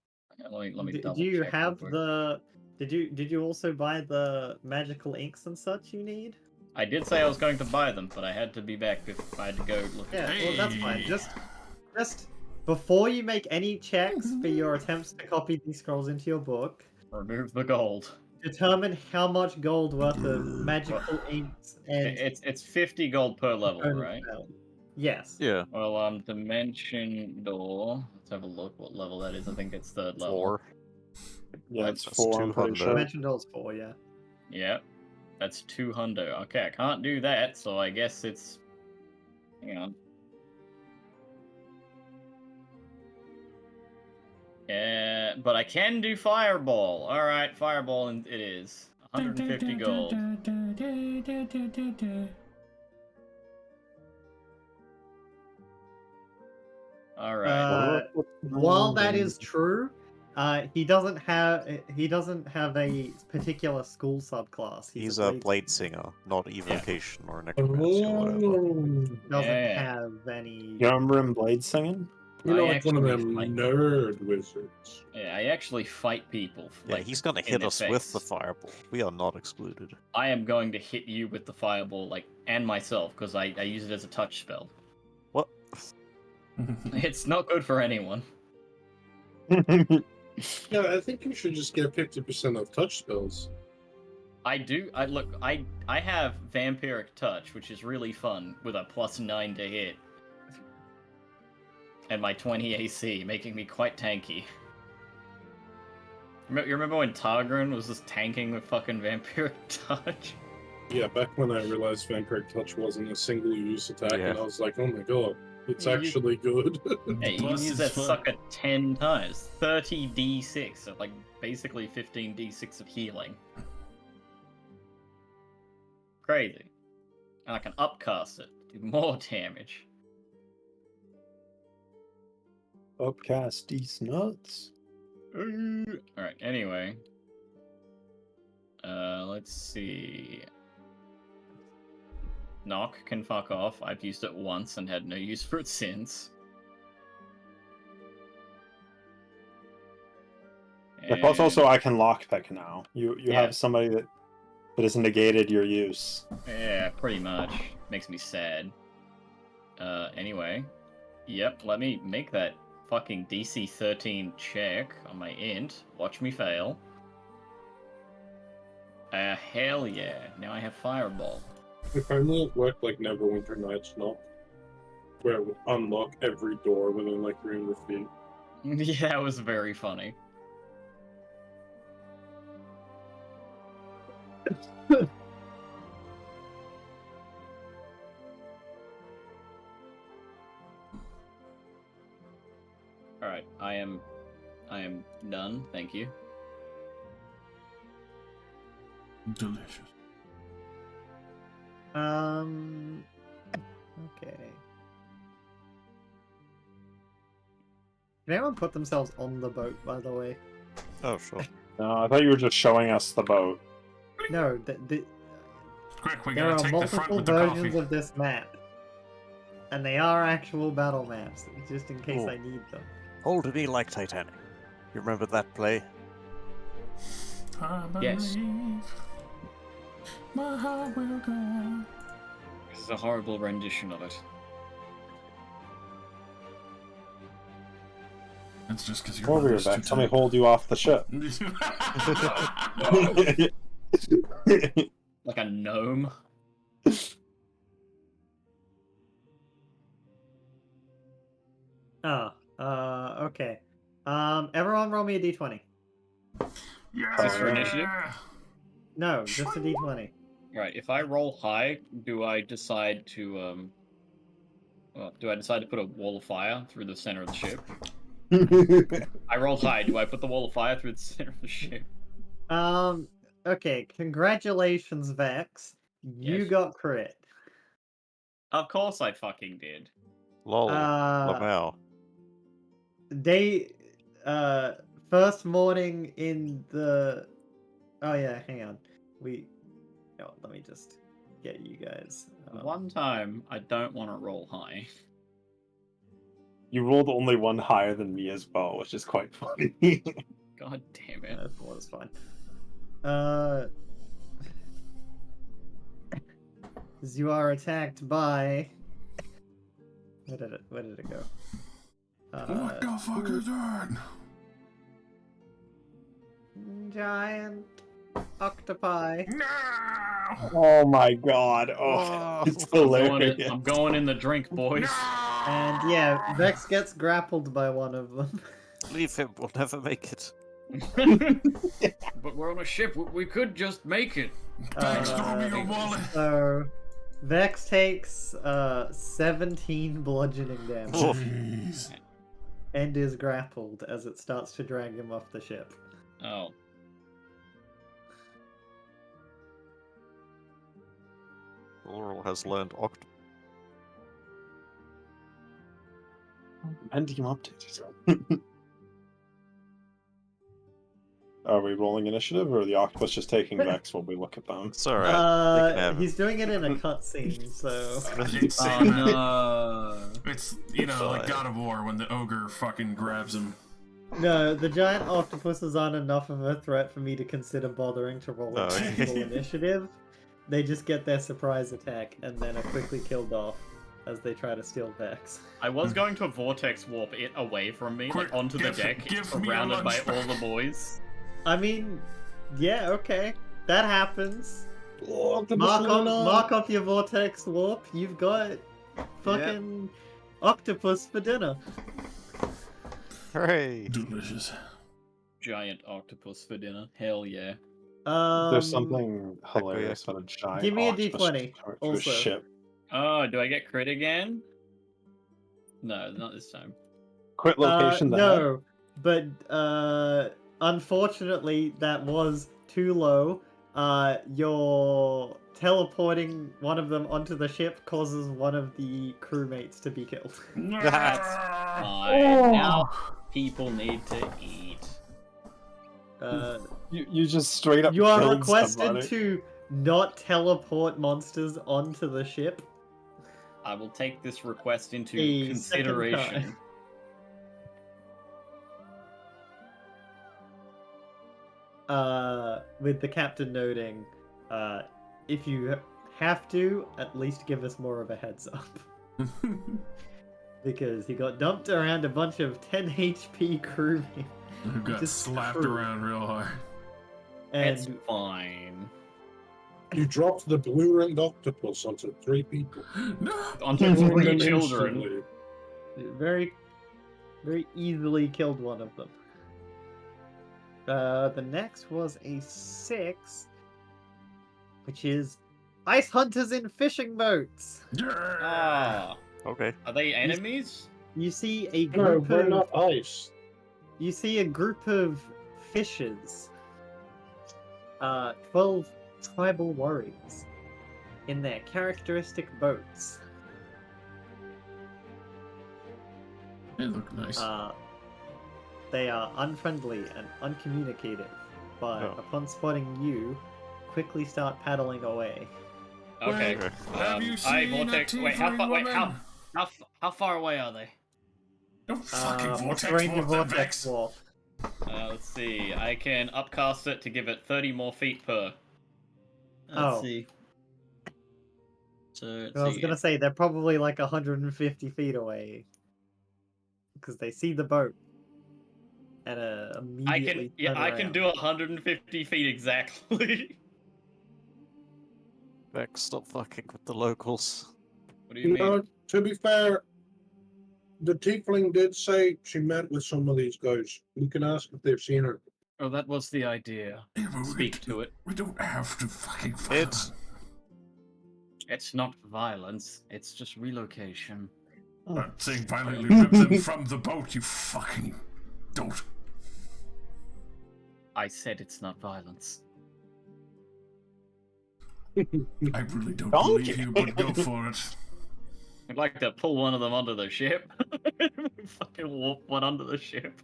Let me Do double you check real have quick. the? Did you also buy the magical inks and such you need? I did say I was going to buy them, but I had to be back I had to go look Yeah, at well that's fine. Hey. Just before you make any checks for your attempts to copy these scrolls into your book, remove the gold. determine how much gold worth of magical inks and It's 50 gold per level, component right? spell. Yes. Yeah. Well, Dimension Door. Let's have a look what level that is. I think it's third level. 4. Yeah, it's That's 4, I'm pretty 200. sure. Dimension doors 4, yeah. Yep. That's 200. Okay, I can't do that, so I guess it's... Hang on. Yeah, but I can do Fireball. Alright, Fireball it is. 150 gold. Alright. While that is true, he doesn't have a particular school subclass. He's a a blade blade singer, not evocation or Oh, necromancy or whatever. doesn't Yeah. have any. You remember him blade singing? You know, I like one of actually them might- nerd wizards. Yeah, I actually fight people. Yeah, Like, he's gonna in hit the us with the face. fireball. We are not excluded. I am going to hit you with the fireball, like, and myself, because I use it as a touch spell. What? It's not good for anyone. Yeah, I think you should just get 50% of touch spells. I have Vampiric Touch, which is really fun, with a +9 to hit. And my 20 AC, making me quite tanky. You remember when Targrin was just tanking with fucking Vampiric Touch? Yeah, back when I realized Vampiric Touch wasn't a single-use attack, Yeah. and I was like, oh my god, it's Yeah, you- actually good. Hey, you can Plus use it's that fun. sucker 10 times. 30 d6, so like basically 15 d6 of healing. Crazy. And I can upcast it, do more damage. Upcast these nuts. Alright, anyway. Let's see. Knock can fuck off. I've used it once and had no use for it since. Yeah, plus also I can lockpick now. You Yeah. have somebody that has negated your use. Yeah, pretty much. Makes me sad. Anyway. Yep, let me make that fucking DC 13 check on my int. Watch me fail. Hell yeah. Now I have Fireball. If only it worked like Neverwinter Nights Knock, where it would unlock every door within like 300 feet. Yeah, that was very funny. I am done. Thank you. Delicious. Okay. Can anyone put themselves on the boat, by the way? Oh, sure. No, I thought you were just showing us the boat. No, Quick, we there gotta are take the front multiple with the versions coffee. of this map. And they are actual battle maps, just in case Oh. I need them. Hold to me like Titanic. You remember that play? I Yes. believe my heart will go on. This is a horrible rendition of it. It's just because your Over here, mother's too Vex. Let me tight. hold you off the ship. Like a gnome. Okay. Everyone roll me a d20. Yeah. Is this for initiative? No, just a d20. Right. If I roll high, do I decide to do I decide to put a wall of fire through the center of the ship? I rolled high. Do I put the wall of fire through the center of the ship? Okay, congratulations, Vex. You Yes. got crit. Of course I fucking did. Lol. Uh, Lamau. They, first morning in the... Oh yeah, hang on. Let me just get you guys. One time, I don't want to roll high. You rolled only one higher than me as well, which is quite funny. God damn it. That was fine. As you are attacked by... Where did it go? What the fuck is that? Giant octopi. No! Oh my god. Oh, it's hilarious. I'm going in the drink, boys. And yeah, Vex gets grappled by one of them. Leave him. We'll never make it. But we're on a ship. We could just make it. Thanks, throw me your wallet. So, Vex takes 17 bludgeoning damage Jeez. and is grappled as it starts to drag him off the ship. Oh. Laurel has learned Oct. Endgame update. Are we rolling initiative, or the octopus just taking Vex while we look at them? It's alright. They can have He's doing it in a cutscene, so... It's, Oh no. it's, like God of War when the ogre fucking grabs him. No, the giant octopuses aren't enough of a threat for me to consider bothering to roll Oh, a actual initiative. They just get their surprise attack and then are quickly killed off as they try to steal Vex. I was going to vortex warp it away from me, Quick, like onto the deck, give me a surrounded by lunch all bag. the boys. I mean, yeah, okay. That happens. Oh, Mark off your vortex warp. You've got fucking octopus for dinner. Hooray! Delicious. Giant octopus for dinner. Hell yeah. There's something hilarious Takoyaki. about a giant Give me a octopus D20 coming through a also. ship. Oh, do I get crit again? No, not this time. Quit location the head. No, but unfortunately that was too low. Your teleporting one of them onto the ship causes one of the crewmates to be killed. That's Fine. Now people need to eat. You just straight up You are killed requested somebody. to not teleport monsters onto the ship. I will take this request into A consideration. With the captain noting, if you have to, at least give us more of a heads up. Because he got dumped around a bunch of 10 HP crewmates. Who got Just slapped crew. around real hard. It's And fine. You dropped the blue-ringed octopus onto 3 people. No! Onto Killing 3 them children. instantly. very, very easily killed one of them. The next was a 6, which is ice hunters in fishing boats. Yeah! Ah, okay. are they enemies? You see a No, group we're of not ice. you see a group of fishers, 12 tribal warriors, in their characteristic boats. They look nice. They are unfriendly and uncommunicative, but Oh. upon spotting you, quickly start paddling away. Okay. Okay. Have you I seen a vortex. Wait, how tiefling far? Wait, woman? how far away are they? Don't fucking What's the vortex range of warp that vortex Vex. warp? Let's see. I can upcast it to give it 30 more feet per. Let's Oh. see. So let's I was see. gonna say they're probably like 150 feet away, because they see the boat and immediately turn I can around. do 150 feet exactly. Vex, stop fucking with the locals. What do you mean? No, to be fair, the tiefling did say she met with some of these guys. You can ask if they've seen her. Oh, that was the idea. Yeah, but Speak to it. We don't have to fucking fight. It's- It's not violence. It's just relocation. I'm saying violently rip them from the boat, you fucking dolt. I said it's not violence. I really don't Donkey. believe you, but go for it. I'd like to pull one of them onto the ship. Fucking warp one onto the ship.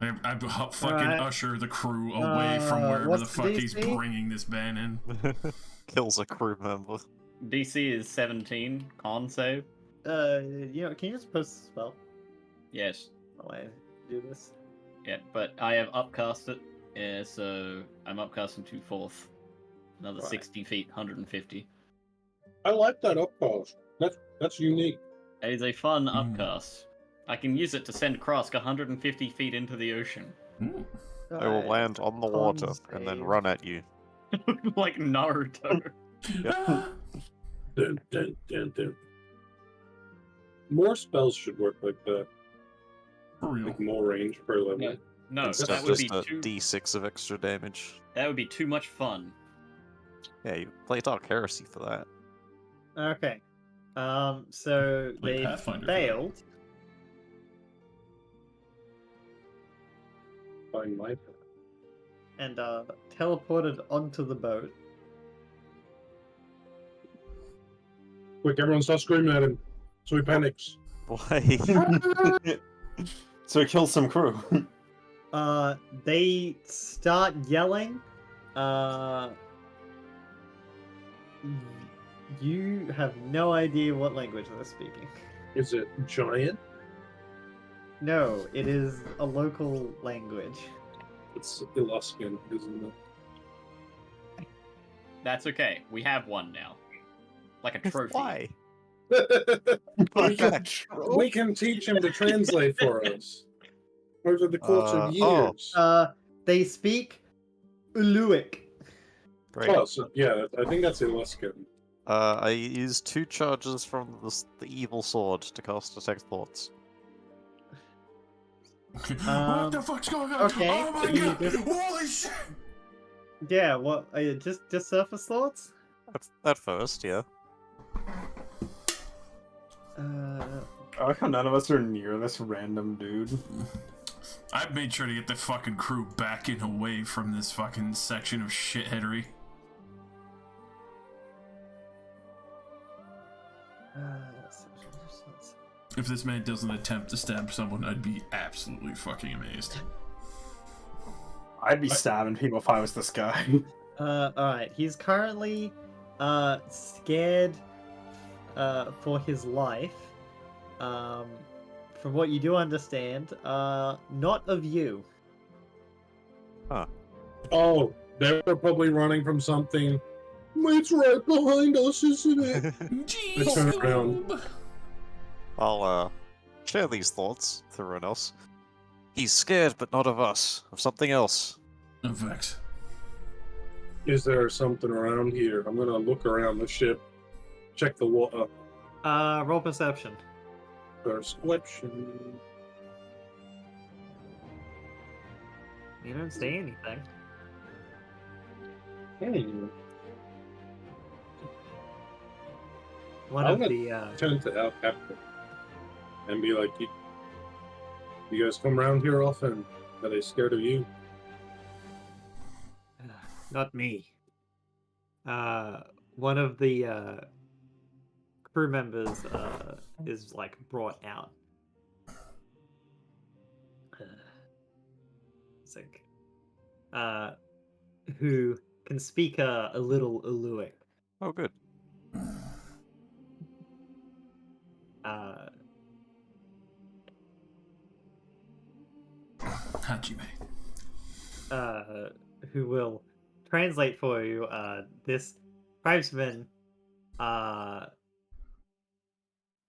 I fucking Alright. usher the crew away from wherever what's the the fuck he's DC? bringing this ban in. Kills a crew member. DC is 17. Con save. Can you just post the spell? Yes. While I do this. Yeah, but I have upcast it. Yeah, so I'm upcasting to 4th. Another Right. 60 feet, 150. I like that upcast. That's unique. It is a fun Mm. upcast. I can use it to send Krosk 150 feet into the ocean. Mm. They will Alright, land on the water con and then save. run at you. Like Naruto. Dun, dun, dun, dun. More spells should work like that. For real. Like more range per level. No, no, Instead that of would just be a too. D6 of extra damage. That would be too much fun. Yeah, you play Dark Heresy for that. Okay. So Play they Pathfinder. failed. Find my And teleported onto the boat. Quick, everyone start screaming at him. So he panics. Why? So he kills some crew. They start yelling. You have no idea what language they're speaking. Is it giant? No, it is a local language. It's Eluskin, isn't it? That's okay. We have one now. Like a trophy. Why? We can teach him to translate for us. Over the course of oh. years. They speak Uluic. Great. Oh, so, yeah, I think that's Eluskin. I use 2 charges from the evil sword to cast Detect Thoughts. What the fuck's going on? okay, Oh my you god! just- Holy shit! Yeah, what? Just surface thoughts? At first, yeah. I like how none of us are near this random dude. I've made sure to get the fucking crew back and away from this fucking section of shitheadery. If this man doesn't attempt to stab someone, I'd be absolutely fucking amazed. I'd be stabbing people if I was this guy. Alright, he's currently scared for his life. From what you do understand, not of you. Oh, they're probably running from something. It's right behind us, isn't it? Jeez, turn around. Scoob. I'll share these thoughts with everyone else. He's scared, but not of us. Of something else. Of Vex. Is there something around here? I'm gonna look around the ship, check the water. Roll perception. Perception. You don't say anything. One I'm of gonna the Turn to Al Captain and be like, You guys come around here often? Are they scared of you? Not me. One of the crew members is like brought out. It's like, who can speak a little Uluic. Oh, good. Uh, Hajime. who will translate for you. This tribesman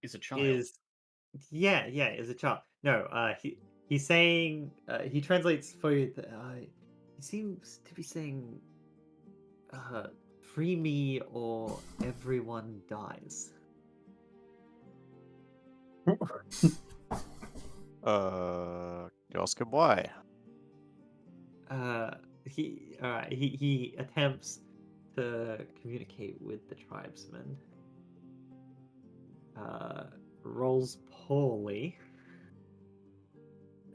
Is a child. is is a child. No, he's saying he translates for you. He seems to be saying, "Free me or everyone dies." You ask him why. He attempts to communicate with the tribesman. Rolls poorly.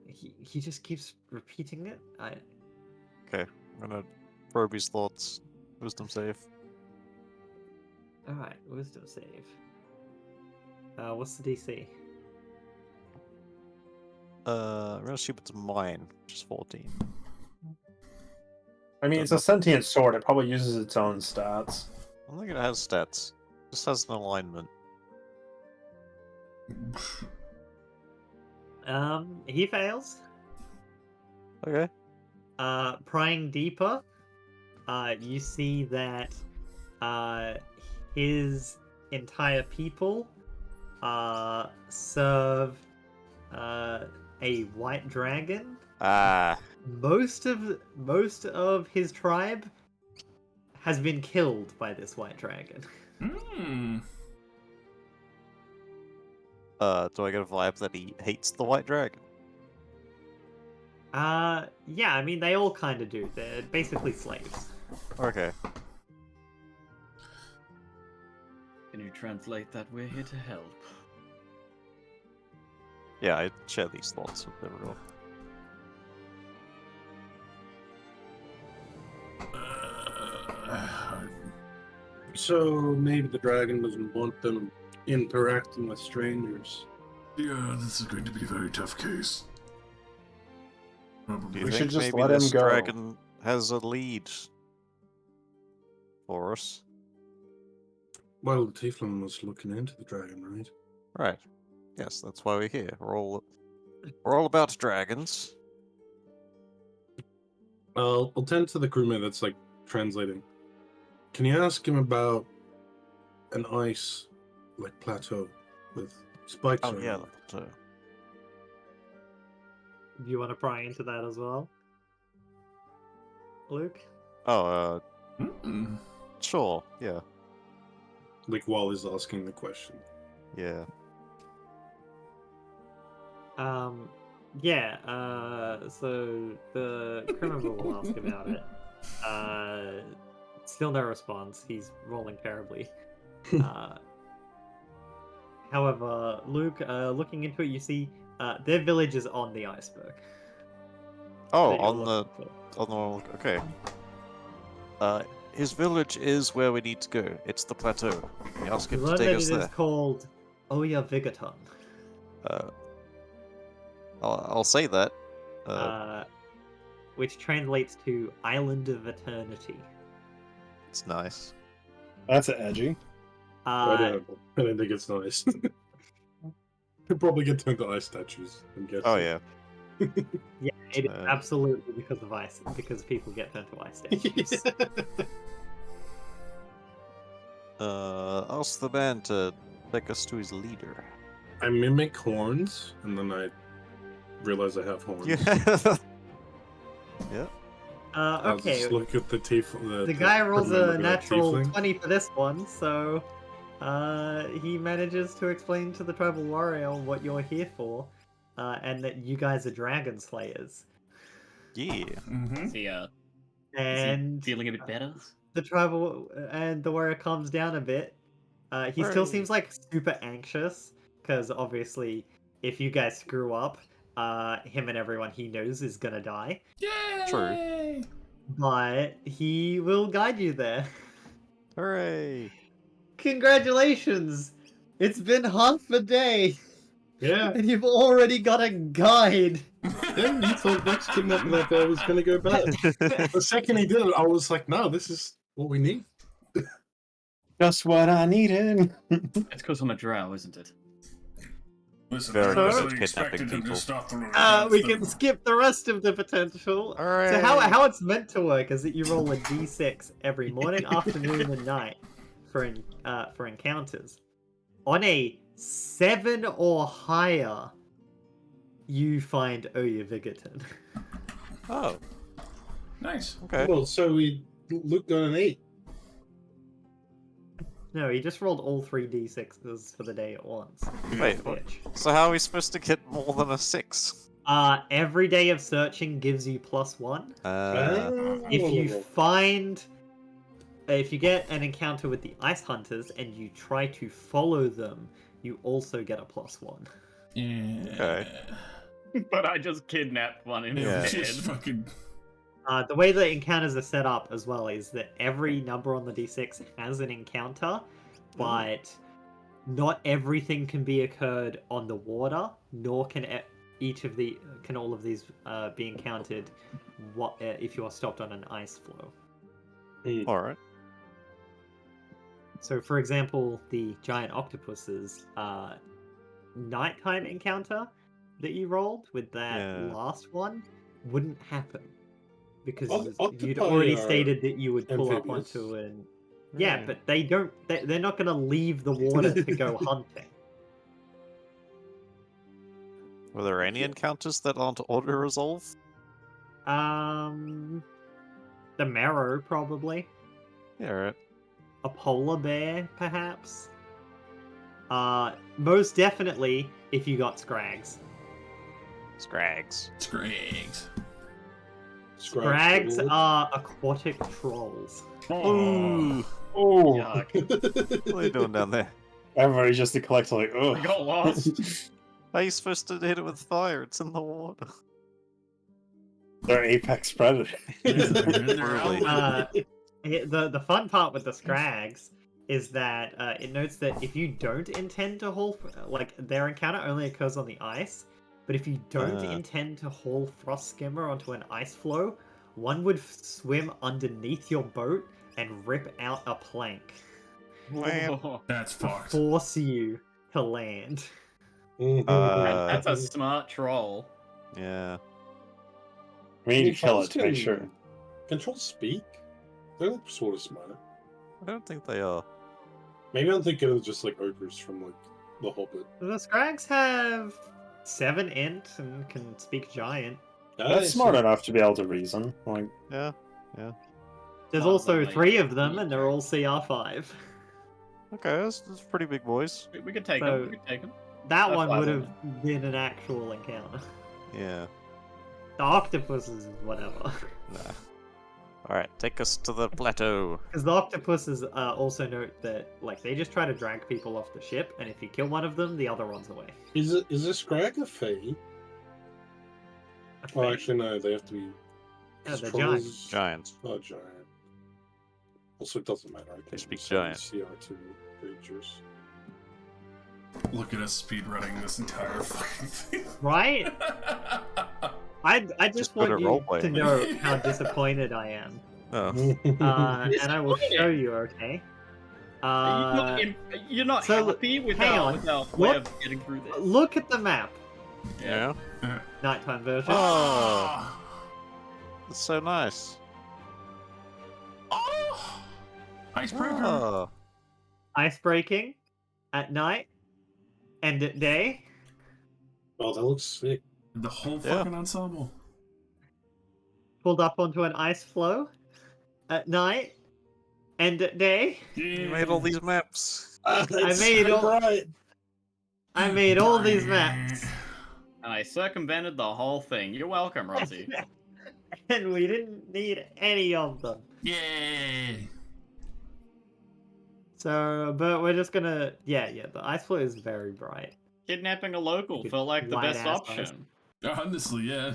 He just keeps repeating it. Okay, I'm gonna probe his thoughts. Wisdom save. All right, wisdom save. What's the DC? I'm gonna assume it's mine, which is 14. I mean, it's a sentient sword. It probably uses its own stats. I don't think it has stats. It just has an alignment. He fails. Okay. Prying deeper, you see that his entire people serve a white dragon. Ah. Most of his tribe has been killed by this white dragon. Hmm. Do I get a vibe that he hates the white dragon? Yeah, I mean they all kind of do. They're basically slaves. Okay. Can you translate that we're here to help? Yeah, I share these thoughts with everyone. So maybe the dragon doesn't want them interacting with strangers. Yeah, this is going to be a very tough case. Do Probably. you We think should just maybe let him this go. dragon has a lead for us? Well, the tiefling was looking into the dragon, right? Right. Yes, that's why we're here. We're all about dragons. I'll tend to the crewmate that's like translating. Can you ask him about an ice like plateau with spikes Oh on yeah, it? but, Do you want to pry into that as well, Luke? Mm-mm. Sure. Yeah. Like while he's asking the question. Yeah. So the crew member will ask about it. Still no response. He's rolling terribly. However, Luke, looking into it, you see their village is on the iceberg. Oh, that you're on the looking for. okay. His village is where we need to go. It's the plateau. We ask You him to learn take that us it is there. called Oya Vigaton. I'll say that. Which translates to Island of Eternity. It's nice. That's edgy. I don't think it's nice. He'll probably get turned to ice statues, I'm guessing. Oh yeah. Yeah, it is absolutely because of ice, because people get turned to ice statues. Ask the man to take us to his leader. I mimic horns, and then I realize I have horns. Yeah. Yeah. I'll Okay, just look at the the guy rolls remember a the natural tiefling. 20 for this one, so he manages to explain to the tribal warrior what you're here for, and that you guys are dragon slayers. Yeah. Mm-hmm. Is he And feeling a bit better? the tribal and the warrior calms down a bit. He still Hooray. seems like super anxious because obviously, if you guys screw up, him and everyone he knows is gonna die, Yay! True. but he will guide you there. Hooray! Congratulations! It's been half a day, Yeah. and you've already got a guide. Yeah, you thought next kidnapping that day was going to go bad. The second he did it, I was like, no, this is what we need. Just what I needed. It's because I'm a drow, isn't it? Listen, Very I good at really kidnapping expected him people. to stop the We can skip the rest of the potential. Hooray! So how it's meant to work is that you roll a d6 every morning, afternoon, and night for encounters. On a 7 or higher, you find Oya Vigaton. Oh, Nice. okay. Well, so we Luke got an 8. No, he just rolled all 3 d6s for the day at once. Wait, what? Bitch. So how are we supposed to get more than a 6? Every day of searching gives you +1. If you get an encounter with the Ice Hunters and you try to follow them, you also get a +1. Yeah. Okay. But I just kidnapped one in Yeah. his Just head. fucking. The way the encounters are set up as well is that every number on the d6 has an encounter, but not everything can be occurred on the water, nor can all of these be encountered if you are stopped on an ice floe. Alright. So, for example, the giant octopus's nighttime encounter that you rolled with that Yeah. last one wouldn't happen because Octopi you'd already are stated that you would pull up amphibious. onto an. Yeah, but they don't. They're not going to leave the water to go hunting. Were there any encounters that aren't auto-resolve? The marrow probably. Yeah, right. A polar bear, perhaps. Most definitely if you got scrags. Scrags. Scrags. Scrags are aquatic trolls. Oh. Oh, Yuck. What are you doing down there? everybody's just a collector like, I ugh. got lost. How are you supposed to hit it with fire? It's in the water. They're apex predators. Yeah, they're in their Really? element. The fun part with the scrags is that it notes that if you don't intend to haul, their encounter only occurs on the ice, but if you don't intend to haul Frost Skimmer onto an ice floe, one would swim underneath your boat and rip out a plank, That's fucked. force you to land. That's a smart troll. Yeah. We need to kill Trolls it to make can- sure. Can trolls speak? They're sort of smart. I don't think they are. Maybe I'm thinking of just like ogres from like The Hobbit. The scrags have 7 int and can speak giant. That's smart enough to be able to reason. Like, Yeah. There's Not also really. 3 of them, and they're all CR5. Okay, that's pretty big boys. We could take So- him. We could take him. That That's one fine, would then. have been an actual encounter. Yeah. The octopuses, whatever. Nah. Alright, take us to the plateau. Because the octopuses also note that, they just try to drag people off the ship, and if you kill one of them, the other runs away. Is a scrag a fae? Oh, actually, no. They have to be. Yeah, they're trolls- Giants. Oh, giant. Also, it doesn't matter. I They can speak sell giant. CR2 creatures. Look at us speedrunning this entire fucking thing. Right? I just Just put want a you roleplay. to know how disappointed I am. Oh. And I will show you, okay? You're not so, happy with hang our, on. with our way Look- of getting through this. Look at the map. Yeah? Nighttime version. Oh, that's so nice. Oh! Icebreaker. Oh. Ice breaking at night and at day. Oh, that looks sick. The whole Yeah. fucking ensemble. Pulled up onto an ice floe at night and at day. You made all these maps. I made all these maps. And I circumvented the whole thing. You're welcome, Rosie. And we didn't need any of them. Yay! So, but we're just gonna, the ice floe is very bright. Kidnapping a local Good felt like the wide best ass option. Honestly, yeah.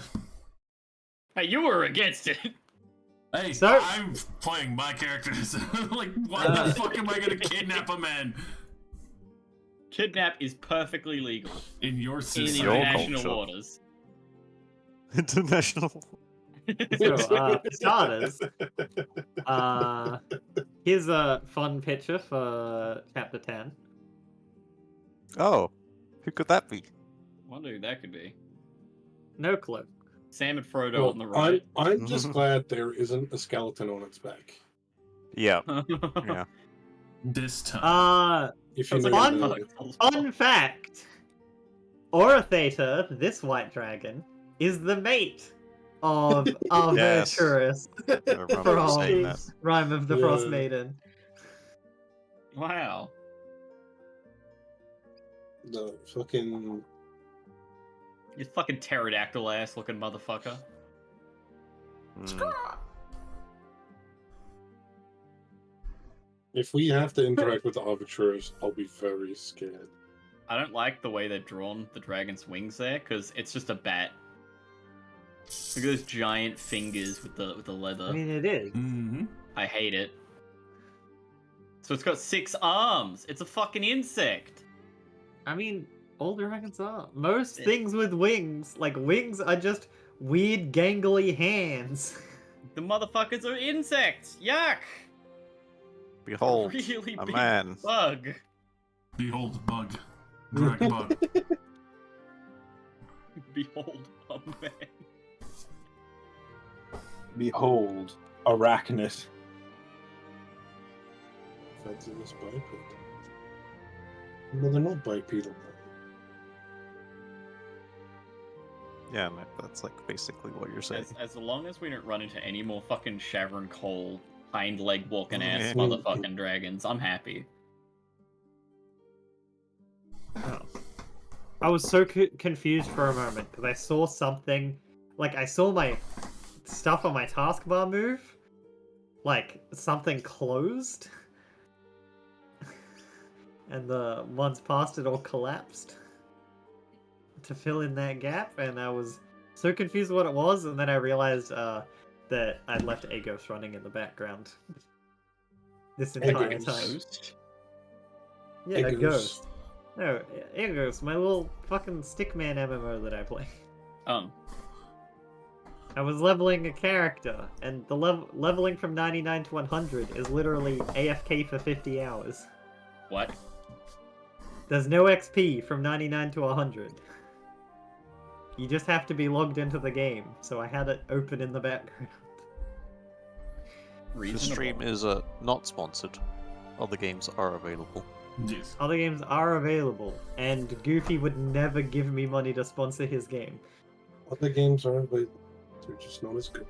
Hey, you were against it. Hey, So- I'm playing my characters. Like, why the fuck am I gonna kidnap a man Kidnap is perfectly legal in your in society? your international culture. waters. International. So, for starters, here's a fun picture for chapter 10. Oh, who could that be? Wonder who that could be. No clue. Sam and Frodo Well, on the right. I'm just glad there isn't a skeleton on its back. Yeah, yeah. This time. If you Sounds know like what a I bug. mean. Fun fact! Orotheta, this white dragon, is the mate of our Yes. virtuous I remember you saying that. Rime of the Yeah. Frost Maiden. Wow. The fucking You fucking pterodactyl ass looking motherfucker. Mm. if we have to interact with the arbiters, I'll be very scared. I don't like the way they've drawn the dragon's wings there, because it's just a bat. Look at those giant fingers with the leather. I mean, it is. Mm-hmm. I hate it. So it's got 6 arms. It's a fucking insect. I mean, all dragons are. Most things with wings, like wings, are just weird gangly hands. The motherfuckers are insects. Yuck. Behold, Really a big man. bug. Behold, bug. Drag bug. Behold a man. Behold, arachnid. That's in this biped. No, they're not bipedal. Yeah, no, that's like basically what you're saying. As long as we don't run into any more fucking Shavron Cole hind leg walking ass Yeah. motherfucking dragons, I'm happy. I was so confused for a moment because I saw something, like I saw my stuff on my taskbar move, like something closed, and the months past it all collapsed to fill in that gap, and I was so confused what it was, and then I realized that I'd left Agos running in the background this entire Agos. time. Yeah, a Agos. ghost. No, Agos, my little fucking stickman MMO that I play. I was leveling a character, and the leveling from 99 to 100 is literally AFK for 50 hours. What? There's no XP from 99 to 100. You just have to be logged into the game, so I had it open in the background. The Reasonable. stream is not sponsored. Other games are available. Yes. Other games are available, and Goofy would never give me money to sponsor his game. Other games are available. They're just not as good.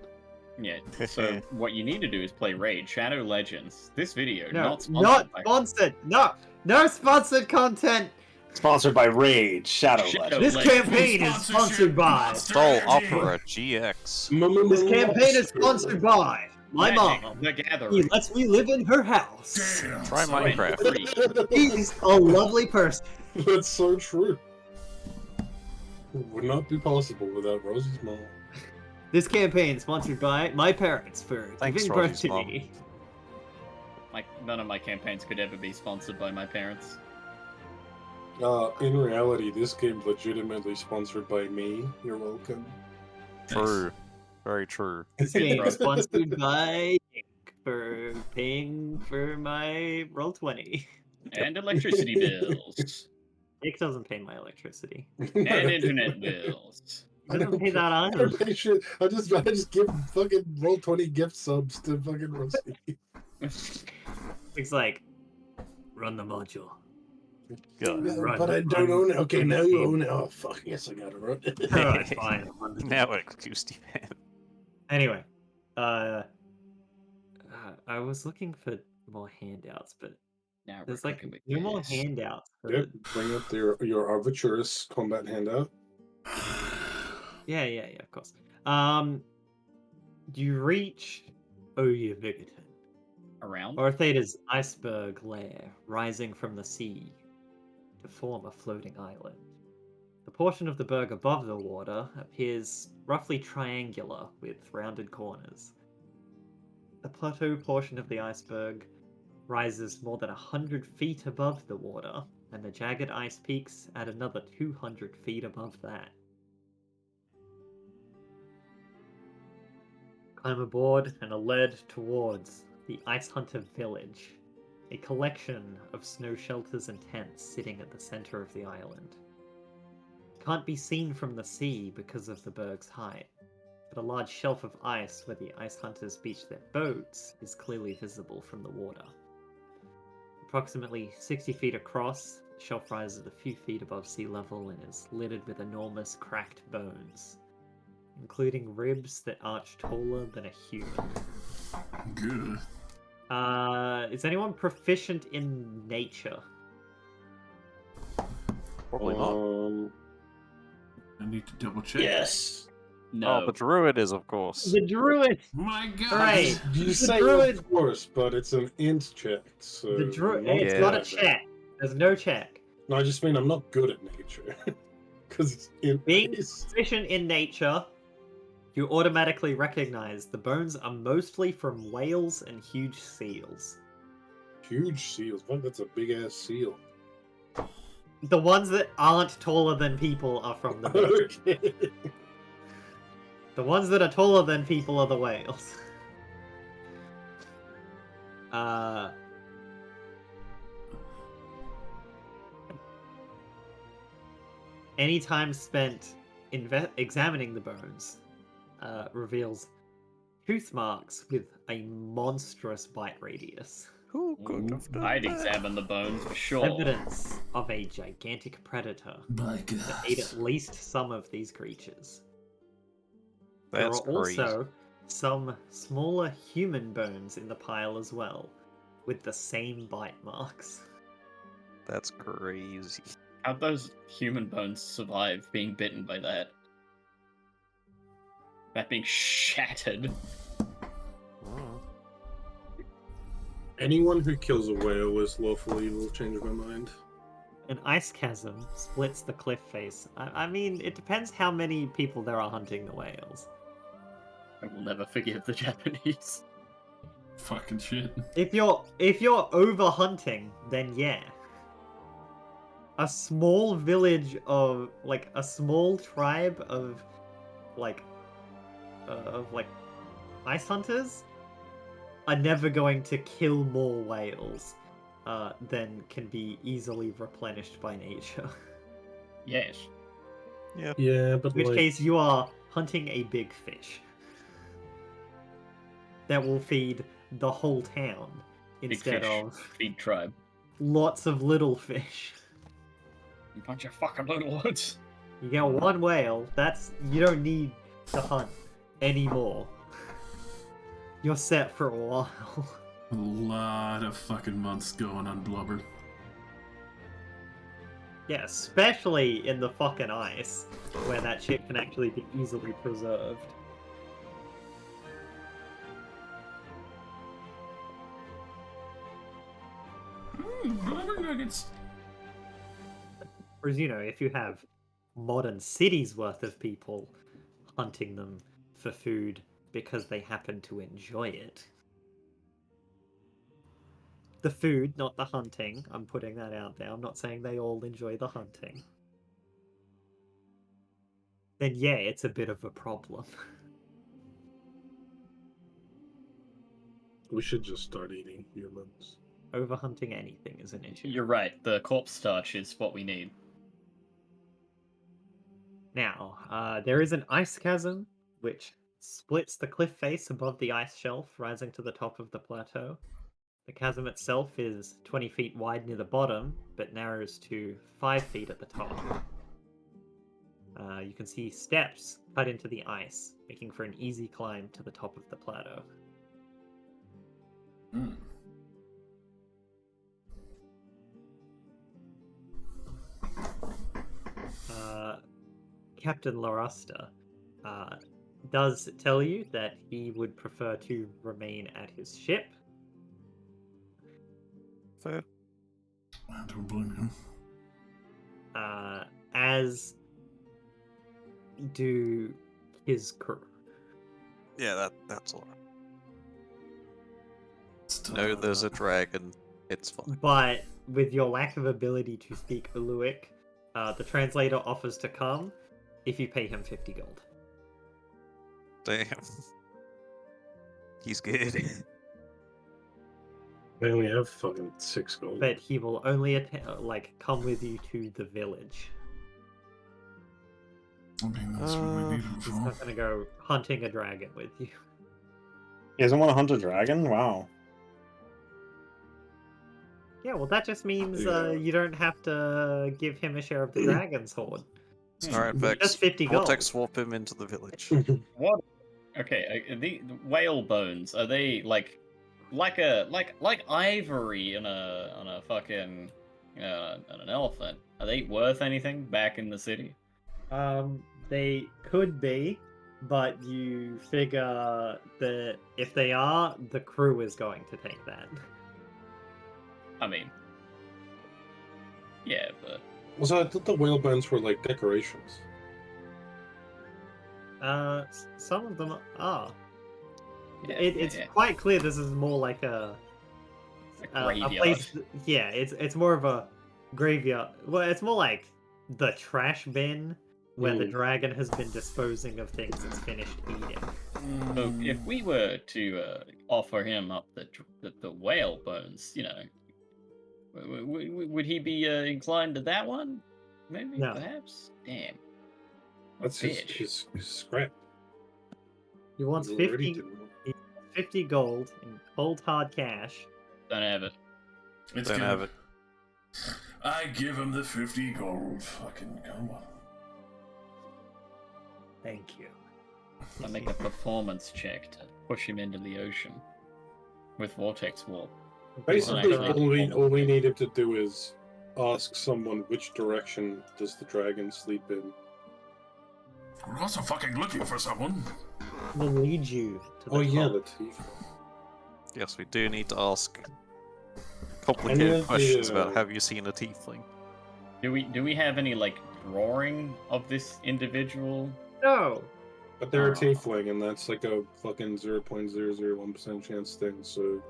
Yeah, so what you need to do is play Raid Shadow Legends. This video, No, not sponsored. not by- sponsored! No sponsored content! Sponsored by Raid Shadow Shadow Legends. This Legends. campaign is sponsored by... Soul Opera GX. This campaign is sponsored by my Magic mom. the He Gathering. lets me live in her house. Damn. Try son. Minecraft. She's a lovely person. That's so true. It would not be possible without Rosie's mom. This campaign is sponsored by my parents for Thanks, giving birth Rosie's to mom. me. None of my campaigns could ever be sponsored by my parents. In reality, this game legitimately sponsored by me. You're welcome. True. Very true. This game is sponsored by Nick for paying for my Roll20. And electricity bills. Nick doesn't pay my electricity. And internet bills. He doesn't pay that I either. don't pay shit. I just give fucking Roll20 gift subs to fucking Rosie. It's like, run the module. God. Right, But I don't right. own it. Okay, now you own it. Oh fuck, yes I gotta run it. Alright, fine. Now excuse man. Anyway, I was looking for more handouts, but Now there's we're like cooking with no more gas. handouts. For Yep, bring up your Arbitrus combat handout. Yeah, of course. You reach Oya Vigaton, Around? Ortheta's iceberg lair, rising from the sea to form a floating island. The portion of the berg above the water appears roughly triangular with rounded corners. The plateau portion of the iceberg rises more than 100 feet above the water, and the jagged ice peaks at another 200 feet above that. Climb aboard and are led towards the Ice Hunter Village, a collection of snow shelters and tents sitting at the center of the island. Can't be seen from the sea because of the berg's height, but a large shelf of ice where the ice hunters beach their boats is clearly visible from the water. Approximately 60 feet across, the shelf rises a few feet above sea level and is littered with enormous cracked bones, including ribs that arch taller than a human. Good. Is anyone proficient in nature? Probably not. I need to double check. Yes. No. Oh, the druid is, of course. The druid! My God. Right. You The say druid- of course, but it's an int check, so... The druid. I'm It's Yeah. not a good at that. check. There's no check. No, I just mean I'm not good at nature. Because it's int Being based. proficient in nature, you automatically recognize the bones are mostly from whales and huge seals. Huge seals. Fuck, that's a big ass seal. The ones that aren't taller than people are from the beach. Okay. The ones that are taller than people are the whales. Any time spent examining the bones reveals tooth marks with a monstrous bite radius. Who could have done I'd that? examine the bones for sure. Evidence of a gigantic predator My that God. ate at least some of these creatures. That's There are crazy. also some smaller human bones in the pile as well, with the same bite marks. That's crazy. How'd those human bones survive being bitten by that? That being shattered. Oh. Anyone who kills a whale is lawful evil, change my mind. An ice chasm splits the cliff face. I mean, it depends how many people there are hunting the whales. I will never forgive the Japanese. Fucking shit. If you're over hunting, then yeah. A small village of like a small tribe of like ice hunters are never going to kill more whales than can be easily replenished by nature. Yes. Yeah, but In which like, case you are hunting a big fish that will feed the whole town Big instead fish. of Big tribe. lots of little fish. A bunch of fucking little ones. You get one whale, you don't need to hunt anymore. You're set for a while. A lot of fucking months going on blubber. Yeah, especially in the fucking ice, where that shit can actually be easily preserved. Blubber nuggets. Whereas, if you have modern cities worth of people hunting them for food because they happen to enjoy it. The food, not the hunting. I'm putting that out there. I'm not saying they all enjoy the hunting. Then yeah, it's a bit of a problem. we should just start eating humans. Overhunting anything is an issue. You're right. The corpse starch is what we need. Now, there is an ice chasm which splits the cliff face above the ice shelf, rising to the top of the plateau. The chasm itself is 20 feet wide near the bottom, but narrows to 5 feet at the top. You can see steps cut into the ice, making for an easy climb to the top of the plateau. Mm. Captain Larusta does tell you that he would prefer to remain at his ship. Fair. I don't blame him. As do his crew. Yeah, that's all. Still, No, there's a dragon. It's fine. But with your lack of ability to speak Uluic, the translator offers to come if you pay him 50 gold. Damn. He's good. I only have fucking 6 gold. But he will only come with you to the village. I mean, that's what we need him He's for. not gonna go hunting a dragon with you. He doesn't want to hunt a dragon? Wow. Yeah, well, that just means Yeah. you don't have to give him a share of the dragon's hoard. Alright, Vex. Just 50 gold. Vortex swap him into the village. What? Okay, the whale bones, are they like ivory on a fucking on an elephant? Are they worth anything back in the city? They could be, but you figure that if they are, the crew is going to take that. I mean, yeah, but Also, I thought the whale bones were like decorations. Some of them are. yeah, It's yeah, quite clear this is more like a graveyard. place. Yeah, it's more of a graveyard. Well, it's more like the trash bin where the dragon has been disposing of things it's finished eating. So if we were to offer him up the whale bones, you know, would he be inclined to that one? Maybe, No. perhaps. Damn. That's his scrap. He wants He's already 50, doing he wants 50 gold in cold hard cash. Don't have it. It's Don't good. have it. I give him the 50 gold. Fucking come on. Thank you. I make a performance check to push him into the ocean with vortex warp. Basically, Actually- all we needed to do is ask someone which direction does the dragon sleep in. We're also fucking looking for someone. We'll lead you to the Oh yeah, top. the teeth. Yes, we do need to ask Any complicated of the, questions about have you seen a tiefling? Do we have any like drawing of this individual? No! But they're a Oh. tiefling, and that's like a fucking 0.001% chance thing. So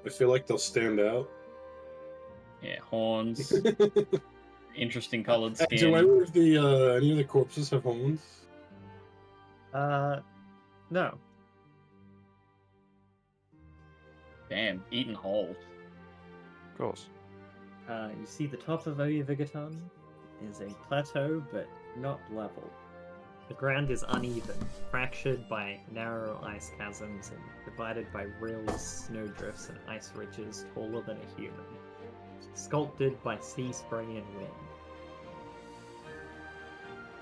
I feel like they'll stand out. Yeah, horns, Do interesting colored any skin. of the corpses have horns? No. Damn, eaten whole. Of course. You see the top of Oyavigaton is a plateau, but not level. The ground is uneven, fractured by narrow ice chasms and divided by rills, snowdrifts, and ice ridges taller than a human, sculpted by sea spray and wind.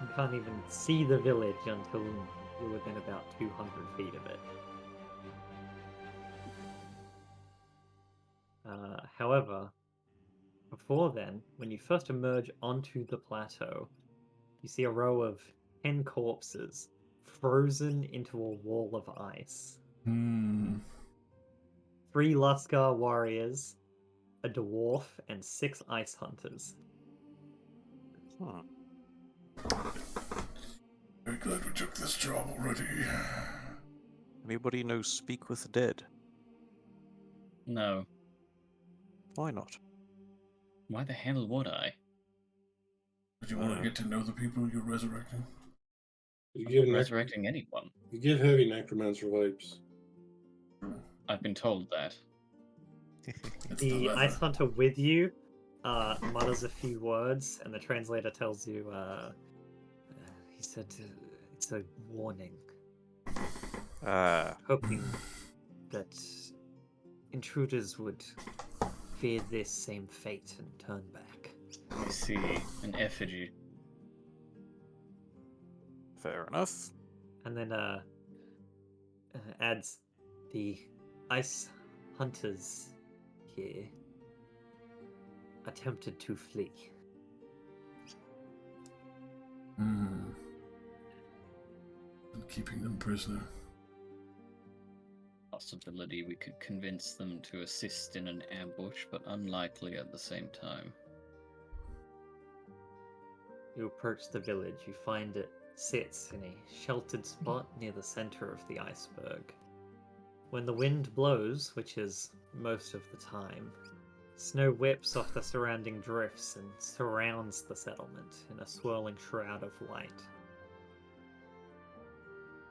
You can't even see the village until you're within about 200 feet of it. However, before then, when you first emerge onto the plateau, you see a row of 10 corpses frozen into a wall of ice. 3 Luskar warriors, a dwarf, and 6 ice hunters. Hmm. Very glad we took this job already. Anybody know Speak with the Dead? No. Why not? Why the hell would I? Did you want to get to know the people you're resurrecting? You I'm give, not resurrecting anyone. you give heavy necromancer vibes. I've been told that. It's The leather. ice hunter with you mutters a few words, and the translator tells you, he said, it's a warning, hoping that intruders would fear this same fate and turn back. I see an effigy. Fair enough. And then adds, the ice hunters here attempted to flee. And keeping them prisoner. Possibility we could convince them to assist in an ambush, but unlikely at the same time. You approach the village. You find it sits in a sheltered spot near the center of the iceberg. When the wind blows, which is most of the time, snow whips off the surrounding drifts and surrounds the settlement in a swirling shroud of light.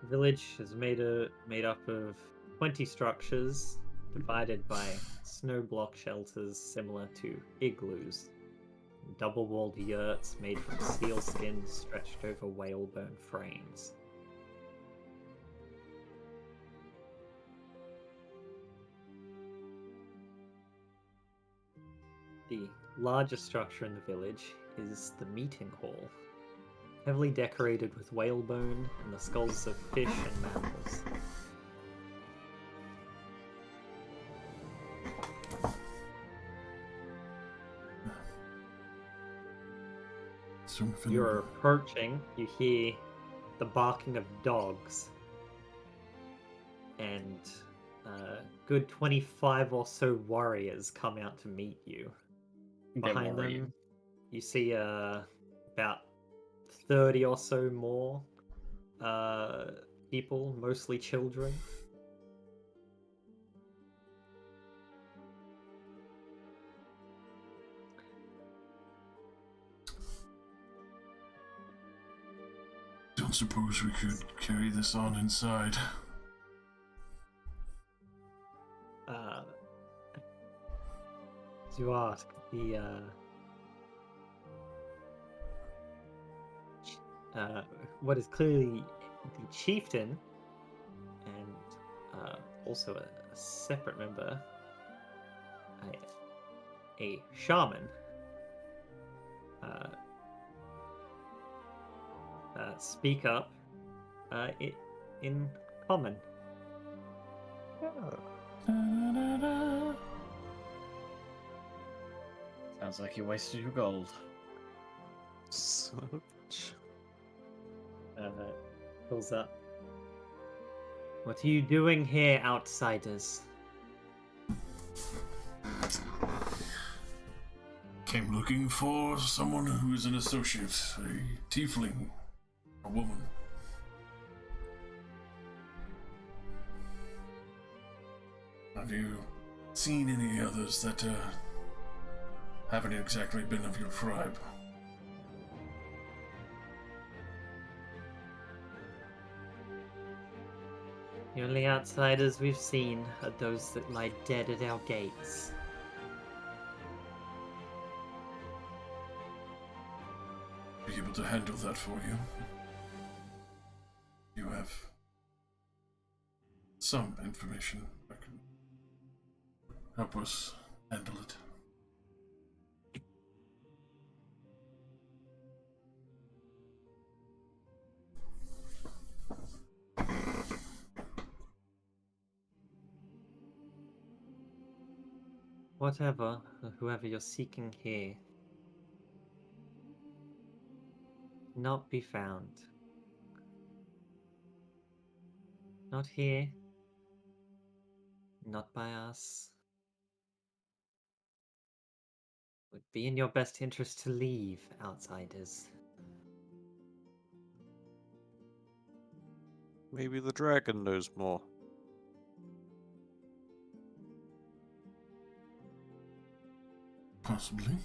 The village is made up of 20 structures divided by snow block shelters similar to igloos, double-walled yurts made from seal skin stretched over whalebone frames. The largest structure in the village is the meeting hall, heavily decorated with whalebone and the skulls of fish and mammals. You're approaching, you hear the barking of dogs, and good 25 or so warriors come out to meet you. Behind them, you see about 30 or so more people, mostly children. Don't suppose we could carry this on inside. As you ask, what is clearly the chieftain and also a separate member, a shaman, speak up in common. Sounds like you wasted your gold. Son of a bitch. Pulls up. What are you doing here, outsiders? Came looking for someone who is an associate, a tiefling, a woman. Have you seen any others that haven't exactly been of your tribe? The only outsiders we've seen are those that lie dead at our gates. Be able to handle that for you. You have some information that can help us handle it. Whatever, whoever you're seeking here, not be found. Not here. Not by us. Would be in your best interest to leave, outsiders. Maybe the dragon knows more. Possibly.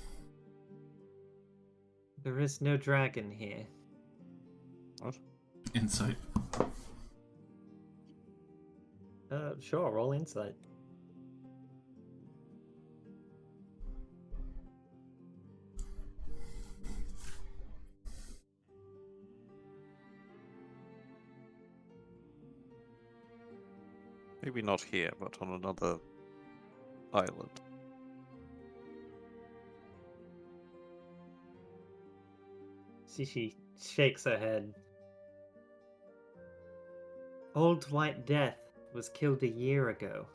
There is no dragon here. What? Insight. Sure, roll insight. Maybe not here, but on another island. See, she shakes her head. Old White Death was killed a year ago.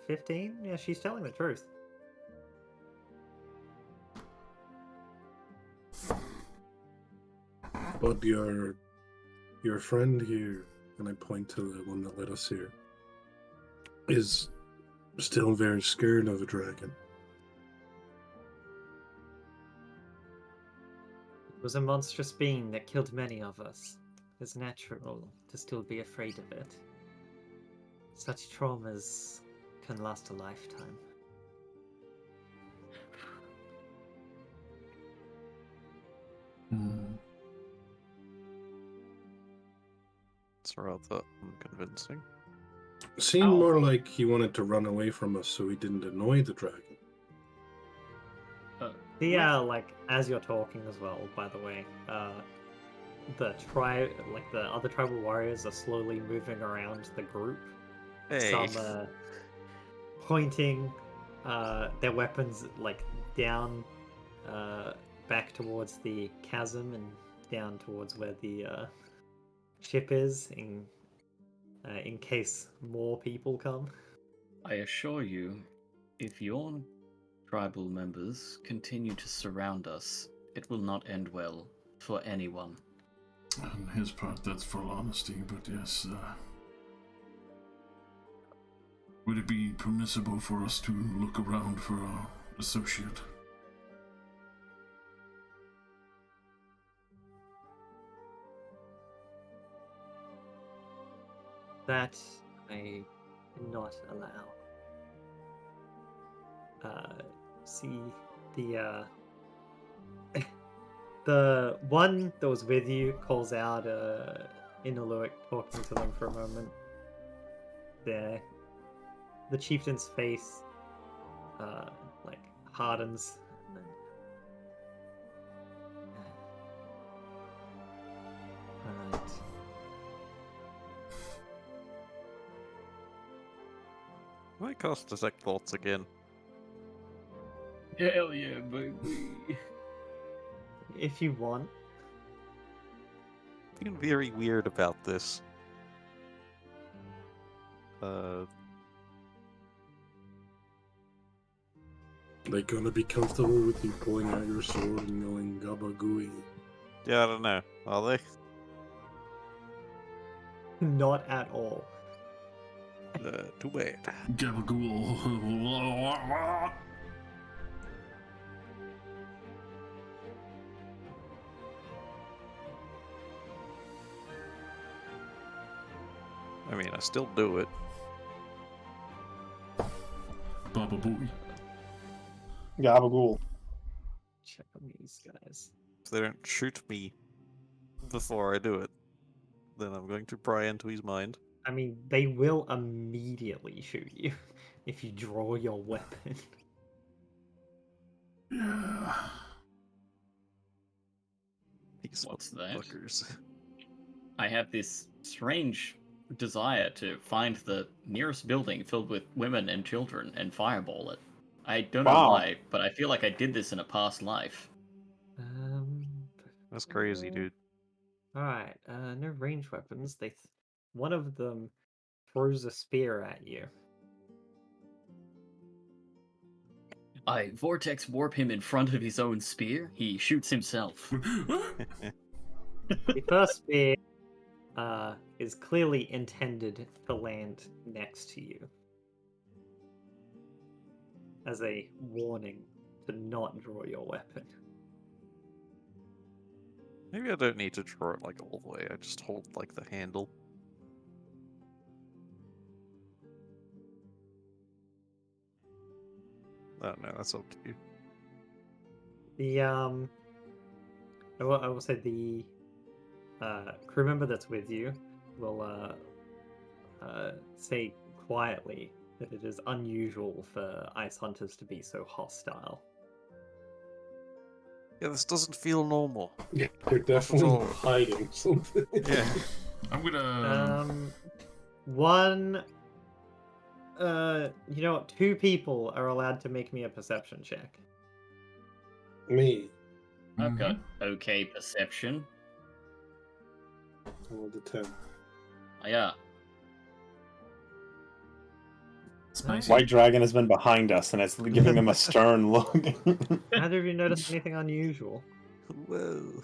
15? Yeah, she's telling the truth. But your friend here, and I point to the one that led us here, is still very scared of a dragon. It was a monstrous being that killed many of us. It's natural to still be afraid of it. Such traumas can last a lifetime. Hmm. It's rather unconvincing. Seemed Ow. more like he wanted to run away from us so he didn't annoy the dragon. Yeah, like as you're talking as well, by the way, the other tribal warriors are slowly moving around the group. Hey. Some pointing their weapons like down back towards the chasm and down towards where the ship is in case more people come. I assure you, if your tribal members continue to surround us, it will not end well for anyone. On his part, that's full honesty, but yes. Would it be permissible for us to look around for our associate? That I cannot allow. See the the one that was with you calls out Inulik, talking to them for a moment. The chieftain's face like hardens. And then, Alright. Can I cast Detect Thoughts again? Hell yeah, baby. If you want. Feeling very weird about this. They gonna be comfortable with you pulling out your sword and yelling "Gabba Gooey"? Yeah, I don't know. Are they? Not at all. Too bad. Gabagool. I mean, I still do it. Baba Booey. Gabagool. Check on these guys. If they don't shoot me before I do it, then I'm going to pry into his mind. I mean, they will immediately shoot you if you draw your weapon. Yeah. These What's that? fuckers. I have this strange desire to find the nearest building filled with women and children and fireball it. I don't know Wow. why, but I feel like I did this in a past life. That's crazy, dude. Alright, no range weapons. One of them throws a spear at you. I vortex warp him in front of his own spear. He shoots himself. The first spear is clearly intended to land next to you as a warning to not draw your weapon. Maybe I don't need to draw it like all the way. I just hold like the handle. I don't know. That's up to you. The I will say the crew member that's with you will say quietly that it is unusual for ice hunters to be so hostile. Yeah, this doesn't feel normal. Yeah, they're definitely all. hiding something. Yeah. I'm gonna. One. You know what? 2 people are allowed to make me a perception check. Me. I've got okay perception. I rolled a 10. Yeah. Spicy. White dragon has been behind us, and it's giving them a stern look. Neither of you noticed anything unusual. Whoa.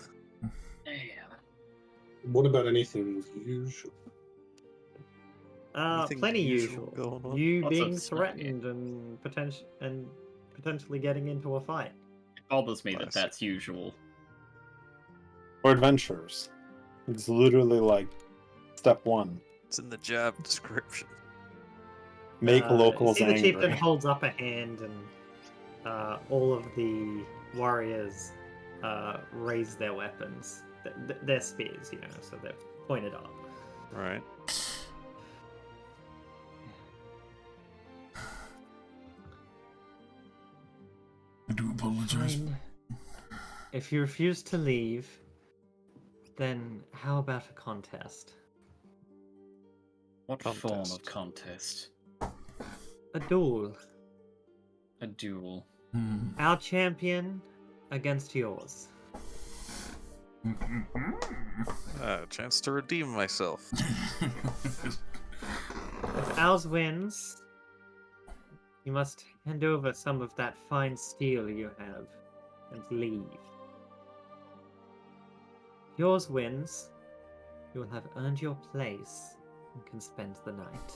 Damn. What about anything usual? Anything Plenty usual usual. going on? You Lots being of smoke. threatened and potentially getting into a fight. It bothers me that Nice. that's usual. or adventurers. It's literally like step 1. It's in the job description. Make locals see the chieftain angry. holds up a hand, and all of the warriors raise their weapons. Their spears, so they're pointed up. Right. I do apologize. Fine. If you refuse to leave, then how about a contest? What form of Contest. contest? A duel. A duel. Hmm. Our champion against yours. A chance to redeem myself. If ours wins, you must hand over some of that fine steel you have and leave. If yours wins, you will have earned your place and can spend the night.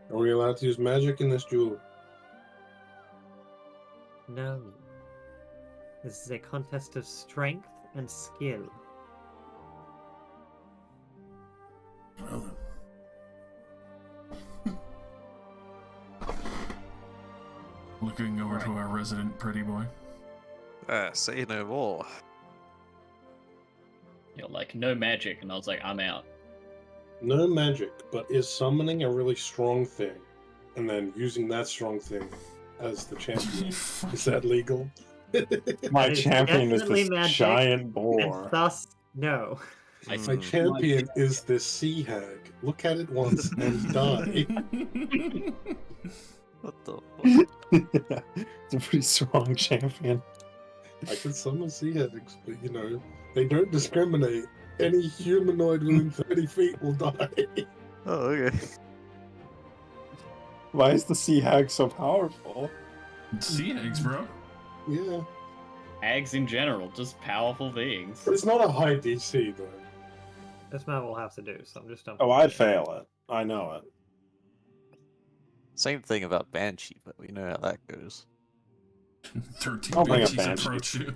Are we allowed to use magic in this duel? No. This is a contest of strength and skill. Well then. Looking over to our resident pretty boy. Say no more. You're like, no magic, and I was like, I'm out. No magic, but is summoning a really strong thing, and then using that strong thing as the champion, is that legal? My That is champion is definitely this magic, giant And boar. thus, no. I My Hmm. champion is this sea hag. Look at it once and die. What the fuck? It's a pretty strong champion. I can summon sea hags, but they don't discriminate. Any humanoid within 30 feet will die. Oh, okay. Why is the sea hag so powerful? Sea eggs, bro. Yeah. Hags in general, just powerful beings. But it's not a high DC, though. That's not what we'll have to do, so I'm just dumping Oh, it I'd in. fail it. I know it. Same thing about Banshee, but we know how that goes. 13 I'll bring a banshees banshee. approach you.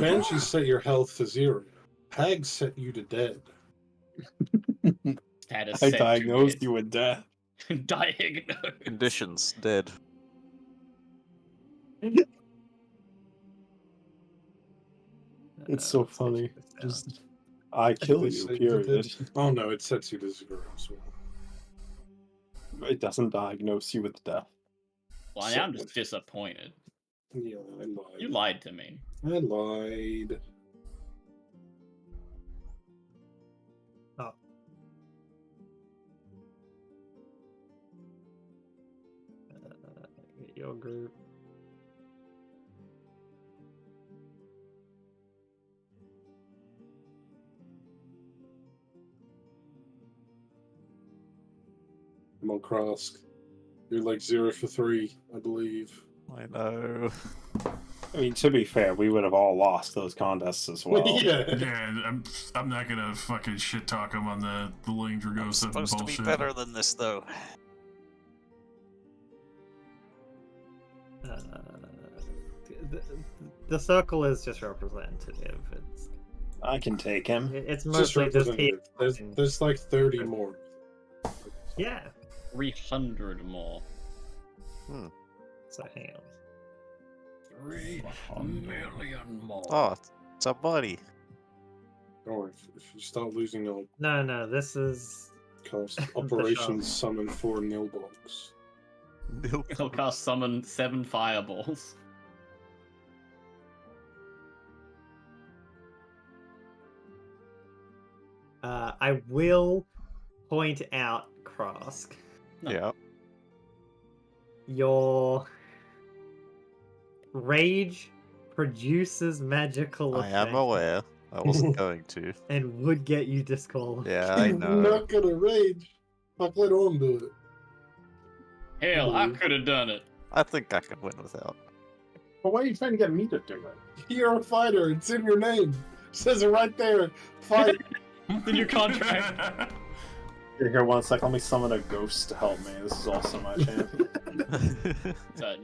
Banshees set your health to 0. Hags set you to dead. Status I set to diagnosed dead. you with death. Diagnosed. Conditions, dead. It's so let's get funny. this down. Just I kill They you, set period. dead. Oh no, it sets you to 0. So. It doesn't diagnose you with death. Well, now I'm just disappointed. Yeah, I lied. You lied to me. I lied. Get your group. Come on, Krask. You're like 0 for 3, I believe. I know. I mean, to be fair, we would have all lost those contests as well. Yeah. Yeah, I'm not gonna fucking shit talk him on the Ling I'm Dragosa supposed bullshit. to be better than this, though. The circle is just representative. I can take him. It's Just mostly just here. representative. There's like 30 more. Yeah. 300 more. So hang on. 3 million more. Oh, it's a buddy. Don't worry, if you start losing all No, this is cast The operations summon 4 nilbox. He'll cast summon 7 fireballs. I will point out, Krask, No. Yeah. your rage produces magical I effect am aware. I wasn't going to. and would get you disqualified. Yeah, I You're know. not gonna rage. Fuck, let on do it. Hell, I Mhm. could have done it. I think I can win without. But why are you trying to get me to do it? You're a fighter. It's in your name. says it right there. Fight. In your contract. Here, 1 sec. Let me summon a ghost to help me. This is also my champion.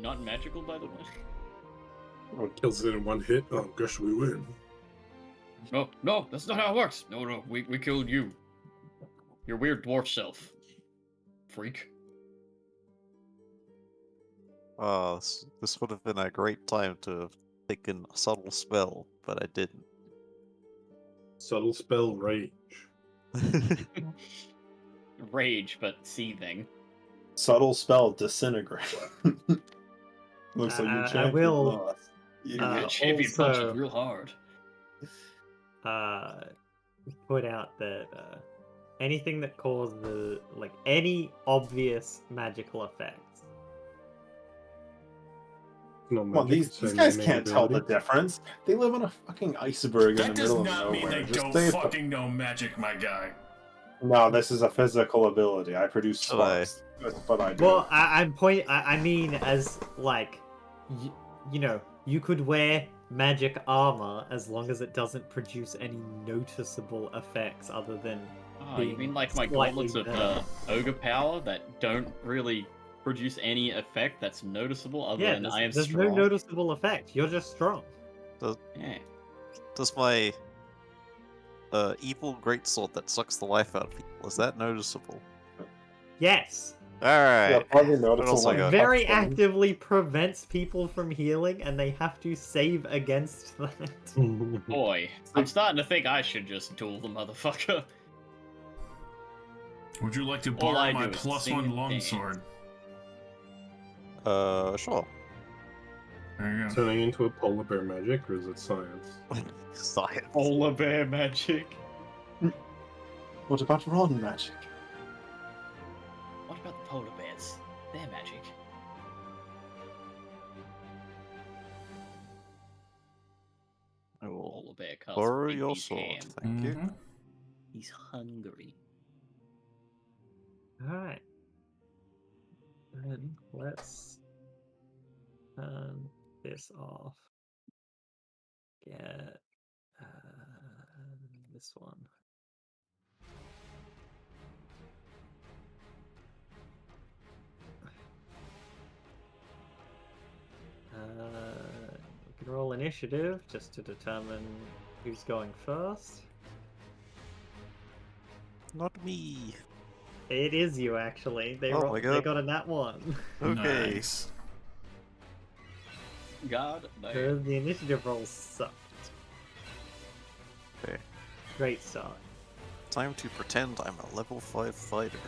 Not magical, by the way. Oh, kills it in one hit. Oh, guess we win. No, no, that's not how it works. No, no, we killed you. Your weird dwarf self. Freak. This would have been a great time to have taken a subtle spell, but I didn't. Subtle spell rage. Rage, but seething. Subtle spell disintegrate. Looks like you I champion will, lost. Your Uh, champion also- punches real hard. put out that anything that causes like any obvious magical effects. No Come on, magic, these it's a guys naming can't tell the ability. difference. They live on a fucking iceberg in That the does middle of not mean nowhere. they Just don't say it. fucking know magic, my guy. No, this is a physical ability. I produce Should I? sparks. That's what I do. Well, I mean, as like, you know, you could wear magic armor as long as it doesn't produce any noticeable effects other than. Oh, you being mean like my slightly gauntlets of better. ogre power that don't really produce any effect that's noticeable other Yeah, than I am there's no strong? noticeable effect. You're just strong. Yeah. Does my evil greatsword that sucks the life out of people, is that noticeable? Yes. Yeah, Alright. probably What else noticeable. I got? Very Touch them. actively prevents people from healing, and they have to save against that. Boy, I'm starting to think I should just duel the motherfucker. Would you like to All I borrow my do is plus sing one and dance. longsword? Sure. There you go. Turning into a polar bear magic, or is it science? Science. Polar bear magic. What about Ron magic? What about the polar bears? Their magic. I will Polar bear cast borrow Big your B's sword, ham. thank you. Mhm. He's hungry. Alright. Then let's turn this off. Get this one. We can roll initiative just to determine who's going first. Not me. It is you, actually. They, Oh my they God. got a nat one. Okay. Nice. God damn. The initiative roll sucked. Okay. Great start. Time to pretend I'm a level 5 fighter.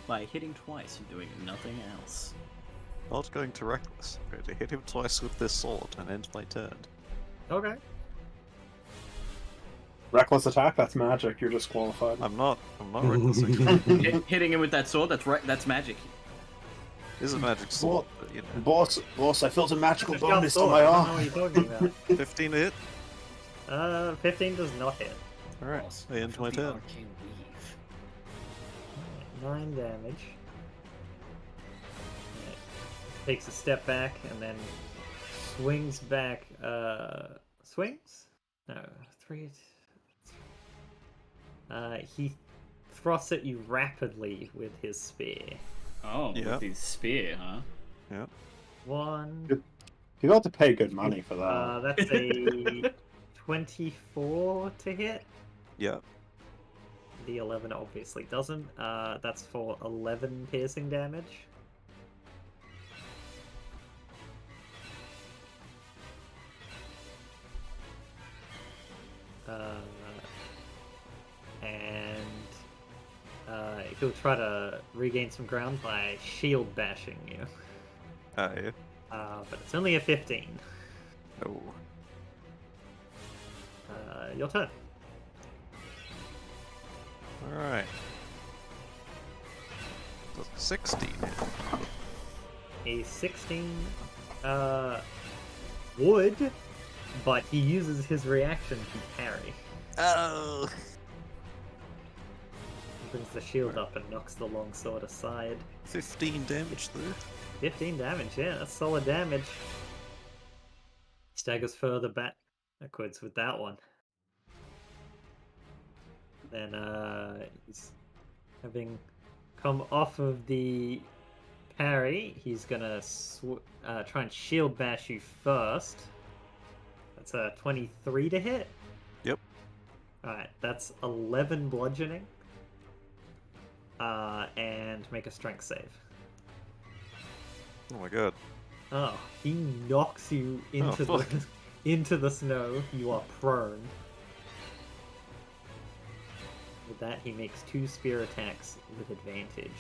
By hitting twice and doing nothing else. Not going to reckless. I'm going to hit him twice with this sword and end my turn. Okay. Reckless attack? That's magic. You're disqualified. I'm not reckless again. Hitting him with that sword, that's magic. It is a magic sword, but you know. Boss, I felt a magical Just got bonus on sword, my I don't know arm. what you're talking about. 15 to hit? 15 does not hit. Alright, Boss, I end from my the turn. arcane weave. 9 damage. Alright. Takes a step back and then swings back. Swings? No, 3. He thrusts at you rapidly with his spear. Oh, Yeah. with his spear, huh? 1. You got to pay good money for that. That's a 24 to hit. Yeah. The 11 obviously doesn't. That's for 11 piercing damage. And he'll try to regain some ground by shield bashing you. Yeah. But it's only a 15. Oh. Your turn. Alright. Does 16 hit? A 16 would, but he uses his reaction to parry. Oh! Brings the shield up and knocks the longsword aside. 15 damage though. 15 damage, yeah, that's solid damage. Staggers further backwards with that one. Then he's having come off of the parry, he's gonna try and shield bash you first. That's a 23 to hit. Yep. Alright, that's 11 bludgeoning. And make a strength save. Oh my god. Oh, he knocks you into fuck. into the snow. You are prone. With that, he makes 2 spear attacks with advantage,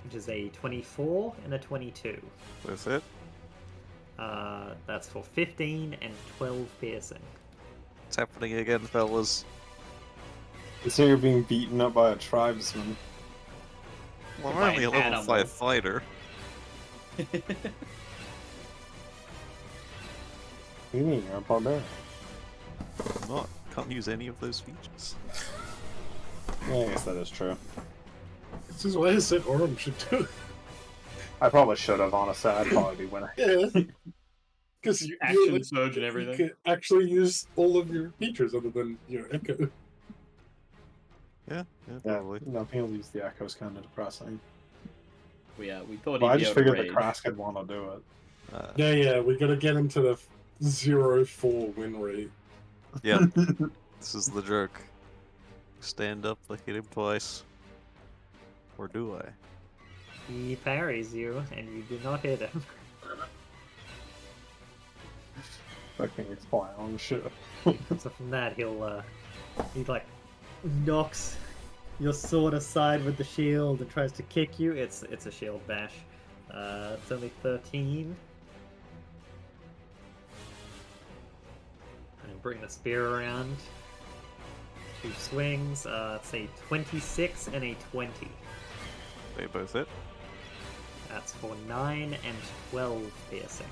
which is a 24 and a 22. With it. That's for 15 and 12 piercing. It's happening again, fellas. So you're being beaten up by a tribesman. Well, I'm By only a an level animal. 5 fighter. What do you mean? You're a barbarian. I'm not. Can't use any of those features. Yeah, I guess that is true. This is why I said Orm should do it. I probably should have, honestly. I'd probably be winning. Yeah. Because you Action surge and everything. You could actually use all of your features other than your echo. Yeah, Yeah, probably. no, being able to use the echo is kind of depressing. We thought But he'd I be just able to figured rage. the Crask would want to do it. Yeah, we gotta get him to the 0-4 win rate. Yeah, this is the joke. Stand up, I hit him twice. Or do I? He parries you, and you do not hit him. Fucking clown shit. So from that, he like knocks your sword aside with the shield and tries to kick you. It's a shield bash. It's only 13. And bring the spear around. 2 swings. It's a 26 and a 20. They both hit. That's for 9 and 12 piercing.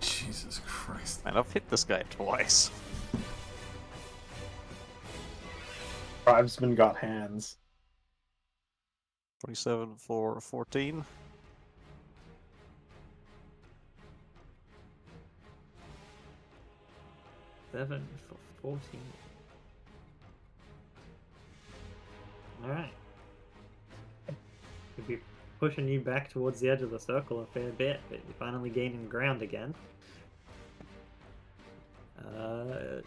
Jesus Christ. And I've hit this guy twice. Tribesman got hands. 27 for 14. 7 for 14. Alright. Could be pushing you back towards the edge of the circle a fair bit, but you're finally gaining ground again.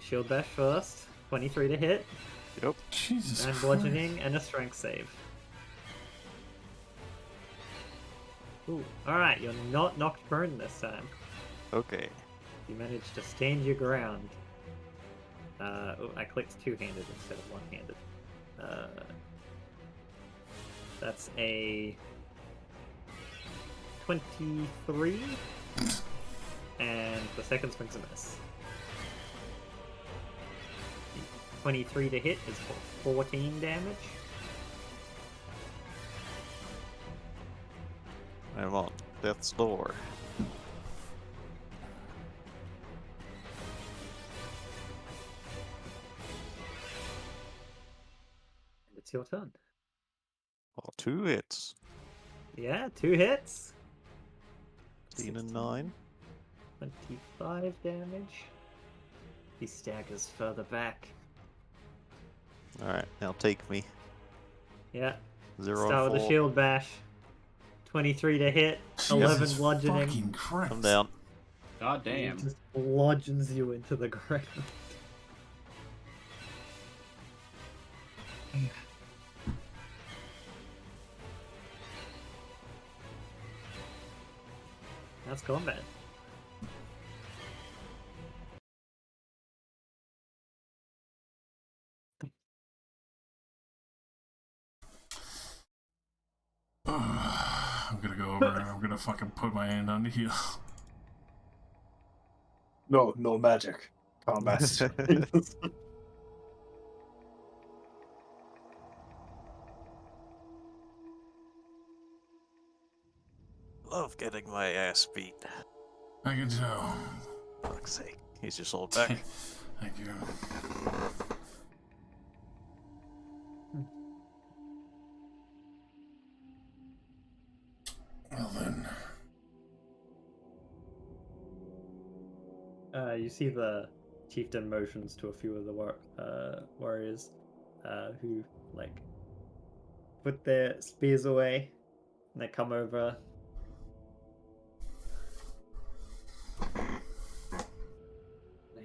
Shield bash first. 23 to hit. Yep. Jesus And Christ. bludgeoning and a strength save. Ooh, alright, you're not knocked prone this time. Okay. You managed to stand your ground. Oh, I clicked two-handed instead of one-handed. That's a 23, and the second swing's a miss. 23 to hit is for 14 damage. I'm on death's door. And it's your turn. Oh, 2 hits. Yeah, 2 hits. 16 and 9. 25 damage. He staggers further back. Alright, now take me. Yeah. 0 Start and with 4. the shield bash. 23 to hit. 11 Jesus bludgeoning. fucking Christ. I'm down. God He damn. just bludgeons you into the ground. That's combat. I'm gonna go over and I'm gonna fucking put my hand on the heel. No, no magic. Combat. Love getting my ass beat. I can tell. Fuck's sake. He's your sword back. Thank you. Well then. You see the chieftain motions to a few of the warriors, who like put their spears away, and they come over.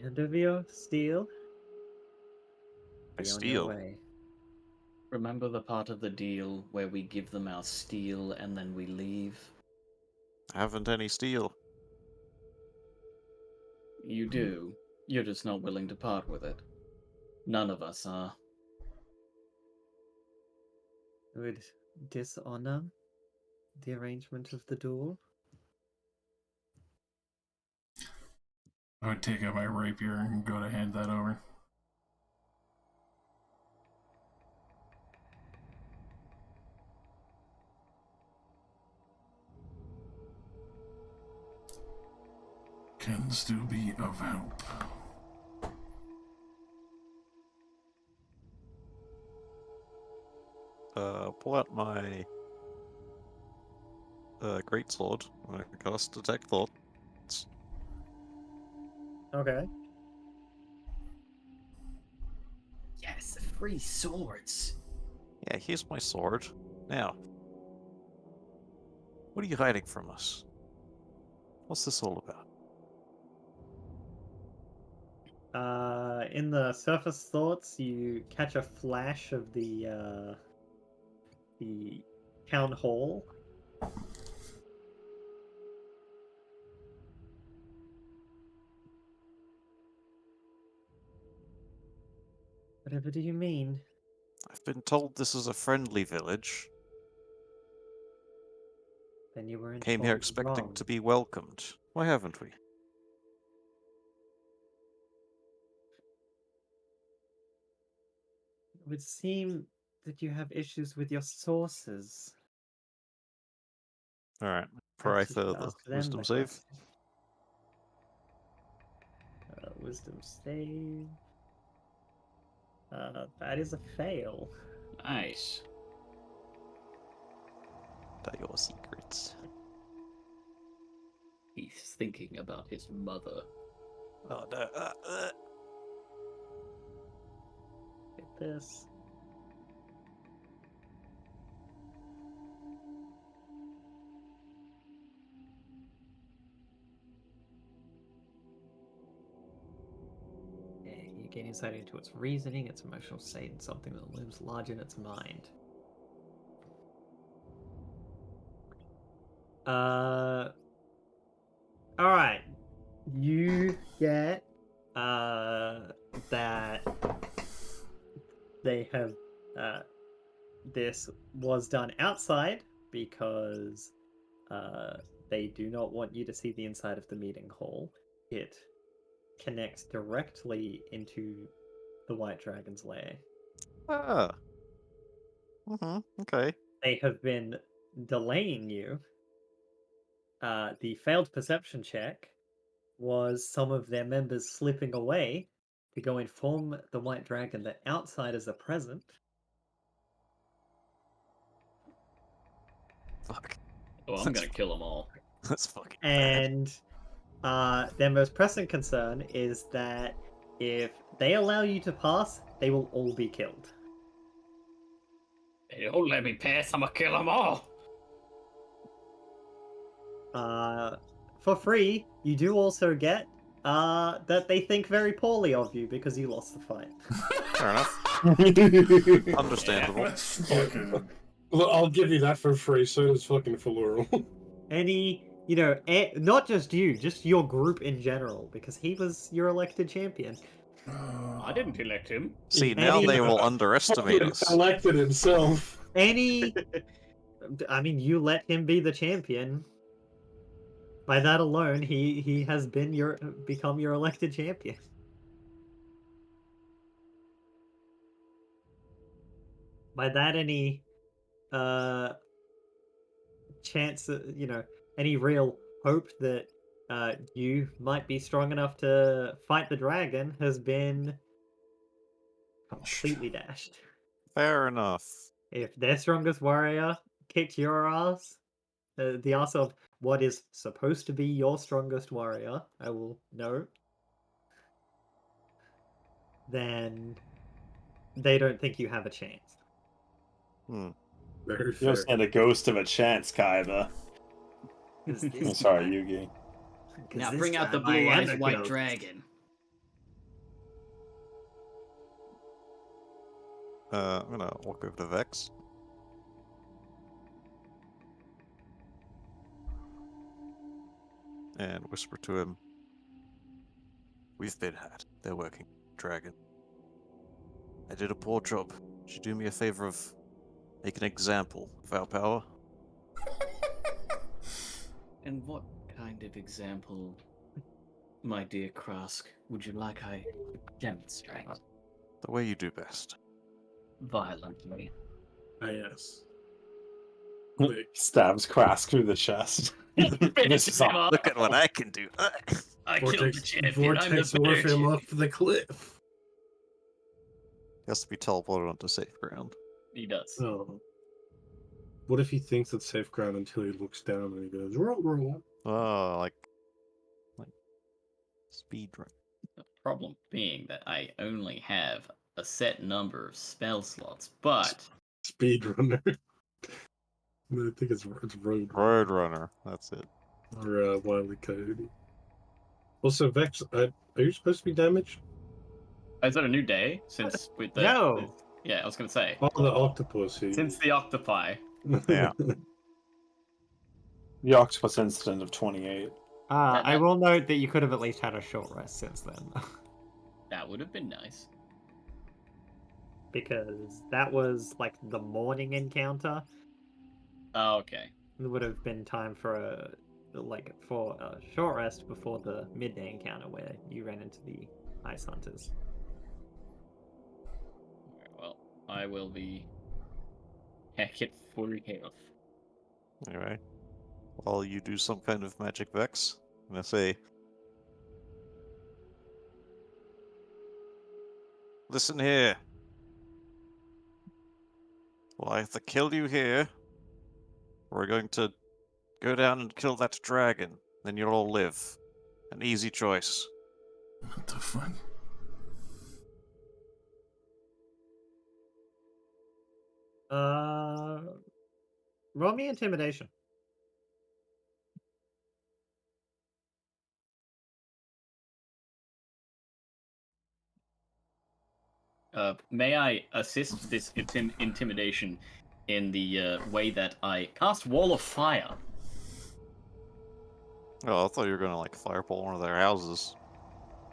Hand over your steel. I Be on your steal. way. Remember the part of the deal where we give them our steel and then we leave? I haven't any steel. You do. You're just not willing to part with it. None of us are. Would dishonor the arrangement of the duel? I would take out my rapier and go to hand that over. Can still be of help. Pull out my greatsword. I'm gonna cast Detect Thoughts. Okay. Yes, free swords. Yeah, here's my sword. Now, what are you hiding from us? What's this all about? In the surface thoughts, you catch a flash of the town hall. Whatever do you mean? I've been told this is a friendly village. Then you were Came here informed expecting wrong. to be welcomed. Why haven't we? It would seem that you have issues with your sources. Alright, pray Perhaps you for should the ask them wisdom the save. question. Wisdom save. That is a fail. Nice. Tell your secrets. He's thinking about his mother. Oh no. Get this. You gain insight into its reasoning, its emotional state, and something that looms large in its mind. Alright. You get that they have this was done outside because they do not want you to see the inside of the meeting hall. It connects directly into the White Dragon's lair. Ah. Okay. They have been delaying you. The failed perception check was some of their members slipping away to go inform the White Dragon that outsiders are present. Fuck. Oh, I'm gonna kill them all. That's fucking bad. And their most pressing concern is that if they allow you to pass, they will all be killed. They don't let me pass, I'm gonna kill them all. For free, you do also get that they think very poorly of you because you lost the fight. Fair enough. Understandable. That's fucking. Well, I'll give you that for free. So does fucking Faluro. Not just you, just your group in general, because he was your elected champion. I didn't elect him. See, now Any- they will underestimate us. Elected himself. I mean, you let him be the champion. By that alone, he has become your elected champion. By that, any chance, any real hope that you might be strong enough to fight the dragon has been completely dashed. Fair enough. If their strongest warrior kicked your ass, the ass of what is supposed to be your strongest warrior, I will note, then they don't think you have a chance. Hmm. Very You fair. don't stand a ghost of a chance, Kaiba. 'Cause I'm this sorry, time- Yugi. 'cause Now this bring out the time I blue am eyes a white ghost. dragon. I'm gonna walk over to Vex. And whisper to him, "We've been had. They're working dragon. I did a poor job. Would you do me a favor of make an example of our power?" And what kind of example, my dear Krask, would you like I demonstrate? The way you do best. Violently. Ah, yes. Click. Stabs Krask through the chest. This is all. Look at what I can do. I killed the Vortex, champion. I'm the vortex morph better him champion. off the cliff. He has to be teleported onto safe ground. He does. Oh. What if he thinks it's safe ground until he looks down and he goes, roll, roll. Oh, like speed run. The problem being that I only have a set number of spell slots, but Speedrunner. I think it's Road Road Runner. That's it. or Wile E. Coyote. Also, Vex, are you supposed to be damaged? is that a new day since with the? No. Yeah, I was gonna say Oh, the octopus. since the octopi. Yeah. The octopus incident of 28. I will note that you could have at least had a short rest since then. That would have been nice. Because that was like the morning encounter. Oh, okay. It would have been time for a short rest before the midday encounter where you ran into the ice hunters. Alright, well, I will be heck at full health. Anyway, while you do some kind of magic Vex, I'm gonna say, listen here. We'll either kill you here, or we're going to go down and kill that dragon. Then you'll all live. An easy choice. What the fuck? Roll me intimidation. May I assist this intimidation in the way that I cast Wall of Fire? Oh, I thought you were gonna like fireball one of their houses.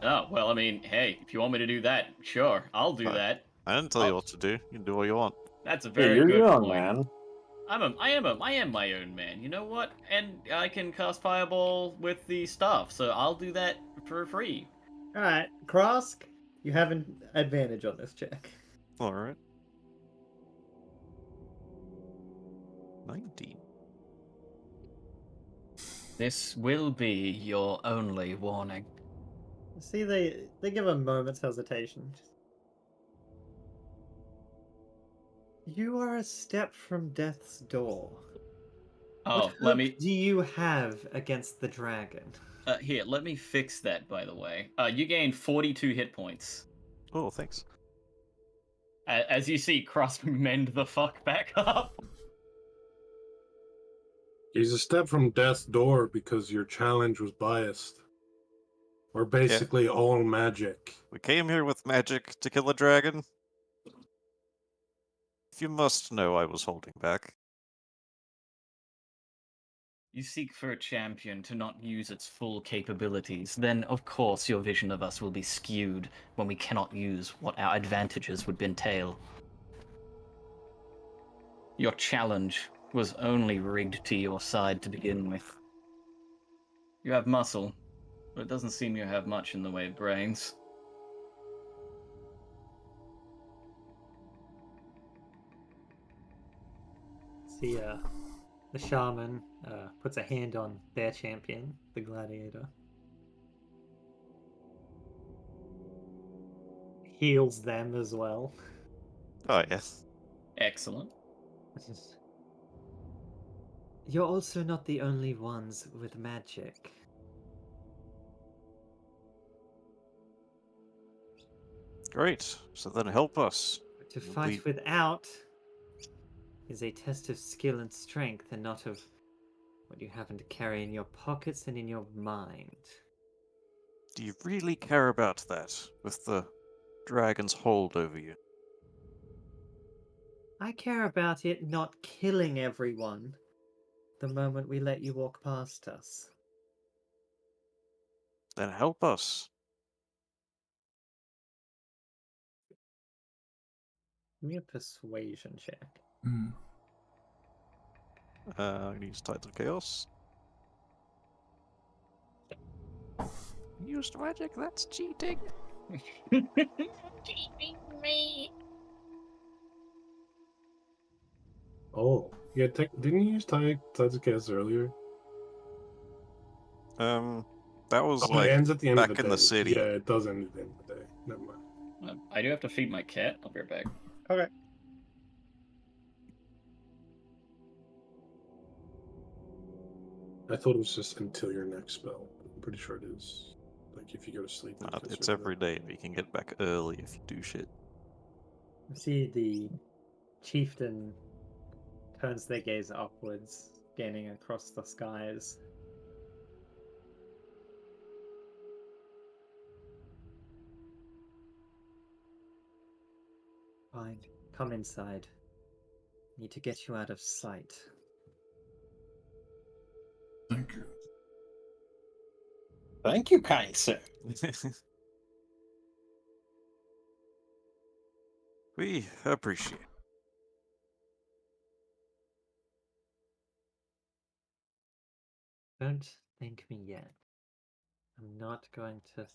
Oh, well, I mean, hey, if you want me to do that, sure, I'll do Fine. that. I didn't tell you what to do. You can do what you want. That's a Hey, very you're good your own point. man. I am my own man. You know what? And I can cast Fireball with the staff, so I'll do that for free. Alright, Krask, you have an advantage on this check. Alright. 19. This will be your only warning. See, they give a moment's hesitation. You are a step from death's door. Oh, What let hope me do you have against the dragon? here. Let me fix that. By the way, you gain 42 hit points. Oh, thanks. As you see, Cross mend the fuck back up. He's a step from death's door because your challenge was biased. We're basically all magic. We came here with magic to kill a dragon. If you must know, I was holding back. You seek for a champion to not use its full capabilities, then of course your vision of us will be skewed when we cannot use what our advantages would entail. Your challenge was only rigged to your side to begin with. You have muscle, but it doesn't seem you have much in the way of brains. See, the shaman puts a hand on their champion, the gladiator. Heals them as well. Oh, yes. Excellent. You're also not the only ones with magic. Great. So then help us. To We- fight without is a test of skill and strength, and not of what you happen to carry in your pockets and in your mind. Do you really care about that with the dragon's hold over you? I care about it not killing everyone the moment we let you walk past us. Then help us. Give me a persuasion check. Hmm. I'm gonna use Tides of Chaos. Used magic, that's cheating. Oh, yeah. Didn't you use Tides of Chaos earlier? That was Oh, it like ends at the end back of the in day. the city. Yeah, it does end at the end of the day. Never mind. I do have to feed my cat. I'll be right back. Okay. I thought it was just until your next spell. I'm pretty sure it is. Like if you go to sleep. then it gets It's rid of every that. day, but you can get back early if you do shit. You see the chieftain turns their gaze upwards, scanning across the skies. Fine, come inside. Need to get you out of sight. Thank you. Thank you, kind sir. We appreciate it. Don't thank me yet. I'm not going to.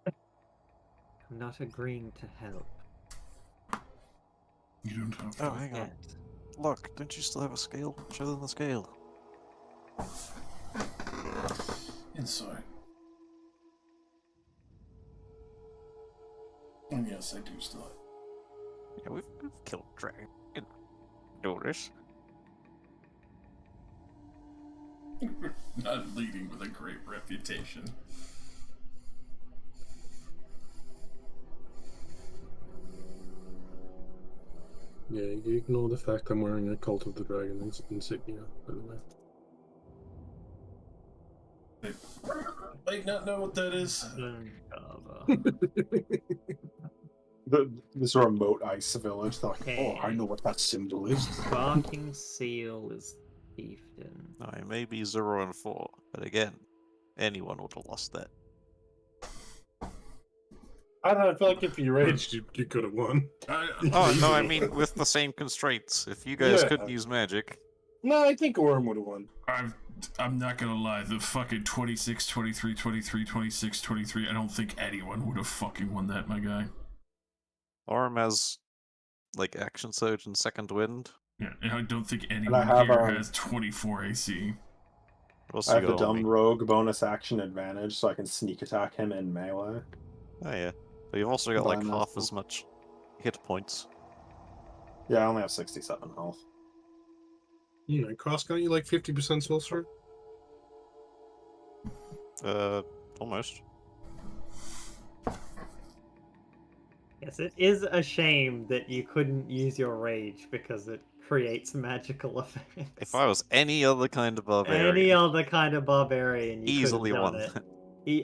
I'm not agreeing to help You don't have to. Oh, hang on. yet. Look, don't you still have a scale? Show them the scale. Inside. And yes, I do still have. Yeah, we've killed dragon. You know this. Not leading with a great reputation. Yeah, you ignore the fact I'm wearing a Cult of the Dragon insignia, by the way. Might not know what that is. This remote ice village. They're like, oh, I Okay. know what that symbol is. Barking seal is chieftain. No, it may be 0 and 4, but again, anyone would have lost that. I don't know, I feel like if you raged, you could have won. Oh, no, I mean with the same constraints. If you guys Yeah. couldn't use magic, No, I think Orm would have won. I'm not gonna lie, the fucking 26, 23, 23, 26, 23, I don't think anyone would have fucking won that, my guy. Orm has like action surge and second wind. Yeah, and I don't think I anyone have, here has 24 AC. What else I you have the got on dumb me? rogue bonus action advantage, so I can sneak attack him in melee. Oh yeah, but you've also got like Combine that half with- as much hit points. Yeah, I only have 67 health. Cross count you like 50% sorcerer? Almost. Yes, it is a shame that you couldn't use your rage because it creates magical effects. If I was any other kind of barbarian, Any other kind of barbarian, you easily could have won done it. that.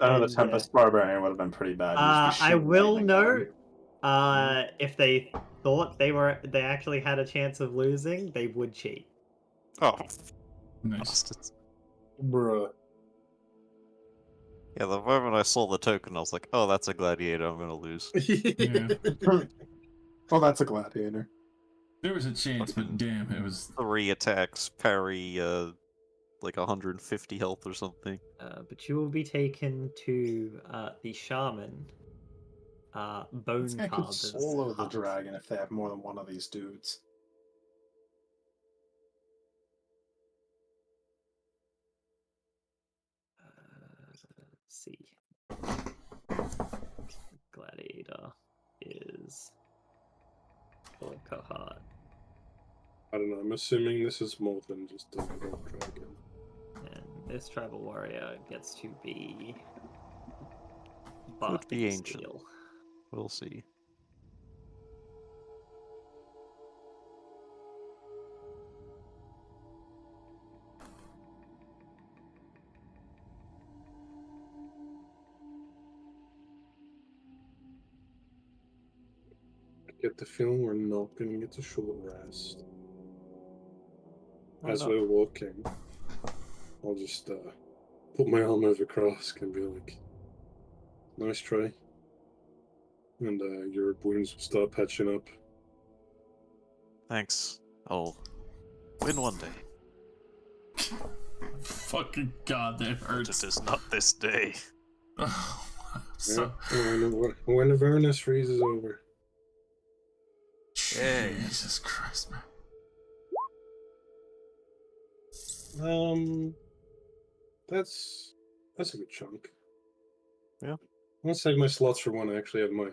I know the And, yeah. Tempest Barbarian would have been pretty bad. You'd just be I shooting will lightning at him. note, if they thought they actually had a chance of losing, they would cheat. Oh, Nice. bastards. Bruh. Yeah, the moment I saw the token, I was like, oh, that's a gladiator, I'm gonna lose. Yeah. Oh, that's a gladiator. There was a chance, but damn, it was... 3 attacks, parry, like 150 health or something. But you will be taken to the shaman, Bone I could Carver's solo the hut. dragon if they have more than one of these dudes. Let's see. Gladiator is Orca. I don't know, I'm assuming this is more than just a little dragon. And this tribal warrior gets to be Could be Barking ancient. Steel. We'll see. I get the feeling we're not going to get a short rest. Why As not? we're walking, I'll just put my arm over Krask and be like, nice try. And your wounds will start patching up. Thanks. I'll win one day. Fucking god, that But hurts. it is not this day. Oh, so, When Avernus freeze is over. Yay. Jesus Christ, man. That's a good chunk. Yeah. I'm gonna save my slots for when I actually have my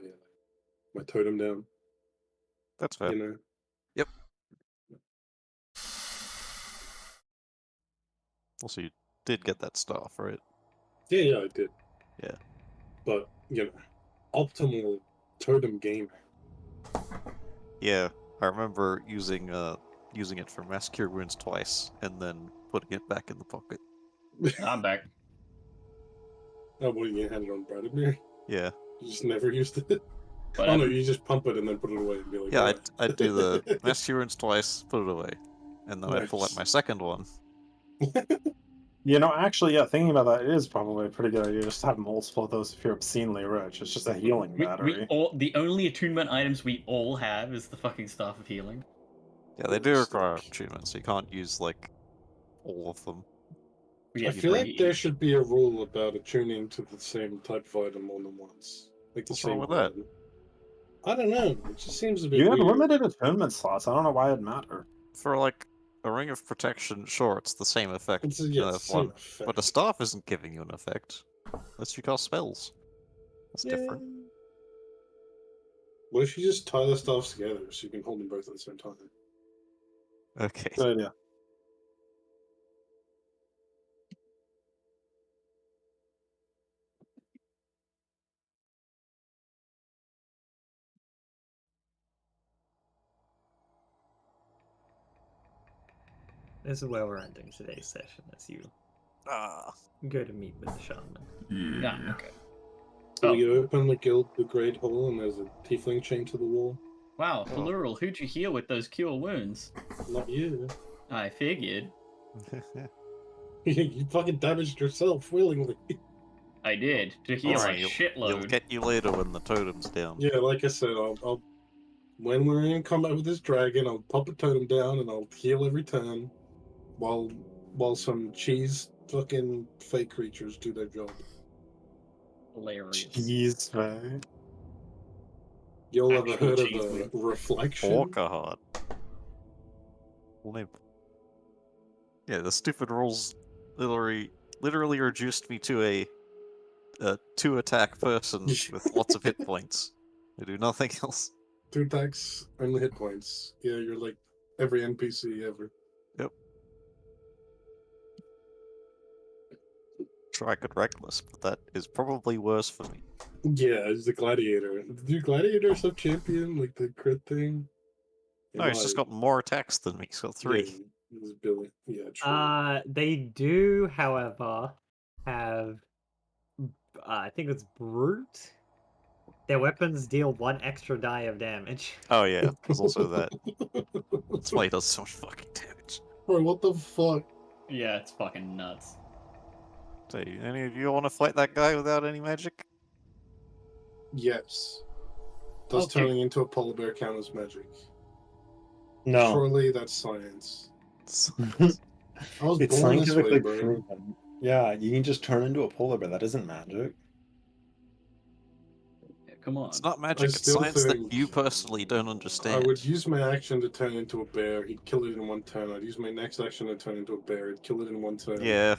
totem down. That's fair. You know. Yep. Also, you did get that staff, right? Yeah, I did. Yeah. But optimal totem gamer. Yeah, I remember using it for mass cure wounds twice, and then putting it back in the pocket. I'm back. Oh, what, you had it on Bradamir? Yeah. You just never used it? But Oh no, you just pump it and then put it away and be like, Yeah, "Alright." I'd do the mass cure wounds twice, put it away, and then I'd pull out Nice. my second one. Actually, yeah, thinking about that, it is probably a pretty good idea just to have multiple of those if you're obscenely rich. It's just a healing we battery. all the only attunement items we all have is the fucking Staff of Healing. Yeah, they do It's require like- attunement, so you can't use, like, all of them. We I have feel like three there each. should be a rule about attuning to the same type of item more than once. Like the What's wrong same with that? one. I don't know. It just seems a bit You have weird. limited attunement slots. I don't know why it'd matter. For, like, a ring of protection, sure, it's the same effect It's in yeah, Earth it's the same 1, effect. but a staff isn't giving you an effect. Unless you cast spells. That's different. What if you just tie the staffs together so you can hold them both at the same time? Okay. Good idea. This is where we're ending today's session as you Ah. go to meet with the shaman. Yeah. Yeah. Okay. So Oh. we open the great hole and there's a tiefling chained to the wall. Wow, Oh. Plural, who'd you heal with those cure wounds? Not you. I figured. You fucking damaged yourself willingly. I did to heal Alright, a you'll shitload. get you later when the totem's down. Yeah, like I said, I'll when we're in combat with this dragon, I'll pop a totem down and I'll heal every turn, while some cheese fucking fake creatures do their job. Hilarious. Jeez, man. Y'all ever Actual heard of cheese a whiz. reflection? Orcahard. Yeah, the stupid rules literally reduced me to a 2-attack person with lots of hit points. I do nothing else. 2 attacks, only hit points. Yeah, you're like every NPC ever. Yep. Sure, I could reckless, but that is probably worse for me. Yeah, it's the gladiator. Do gladiators have champion like the crit thing? No, he's just got more attacks than me, so 3. Yeah, it's Billy. Yeah, true. They do, however, have I think it's brute. Their weapons deal 1 extra die of damage. Oh yeah, there's also that. That's why he does so much fucking damage. Bro, what the fuck? Yeah, it's fucking nuts. So, any of you want to fight that guy without any magic? Yes. Does Okay. turning into a polar bear count as magic? No. Surely that's science. Science. I was It's born this way, scientifically bro. proven. Yeah, you can just turn into a polar bear. That isn't magic. Yeah, come on. It's not magic, it's still science that think you personally don't I understand. would use my action to turn into a bear. He'd kill it in 1 turn. I'd use my next action to turn into a bear. He'd kill it in 1 turn. Yeah,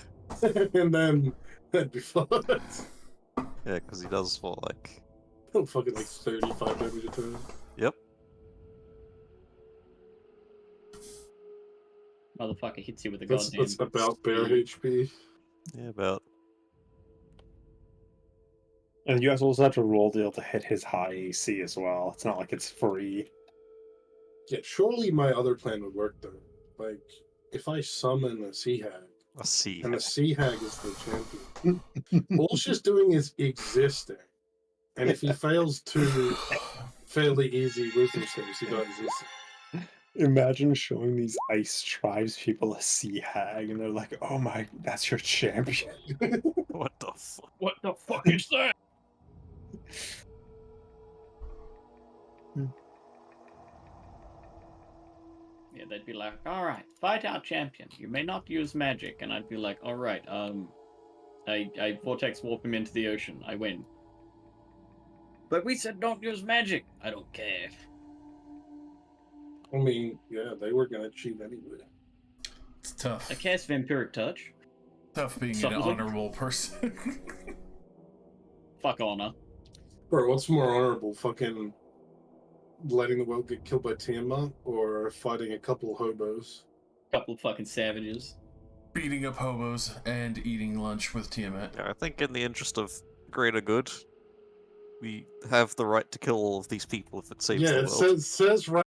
And then that'd be fucked. yeah, because he does what, like... Fucking like 35 damage a turn. Yep. Motherfucker hits you with a That's goddamn. about bear spear. HP. Yeah, about... And you guys also have to roll deal to hit his high AC as well. It's not like it's free. Yeah, surely my other plan would work though. Like, if I summon a sea hag, A sea. and the sea hag is the champion, all she's doing is existing. And if he fails two fairly easy wisdom saves, he dies instantly. Imagine showing these ice tribes people a sea hag, and they're like, "Oh my, that's your champion." What the fuck? What the fuck is that? Yeah, they'd be like, all right, fight our champion. You may not use magic. And I'd be like, all right, I vortex warp him into the ocean. I win. But we said don't use magic. I don't care. I mean, yeah, they were gonna cheat anyway. It's tough. I cast Vampiric Touch. Tough being an Something. honorable person. Fuck honor. Bro, what's more honorable? Fucking letting the world get killed by Tiamat or fighting a couple of hobos? Couple of fucking savages. Beating up hobos and eating lunch with Tiamat. Yeah, I think in the interest of greater good, we have the right to kill all of these people if it saves Yeah, the it world. says right